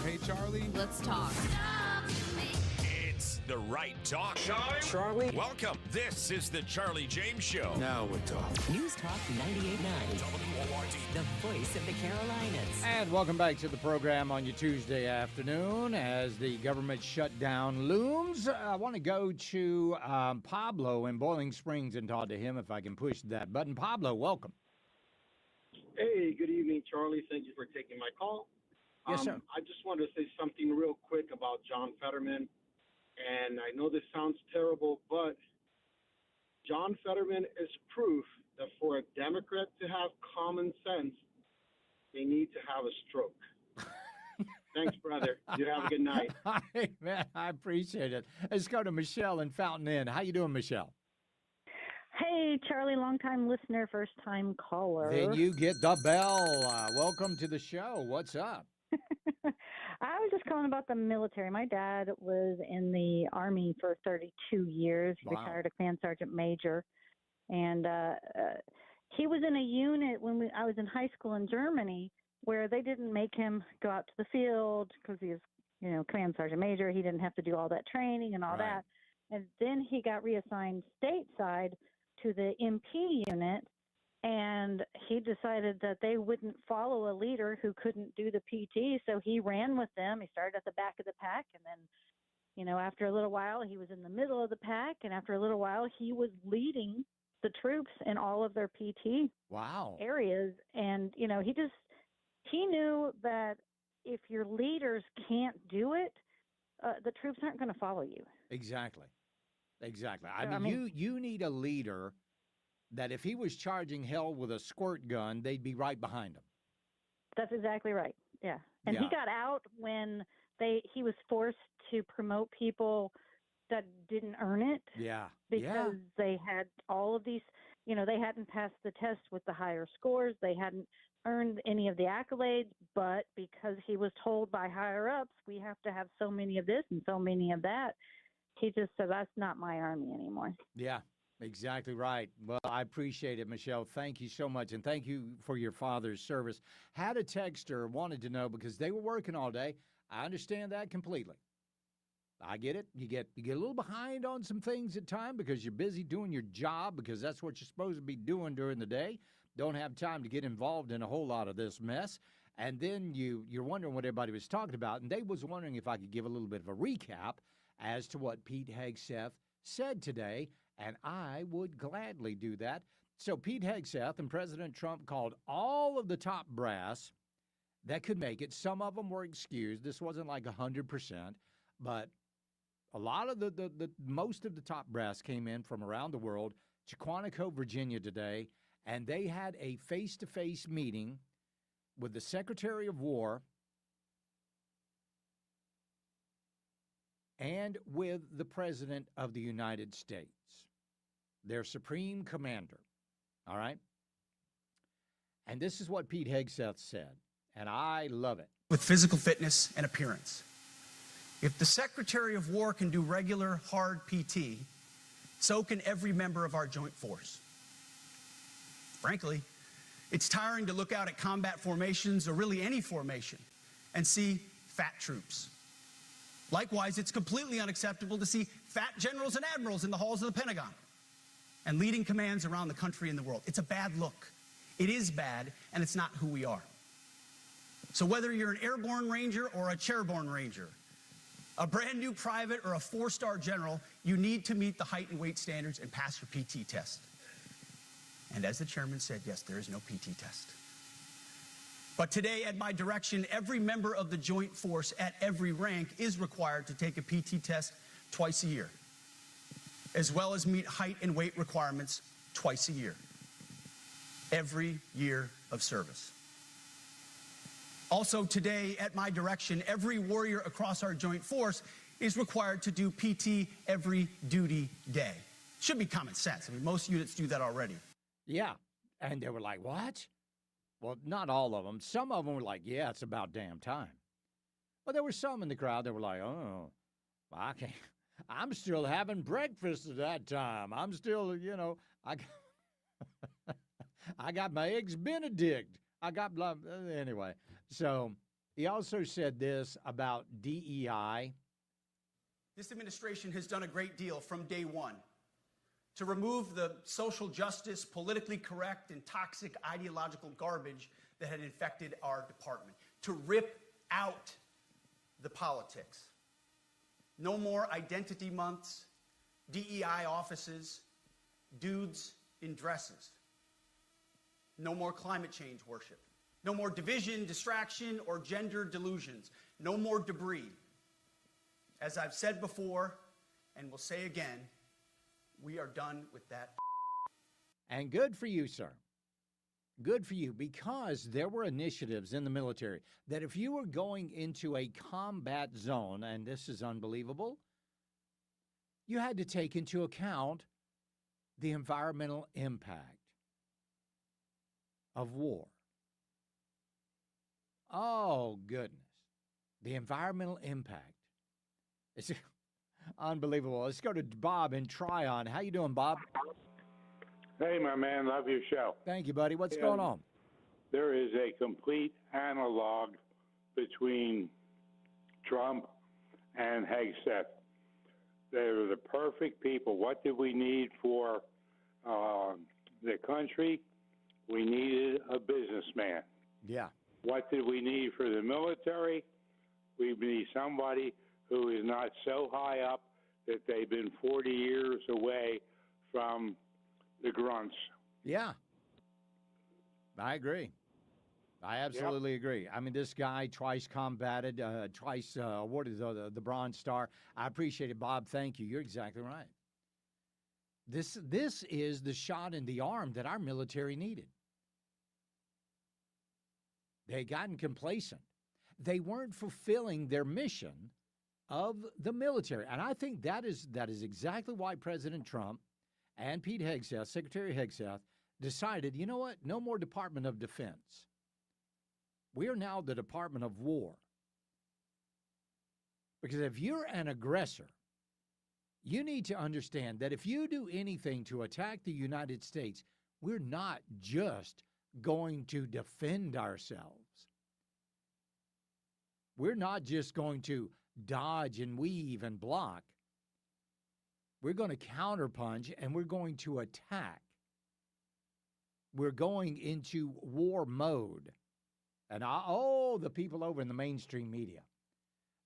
Hey, Charlie. Let's talk. It's the right talk. Charlie. Welcome. This is the Charlie James Show. Now we're talking. News Talk 98.9. WORD. The voice of the Carolinas. And welcome back to the program on your Tuesday afternoon as the government shutdown looms. I want to go to Pablo in Boiling Springs and talk to him if I can push that button. Pablo, welcome. Hey, good evening, Charlie. Thank you for taking my call. Yes, sir. I just wanted to say something real quick about John Fetterman. And I know this sounds terrible, but John Fetterman is proof that for a Democrat to have common sense, they need to have a stroke. Thanks, brother. You have a good night. Hey, man, I appreciate it. Let's go to Michelle in Fountain Inn. How you doing, Michelle? Hey, Charlie, long-time listener, first-time caller. Then you get the bell. Welcome to the show. What's up? I was just calling about the military. My dad was in the Army for 32 years. He Wow. retired a command sergeant major. And he was in a unit when I was in high school in Germany where they didn't make him go out to the field because he was, command sergeant major. He didn't have to do all that training and all that. And then he got reassigned stateside to the MP unit. And he decided that they wouldn't follow a leader who couldn't do the PT, so he ran with them. He started at the back of the pack, and then, after a little while, he was in the middle of the pack, and after a little while, he was leading the troops in all of their PT areas. And, he knew that if your leaders can't do it, the troops aren't going to follow you. Exactly. So, You need a leader that if he was charging hell with a squirt gun, they'd be right behind him. That's exactly right. Yeah. And Yeah. he got out when he was forced to promote people that didn't earn it. Yeah. Because they had all of these, they hadn't passed the test with the higher scores. They hadn't earned any of the accolades, but because he was told by higher ups, we have to have so many of this and so many of that, he just said, that's not my Army anymore. Yeah. Exactly right. Well, I appreciate it, Michelle. Thank you so much, and thank you for your father's service. Had a texter wanted to know because they were working all day. I understand that completely. I get it. You get a little behind on some things at time because you're busy doing your job because that's what you're supposed to be doing during the day. Don't have time to get involved in a whole lot of this mess. And then you're wondering what everybody was talking about, and they was wondering if I could give a little bit of a recap as to what Pete Hegseth said today. And I would gladly do that. So Pete Hegseth and President Trump called all of the top brass that could make it. Some of them were excused. This wasn't like 100%, but a lot of most of the top brass came in from around the world to Quantico, Virginia today, and they had a face-to-face meeting with the Secretary of War and with the President of the United States, their supreme commander. All right? And this is what Pete Hegseth said, and I love it. With physical fitness and appearance. If the Secretary of War can do regular, hard PT, so can every member of our joint force. Frankly, it's tiring to look out at combat formations, or really any formation, and see fat troops. Likewise, it's completely unacceptable to see fat generals and admirals in the halls of the Pentagon and leading commands around the country and the world. It's a bad look. It is bad, and it's not who we are. So whether you're an airborne ranger or a chairborne ranger, a brand new private or a 4-star general, you need to meet the height and weight standards and pass your PT test. And as the chairman said, yes, there is no PT test. But today, at my direction, every member of the Joint Force at every rank is required to take a PT test twice a year, as well as meet height and weight requirements twice a year, every year of service. Also today, at my direction, every warrior across our Joint Force is required to do PT every duty day. Should be common sense. I mean, most units do that already. Yeah. And they were like, what? Well, not all of them. Some of them were like, yeah, it's about damn time. But there were some in the crowd that were like, oh, I can't. I'm still having breakfast at that time. I'm still, I got my eggs Benedict. I got blah. Anyway, so he also said this about DEI. This administration has done a great deal from day one to remove the social justice, politically correct, and toxic ideological garbage that had infected our department, to rip out the politics. No more identity months, DEI offices, dudes in dresses. No more climate change worship. No more division, distraction, or gender delusions. No more debris. As I've said before, and will say again, we are done with that. And good for you, sir. Good for you, because there were initiatives in the military that if you were going into a combat zone, and this is unbelievable, you had to take into account the environmental impact of war. Oh, goodness. The environmental impact. It's unbelievable. Let's go to Bob in Tryon. How you doing, Bob? Hey, my man. Love your show. Thank you, buddy. What's going on? There is a complete analog between Trump and Hegseth. They're the perfect people. What did we need for the country? We needed a businessman. Yeah. What did we need for the military? We need somebody who is not so high up that they've been 40 years away from the grunts. Yeah. I agree. I absolutely agree. I mean, this guy twice combated, twice awarded the Bronze Star. I appreciate it, Bob. Thank you. You're exactly right. This is the shot in the arm that our military needed. They had gotten complacent. They weren't fulfilling their mission of the military. And I think that is exactly why President Trump and Pete Hegseth, Secretary Hegseth, decided, you know what, no more Department of Defense. We are now the Department of War. Because if you're an aggressor, you need to understand that if you do anything to attack the United States, we're not just going to defend ourselves. We're not just going to dodge and weave and block. We're going to counterpunch and we're going to attack. We're going into war mode. And the people over in the mainstream media,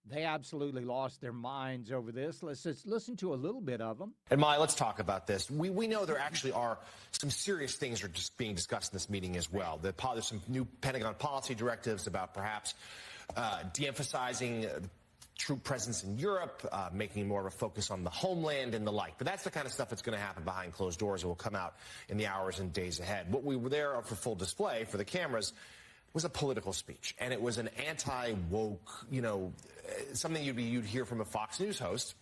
they absolutely lost their minds over this. Let's just listen to a little bit of them. And Molly, let's talk about this. We know there actually are some serious things are just being discussed in this meeting as well. There's some new Pentagon policy directives about perhaps de-emphasizing troop presence in Europe, making more of a focus on the homeland and the like. But that's the kind of stuff that's going to happen behind closed doors. It will come out in the hours and days ahead. What we were there for full display for the cameras was a political speech, and it was an anti-woke, something you'd hear from a Fox News host.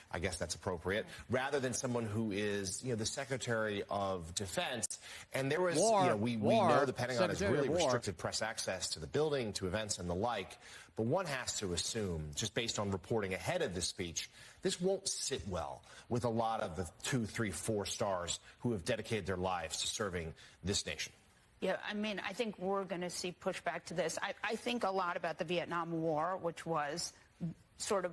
I guess that's appropriate, rather than someone who is, the Secretary of Defense. And there was, we know the Pentagon has really restricted press access to the building, to events and the like. But one has to assume, just based on reporting ahead of this speech, this won't sit well with a lot of the 2, 3, 4 stars who have dedicated their lives to serving this nation. Yeah, I mean, I think we're going to see pushback to this. I think a lot about the Vietnam War, which was sort of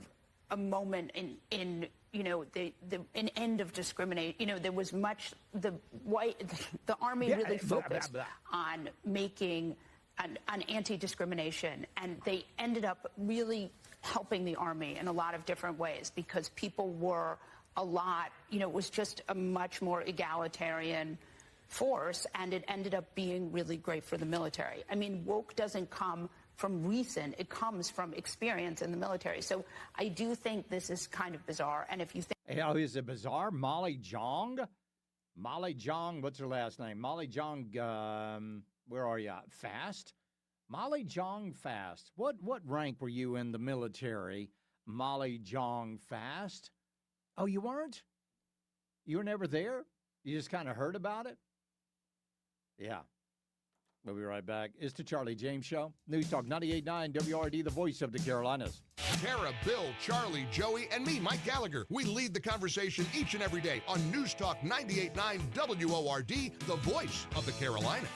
a moment in an end of discrimination. There was much, the Army really focused on making an anti-discrimination, and they ended up really helping the Army in a lot of different ways because people were it was just a much more egalitarian force, and it ended up being really great for the military. I mean, woke doesn't come from recent, it comes from experience in the military. So I do think this is kind of bizarre. And if you think... Is it bizarre? Molly Jong, what's her last name? Molly Jong, where are you? Fast? Molly Jong Fast. What rank were you in the military, Molly Jong Fast? Oh, you weren't? You were never there? You just kind of heard about it? Yeah. We'll be right back. It's the Charlie James Show. News Talk 98.9 WRD, the voice of the Carolinas. Tara, Bill, Charlie, Joey, and me, Mike Gallagher. We lead the conversation each and every day on News Talk 98.9 WORD, the voice of the Carolinas.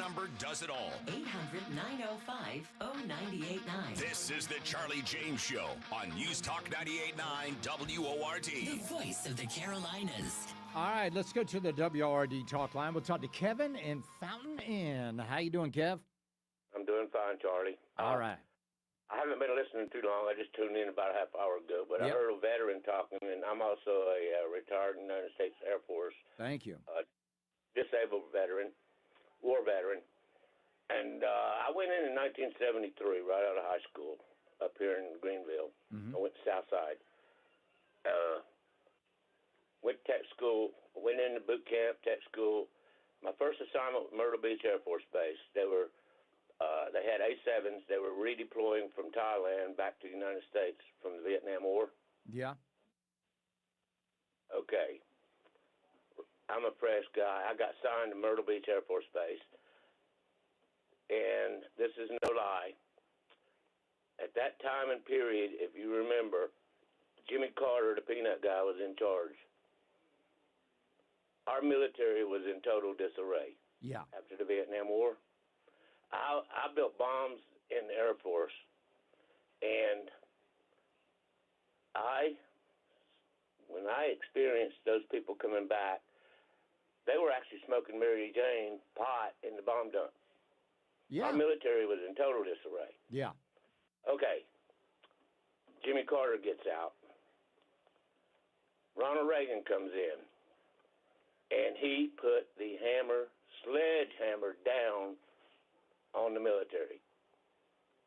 number does it all. 800-905-0989. This is the Charlie James Show on News Talk 98.9 WORD. The voice of the Carolinas. All right, let's go to the WRD talk line. We'll talk to Kevin in Fountain Inn. How you doing, Kev? I'm doing fine, Charlie. All right. I haven't been listening too long. I just tuned in about a half hour ago, but I Yep. heard a veteran talking, and I'm also a retired United States Air Force Thank you. disabled veteran, war veteran. And I went in 1973, right out of high school, up here in Greenville. Mm-hmm. I went to Southside. Went to tech school, went into boot camp, tech school. My first assignment was Myrtle Beach Air Force Base. They had A-7s. They were redeploying from Thailand back to the United States from the Vietnam War. Yeah. Okay. I'm a fresh guy. I got signed to Myrtle Beach Air Force Base. And this is no lie. At that time and period, if you remember, Jimmy Carter, the peanut guy, was in charge. Our military was in total disarray. Yeah. After the Vietnam War. I built bombs in the Air Force, and when I experienced those people coming back, they were actually smoking Mary Jane pot in the bomb dump. Yeah. Our military was in total disarray. Yeah. Okay. Jimmy Carter gets out. Ronald Reagan comes in, and he put the sledgehammer down on the military.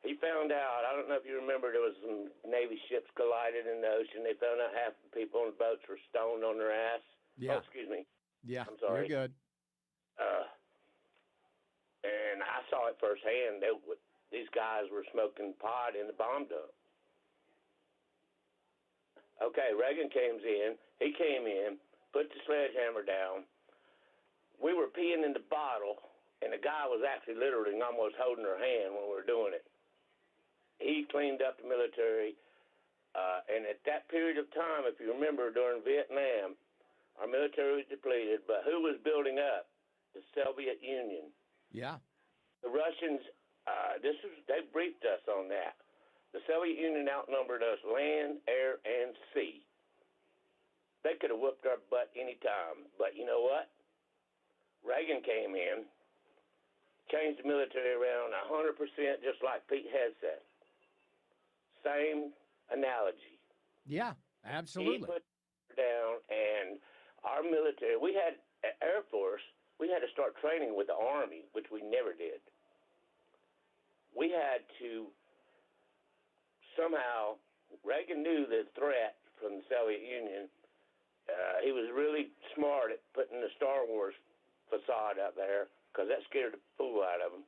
He found out, I don't know if you remember, there was some Navy ships collided in the ocean. They found out half the people on the boats were stoned on their ass. Yeah. Oh, excuse me. Yeah. I'm sorry. You're good. And I saw it firsthand. These guys were smoking pot in the bomb dump. Okay, Reagan came in. He came in, put the sledgehammer down. We were peeing in the bottle, and the guy was actually literally almost holding her hand when we were doing it. He cleaned up the military, and at that period of time, if you remember, during Vietnam, our military was depleted, but who was building up? The Soviet Union. Yeah. The Russians, they briefed us on that. The Soviet Union outnumbered us land, air, and sea. They could have whooped our butt any time, but you know what? Reagan came in, changed the military around 100%, just like Pete Hegseth. Same analogy. Yeah, absolutely. He put down, and our military, we had Air Force, we had to start training with the Army, which we never did. We had to somehow, Reagan knew the threat from the Soviet Union. He was really smart at putting the Star Wars facade out there because that scared the fool out of him.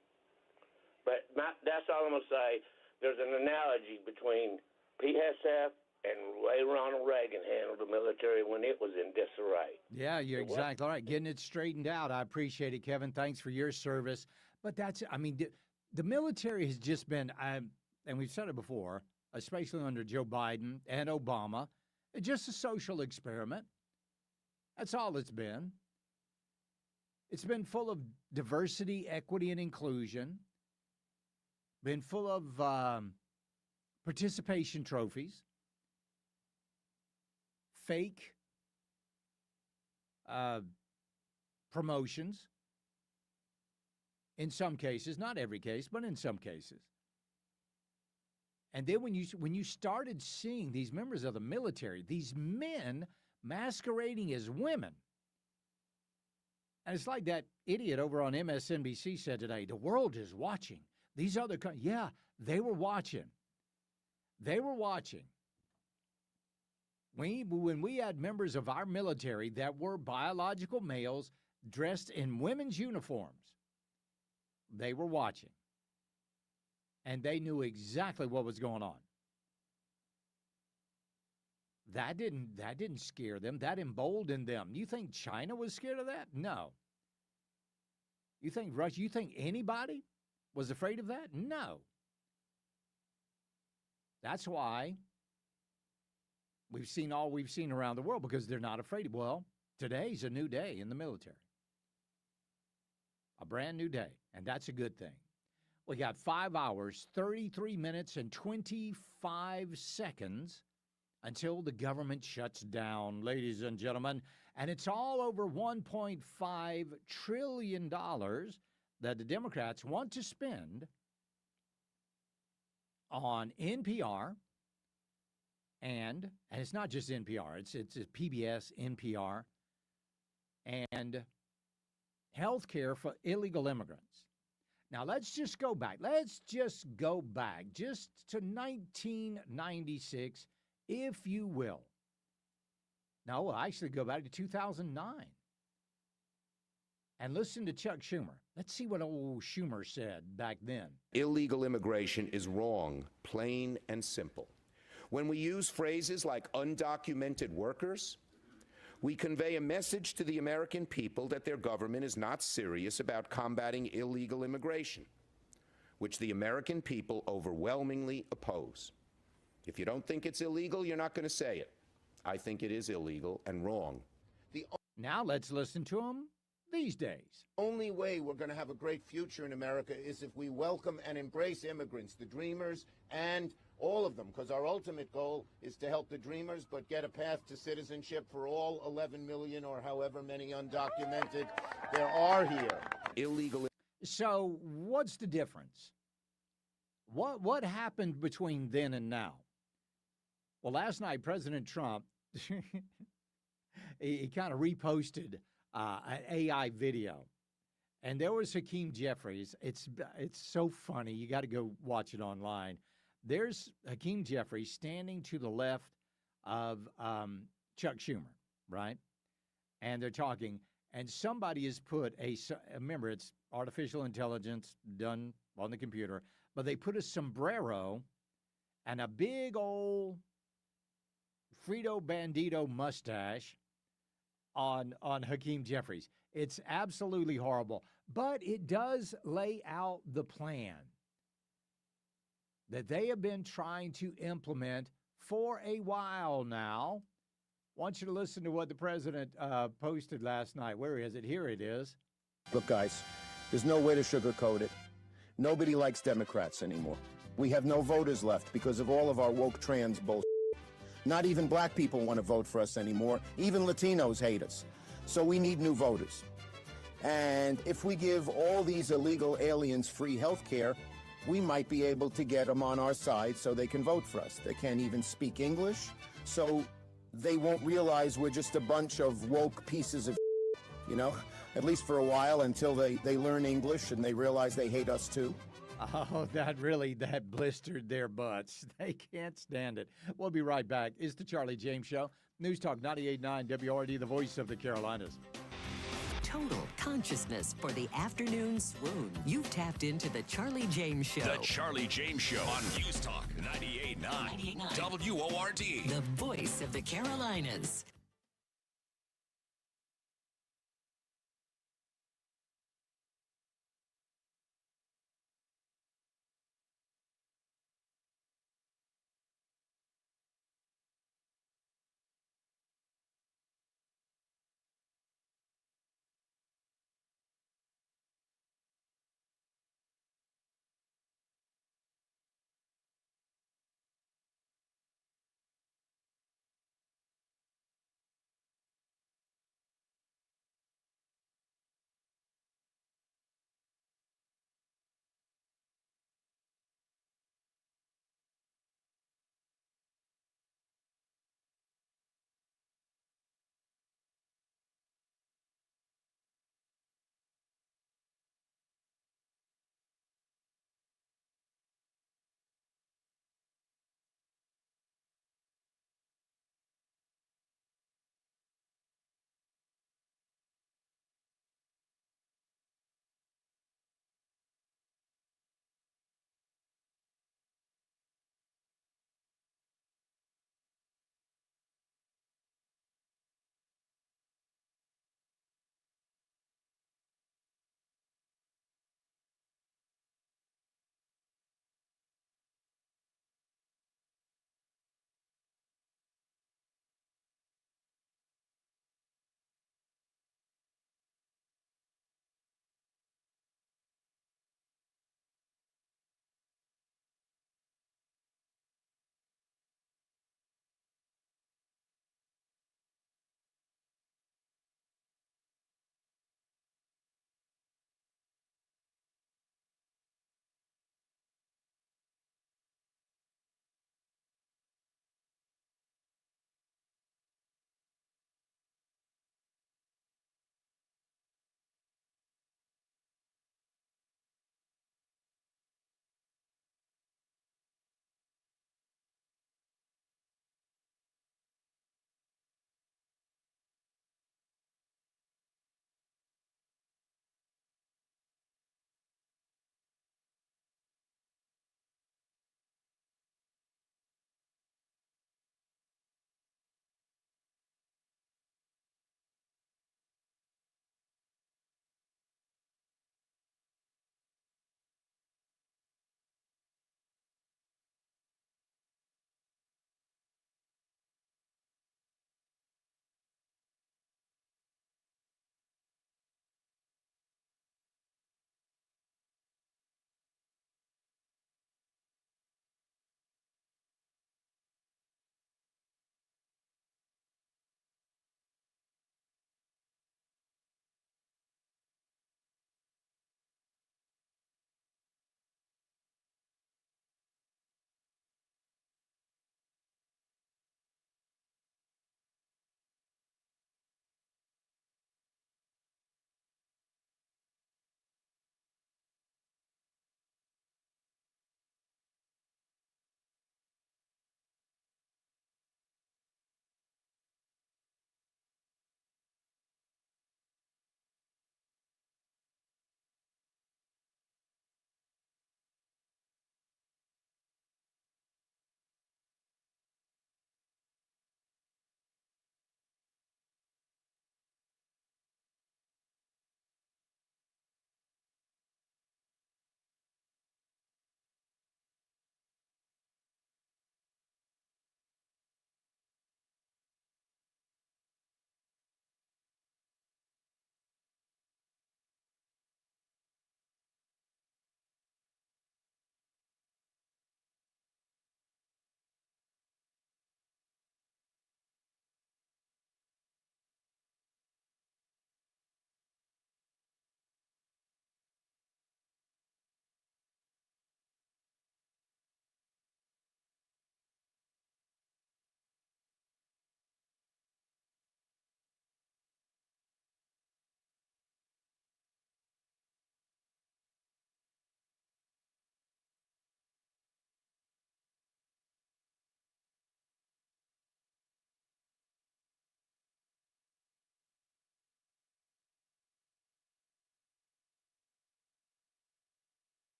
But that's all I'm going to say. There's an analogy between Pete Hegseth and the way Ronald Reagan handled the military when it was in disarray. Yeah, you're exactly right. Getting it straightened out. I appreciate it, Kevin. Thanks for your service. But the military has just been, and we've said it before, especially under Joe Biden and Obama, just a social experiment. That's all it's been. It's been full of diversity, equity, and inclusion. Been full of participation trophies, fake promotions. In some cases, not every case, but in some cases. And then when you started seeing these members of the military, these men masquerading as women, and it's like that idiot over on MSNBC said today, the world is watching. These other countries, yeah, they were watching. They were watching. When we had members of our military that were biological males dressed in women's uniforms, they were watching. And they knew exactly what was going on. That didn't scare them. That emboldened them. You think China was scared of that? No. You think Russia? You think anybody was afraid of that? No. That's why we've seen all we've seen around the world, because they're not afraid. Well, today's a new day in the military. a brand new day, and that's a good thing. We got 5 hours, 33 minutes, and 25 seconds until the government shuts down, ladies and gentlemen. And it's all over $1.5 trillion that the Democrats want to spend on NPR, and it's not just NPR, it's PBS, NPR, and health care for illegal immigrants. Now, let's just go back. Just to 1996, if you will. No, we'll actually go back to 2009. And listen to Chuck Schumer. Let's see what old Schumer said back then. Illegal immigration is wrong, plain and simple. When we use phrases like undocumented workers, we convey a message to the American people that their government is not serious about combating illegal immigration, which the American people overwhelmingly oppose. If you don't think it's illegal, you're not going to say it. I think it is illegal and wrong. Now let's listen to him these days. Only way we're going to have a great future in America is if we welcome and embrace immigrants, the dreamers, and all of them, because our ultimate goal is to help the dreamers, but get a path to citizenship for all 11 million or however many undocumented there are here. Illegal. So what's the difference? What happened between then and now? Well, last night, President Trump, he kind of reposted an AI video. And there was Hakeem Jeffries. It's so funny. You got to go watch it online. There's Hakeem Jeffries standing to the left of Chuck Schumer, right? And they're talking. And somebody has put remember, it's artificial intelligence done on the computer, but they put a sombrero and a big old Frito Bandito mustache on Hakeem Jeffries. It's absolutely horrible, but it does lay out the plan that they have been trying to implement for a while now. I want you to listen to what the president posted last night. Where is it? Here it is. Look, guys, there's no way to sugarcoat it. Nobody likes Democrats anymore. We have no voters left because of all of our woke trans bullshit. Not even black people want to vote for us anymore. Even Latinos hate us. So we need new voters. And if we give all these illegal aliens free health care, we might be able to get them on our side so they can vote for us. They can't even speak English, so they won't realize we're just a bunch of woke pieces of at least for a while until they learn English and they realize they hate us too. Oh, that blistered their butts. They can't stand it. We'll be right back. It's the Charlie James Show. News Talk 98.9 WRD, the voice of the Carolinas. Total consciousness for the afternoon swoon. You've tapped into the Charlie James Show. The Charlie James Show on News Talk 98.9 WORD. The voice of the Carolinas.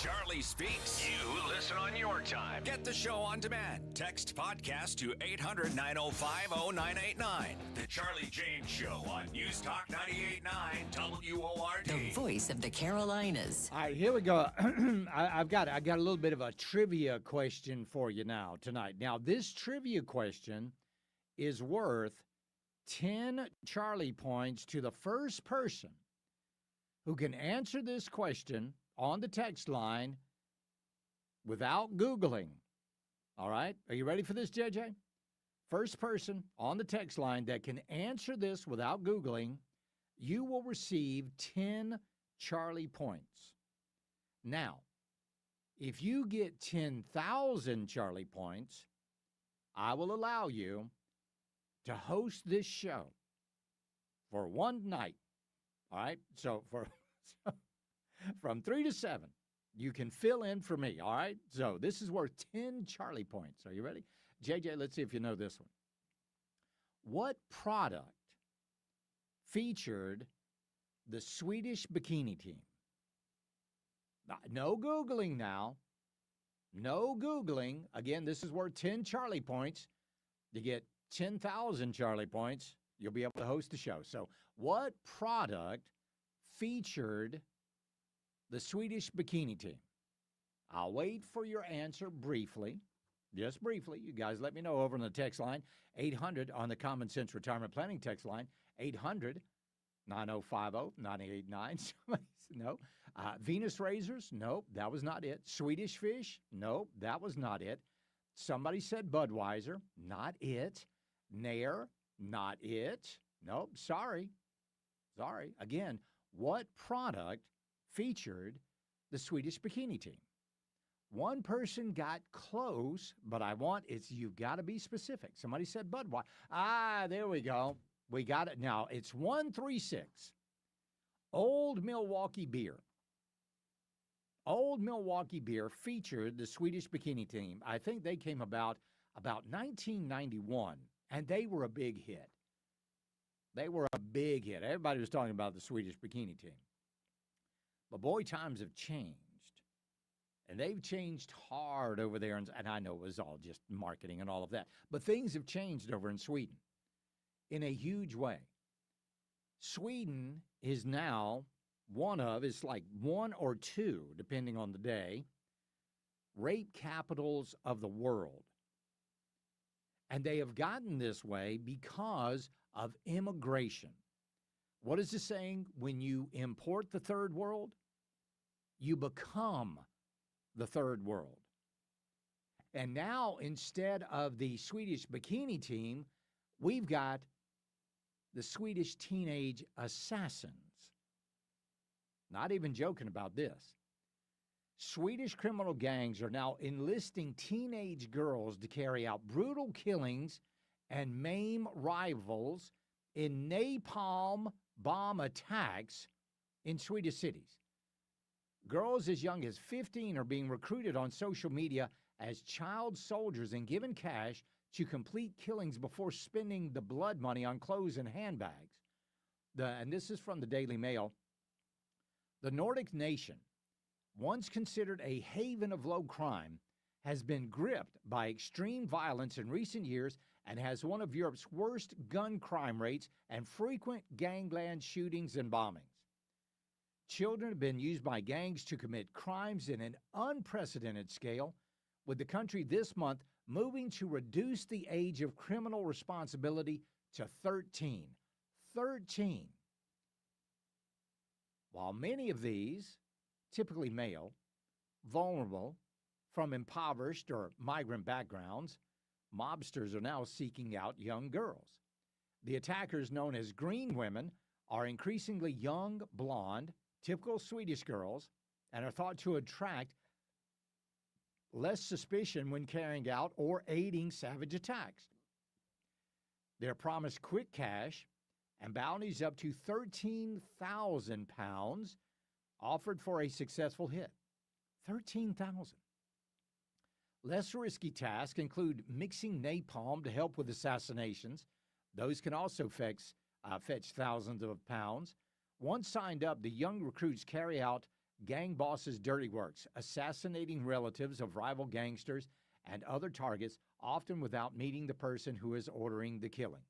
Charlie Speaks. You listen on your time. Get the show on demand. Text podcast to 800-905-0989. The Charlie James Show on News Talk 98.9 WORD. The voice of the Carolinas. All right, here we go. I've got a little bit of a trivia question for you now tonight. Now, this trivia question is worth 10 Charlie points to the first person who can answer this question on the text line without Googling. All right? Are you ready for this, JJ? First person on the text line that can answer this without Googling, you will receive 10 Charlie points. Now, if you get 10,000 Charlie points, I will allow you to host this show for one night. All right? So from 3 to 7, you can fill in for me, all right? So this is worth 10 Charlie points. Are you ready? JJ, let's see if you know this one. What product featured the Swedish bikini team? No Googling now. No Googling. Again, this is worth 10 Charlie points. To get 10,000 Charlie points, you'll be able to host the show. So what product featured the Swedish bikini team? I'll wait for your answer briefly, just briefly. You guys let me know over on the text line, 800 on the Common Sense Retirement Planning text line, 800-9050-989. No. Venus razors? Nope, that was not it. Swedish fish? Nope, that was not it. Somebody said Budweiser. Not it. Nair? Not it. Nope, sorry. Sorry. Again, what product featured the Swedish bikini team? One person got close, but you've got to be specific. Somebody said Budweiser. There we go. We got it. Now, it's 136. Old Milwaukee Beer. Old Milwaukee Beer featured the Swedish bikini team. I think they came about 1991, and they were a big hit. They were a big hit. Everybody was talking about the Swedish bikini team. But boy, times have changed. And they've changed hard over there. And I know it was all just marketing and all of that. But things have changed over in Sweden in a huge way. Sweden is now it's like one or two, depending on the day, rape capitals of the world. And they have gotten this way because of immigration. What is the saying? When you import the third world, you become the third world. And now, instead of the Swedish bikini team, we've got the Swedish teenage assassins. Not even joking about this. Swedish criminal gangs are now enlisting teenage girls to carry out brutal killings and maim rivals in napalm bomb attacks in Swedish cities. Girls as young as 15 are being recruited on social media as child soldiers and given cash to complete killings before spending the blood money on clothes and handbags. And this is from the Daily Mail. The Nordic nation, once considered a haven of low crime, has been gripped by extreme violence in recent years and has one of Europe's worst gun crime rates and frequent gangland shootings and bombings. Children have been used by gangs to commit crimes in an unprecedented scale, with the country this month moving to reduce the age of criminal responsibility to 13. 13. While many of these, typically male, vulnerable, from impoverished or migrant backgrounds, mobsters are now seeking out young girls. The attackers, known as green women, are increasingly young, blonde, typical Swedish girls, and are thought to attract less suspicion when carrying out or aiding savage attacks. They're promised quick cash and bounties up to £13,000 offered for a successful hit. $13,000. Less risky tasks include mixing napalm to help with assassinations. Those can also fetch thousands of pounds. Once signed up, the young recruits carry out gang bosses' dirty works, assassinating relatives of rival gangsters and other targets, often without meeting the person who is ordering the killing.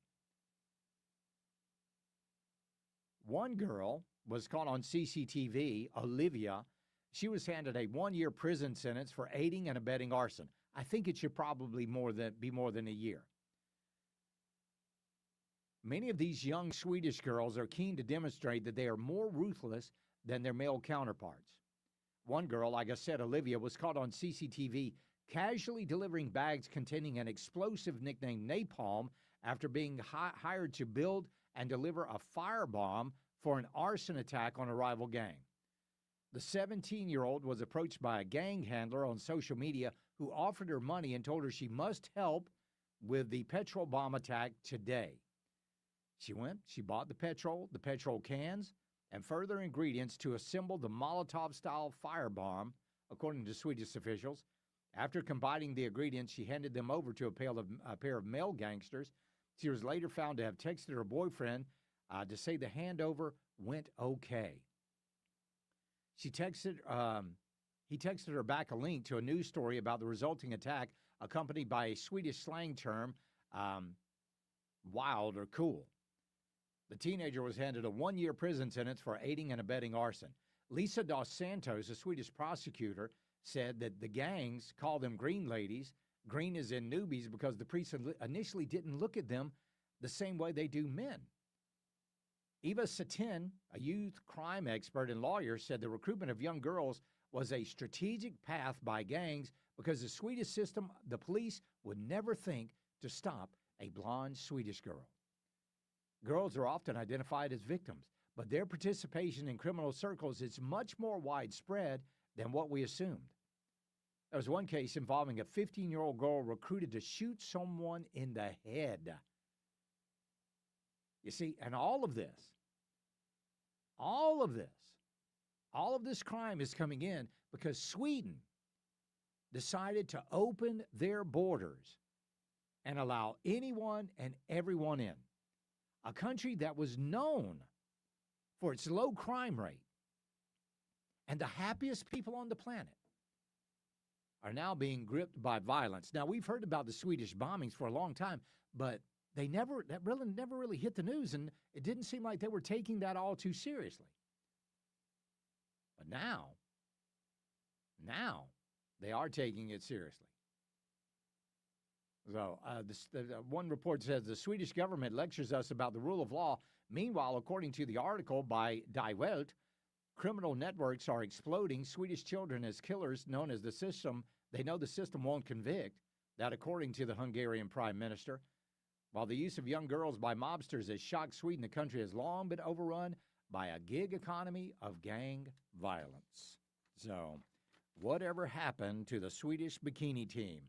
One girl was caught on CCTV, Olivia. She was handed a 1-year prison sentence for aiding and abetting arson. I think it should probably be more than a year. Many of these young Swedish girls are keen to demonstrate that they are more ruthless than their male counterparts. One girl, like I said, Olivia, was caught on CCTV casually delivering bags containing an explosive nicknamed napalm after being hired to build and deliver a firebomb for an arson attack on a rival gang. The 17-year-old was approached by a gang handler on social media who offered her money and told her she must help with the petrol bomb attack today. She went, she bought the petrol cans, and further ingredients to assemble the Molotov-style firebomb, according to Swedish officials. After combining the ingredients, she handed them over to a pair of male gangsters. She was later found to have texted her boyfriend to say the handover went okay. He texted her back a link to a news story about the resulting attack, accompanied by a Swedish slang term, wild or cool. The teenager was handed a 1-year prison sentence for aiding and abetting arson. Lisa dos Santos, a Swedish prosecutor, said that the gangs call them green ladies. Green is in newbies because the priests initially didn't look at them the same way they do men. Eva Satin, a youth crime expert and lawyer, said the recruitment of young girls was a strategic path by gangs because the Swedish system, the police, would never think to stop a blonde Swedish girl. Girls are often identified as victims, but their participation in criminal circles is much more widespread than what we assumed. There was one case involving a 15-year-old girl recruited to shoot someone in the head. You see, and all of this crime is coming in because Sweden decided to open their borders and allow anyone and everyone in. A country that was known for its low crime rate and the happiest people on the planet are now being gripped by violence. Now, we've heard about the Swedish bombings for a long time, but that never really hit the news, and it didn't seem like they were taking that all too seriously. But now they are taking it seriously. So one report says the Swedish government lectures us about the rule of law. Meanwhile, according to the article by Die Welt, criminal networks are exploding Swedish children as killers known as the system. They know the system won't convict. That according to the Hungarian prime minister. While the use of young girls by mobsters has shocked Sweden, the country has long been overrun by a gig economy of gang violence. So whatever happened to the Swedish bikini team?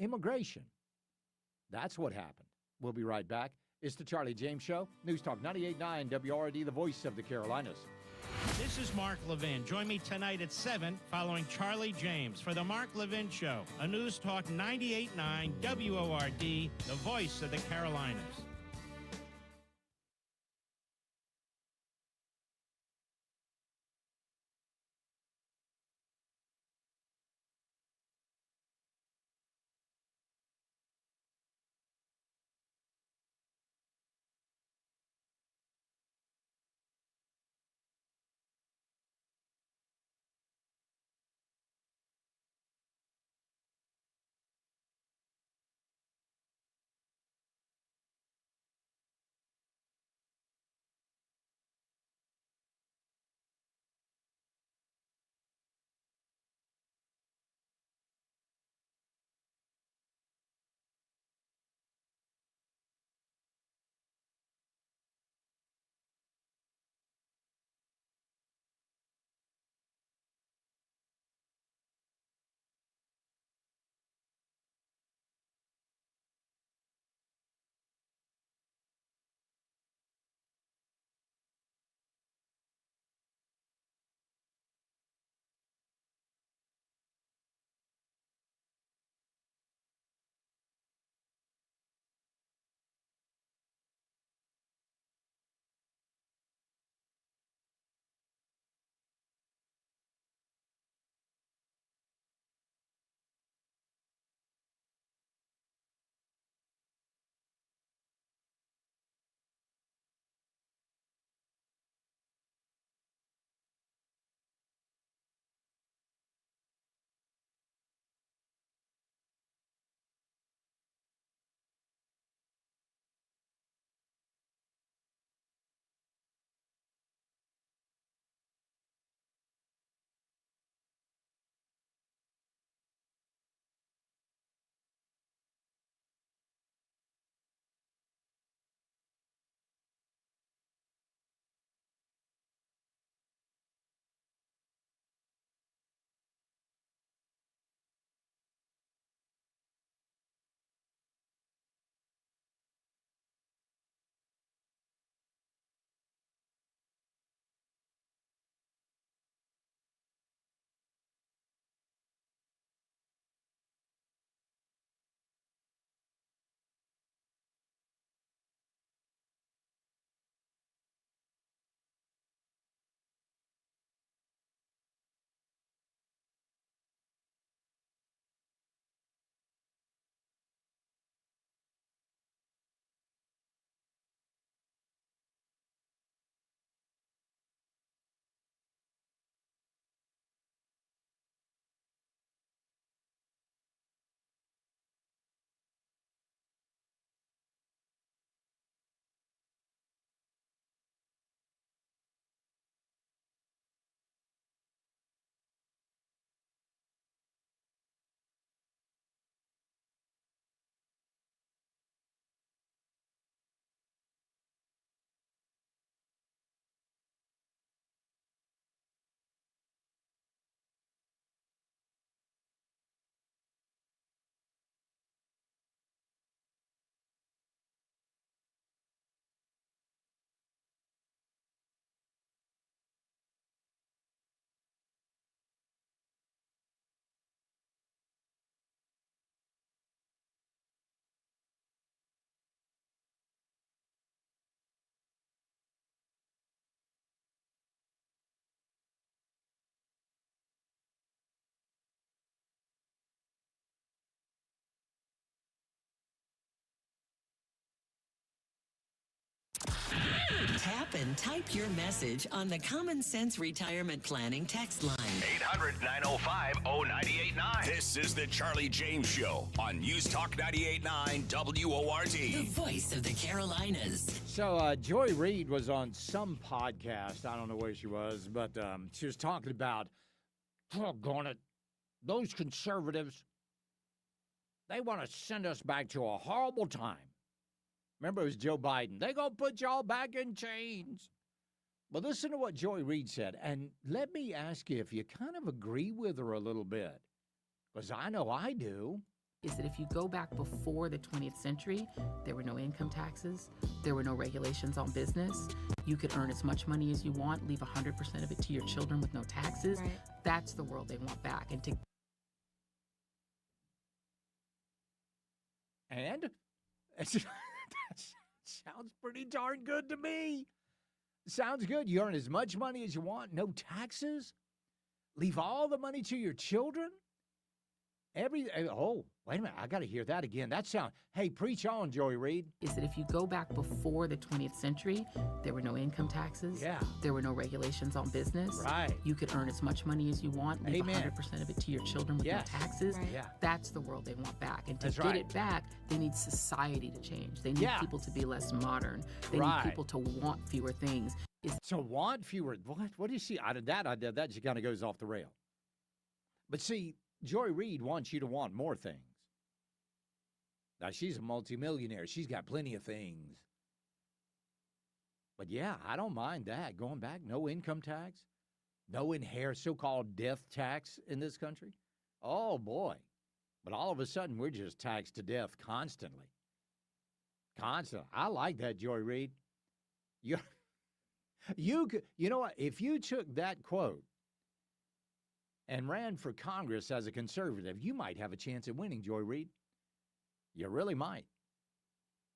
Immigration. That's what happened. We'll be right back. It's the Charlie James Show. News Talk 98.9 WRD, the voice of the Carolinas. This is Mark Levin. Join me tonight at 7 following Charlie James for the Mark Levin Show, a News Talk 98.9 WORD, the voice of the Carolinas. Tap and type your message on the Common Sense Retirement Planning text line. 800-905-0989. This is the Charlie James Show on News Talk 98.9 WORD. The voice of the Carolinas. So Joy Reid was on some podcast. I don't know where she was, but she was talking about, doggone it, those conservatives, they want to send us back to a horrible time. Remember, it was Joe Biden. They going to put y'all back in chains. But listen to what Joy Reid said. And let me ask you if you kind of agree with her a little bit. Because I know I do. Is that if you go back before the 20th century, there were no income taxes, there were no regulations on business. You could earn as much money as you want, leave 100% of it to your children with no taxes. Right. That's the world they want back. And that sounds pretty darn good to me. Sounds good. You earn as much money as you want, no taxes, leave all the money to your children. Oh, wait a minute. I got to hear that again. That sound. Hey, preach on, Joy Reid. Is that if you go back before the 20th century, there were no income taxes. Yeah. There were no regulations on business. Right. You could earn as much money as you want, leave Amen. 100% of it to your children with Yes. no taxes. Right. Yeah. That's the world they want back. And to That's get right. it back, they need society to change. They need Yeah. people to be less modern. They Right. need people to want fewer things. So want fewer. What do you see? Out of that idea, that just kind of goes off the rail. But see, Joy Reid wants you to want more things. Now, she's a multimillionaire. She's got plenty of things. But yeah, I don't mind that. Going back, no income tax, no so-called death tax in this country. Oh, boy. But all of a sudden, we're just taxed to death constantly. Constantly. I like that, Joy Reid. You know what? If you took that quote and ran for Congress as a conservative, you might have a chance at winning, Joy Reid. You really might.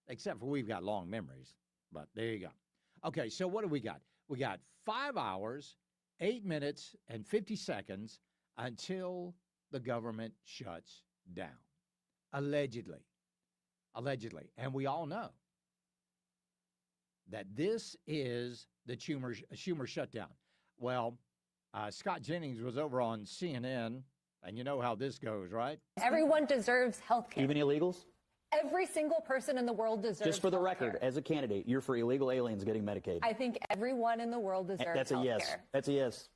Except for we've got long memories. But there you go. Okay, so what do we got? We got 5 hours, 8 minutes, and 50 seconds until the government shuts down. Allegedly. Allegedly. And we all know that this is the Schumer shutdown. Well, Scott Jennings was over on CNN, and you know how this goes, right? Everyone deserves health care. Even illegals? Every single person in the world deserves Just for the health record, care. as a candidate, you're for illegal aliens getting Medicaid. I think everyone in the world deserves That's a health yes. care. That's a yes.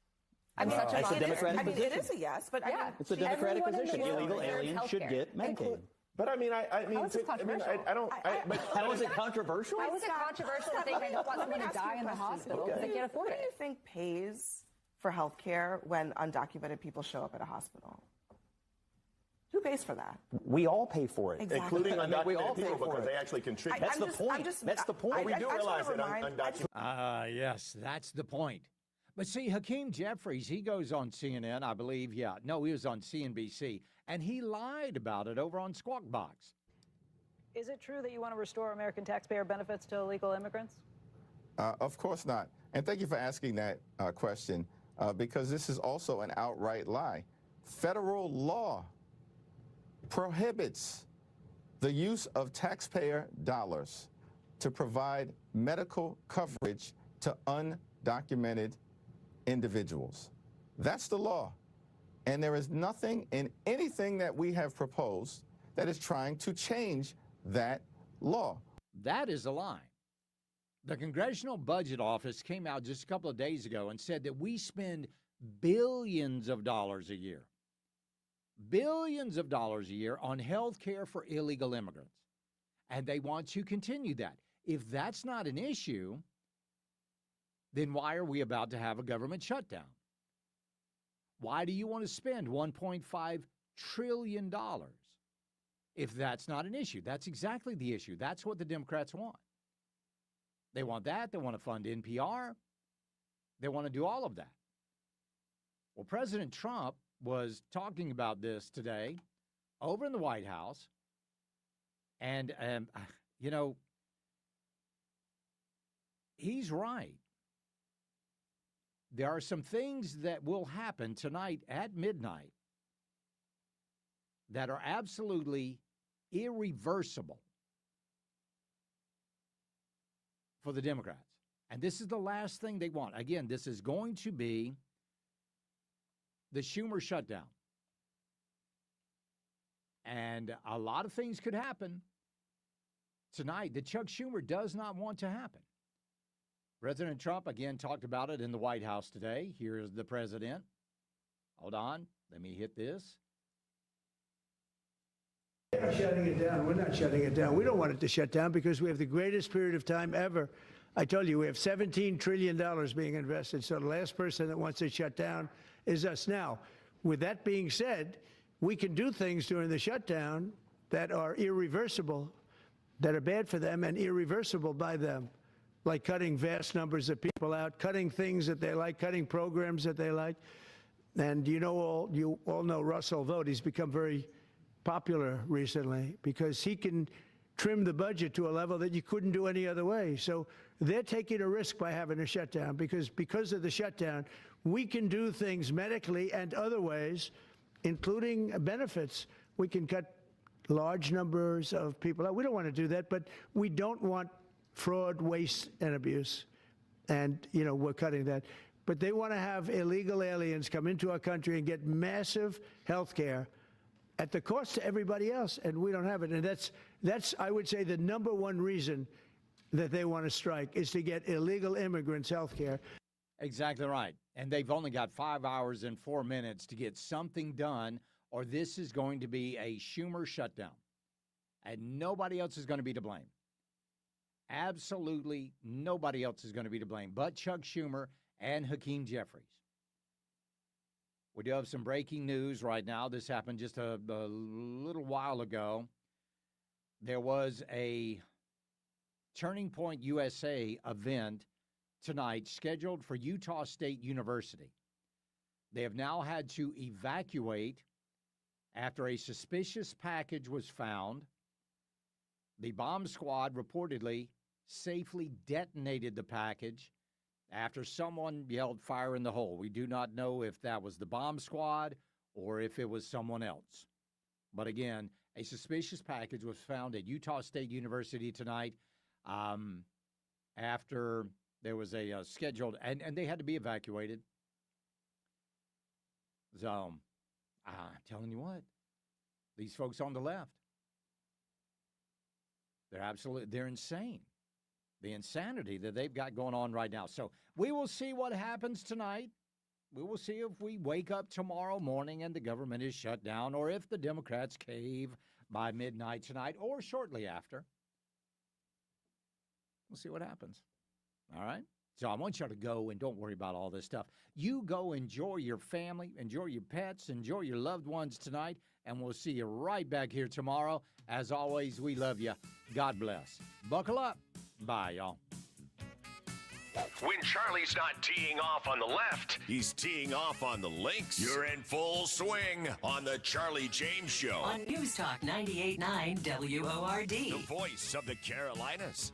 I'm such a That's a positive. Democratic position. It is a yes, but Yeah. It's a Democratic Everyone in the position. world Illegal deserves aliens health should care. get Medicaid. But I mean, I mean, How is this controversial? I don't. But How is it controversial? How is it controversial to think they don't want someone to die in the hospital because they can't afford Who it? do you think pays for health care when undocumented people show up at a hospital? Who pays for that? We all pay for it. Exactly. including I mean, we all undocumented pay people for because it. they actually contribute. That's the point. That's the point. We do realize that undocumented. Yes, that's the point. But see, Hakeem Jeffries, he goes on CNN, I believe. Yeah, no, he was on CNBC, and he lied about it over on Squawk Box. Is it true that you want to restore American taxpayer benefits to illegal immigrants? Of course not. And thank you for asking that question, because this is also an outright lie. Federal law prohibits the use of taxpayer dollars to provide medical coverage to undocumented individuals. That's the law. And there is nothing in anything that we have proposed that is trying to change that law. That is a lie. The Congressional Budget Office came out just a couple of days ago and said that we spend billions of dollars a year on health care for illegal immigrants. And they want to continue that. If that's not an issue, then why are we about to have a government shutdown? Why do you want to spend $1.5 trillion if that's not an issue? That's exactly the issue. That's what the Democrats want. They want that. They want to fund NPR. They want to do all of that. Well, President Trump was talking about this today over in the White House. And, you know, he's right. There are some things that will happen tonight at midnight that are absolutely irreversible for the Democrats. And this is the last thing they want. Again, this is going to be the Schumer shutdown. And a lot of things could happen tonight that Chuck Schumer does not want to happen. President Trump, again, talked about it in the White House today. Here's the president. Hold on. Let me hit this. They're not shutting it down. We're not shutting it down. We don't want it to shut down because we have the greatest period of time ever. I told you, we have $17 trillion being invested. So the last person that wants it shut down is us. Now, with that being said, we can do things during the shutdown that are irreversible, that are bad for them and irreversible by them, like cutting vast numbers of people out, cutting things that they like, cutting programs that they like. And you all know Russell Vought. He's become very popular recently because he can trim the budget to a level that you couldn't do any other way. So they're taking a risk by having a shutdown because of the shutdown, we can do things medically and other ways, including benefits. We can cut large numbers of people out. We don't want to do that, but we don't want fraud, waste, and abuse. And, we're cutting that. But they want to have illegal aliens come into our country and get massive health care at the cost to everybody else, and we don't have it. And that's I would say, the number one reason that they want to strike is to get illegal immigrants health care. Exactly right. And they've only got 5 hours and 4 minutes to get something done, or this is going to be a Schumer shutdown. And nobody else is going to be to blame. Absolutely nobody else is going to be to blame but Chuck Schumer and Hakeem Jeffries. We do have some breaking news right now. This happened just a little while ago. There was a Turning Point USA event tonight scheduled for Utah State University. They have now had to evacuate after a suspicious package was found. The bomb squad reportedly safely detonated the package after someone yelled fire in the hole. We do not know if that was the bomb squad or if it was someone else. But again, a suspicious package was found at Utah State University tonight after there was a scheduled, and they had to be evacuated. So, I'm telling you what, these folks on the left, they're insane. The insanity that they've got going on right now. So we will see what happens tonight. We will see if we wake up tomorrow morning and the government is shut down, or if the Democrats cave by midnight tonight or shortly after. We'll see what happens. All right? So I want you to go and don't worry about all this stuff. You go enjoy your family, enjoy your pets, enjoy your loved ones tonight, and we'll see you right back here tomorrow. As always, we love you. God bless. Buckle up. Bye, y'all. When Charlie's not teeing off on the left, he's teeing off on the links. You're in full swing on the Charlie James Show. On News Talk 98.9 WORD. The voice of the Carolinas.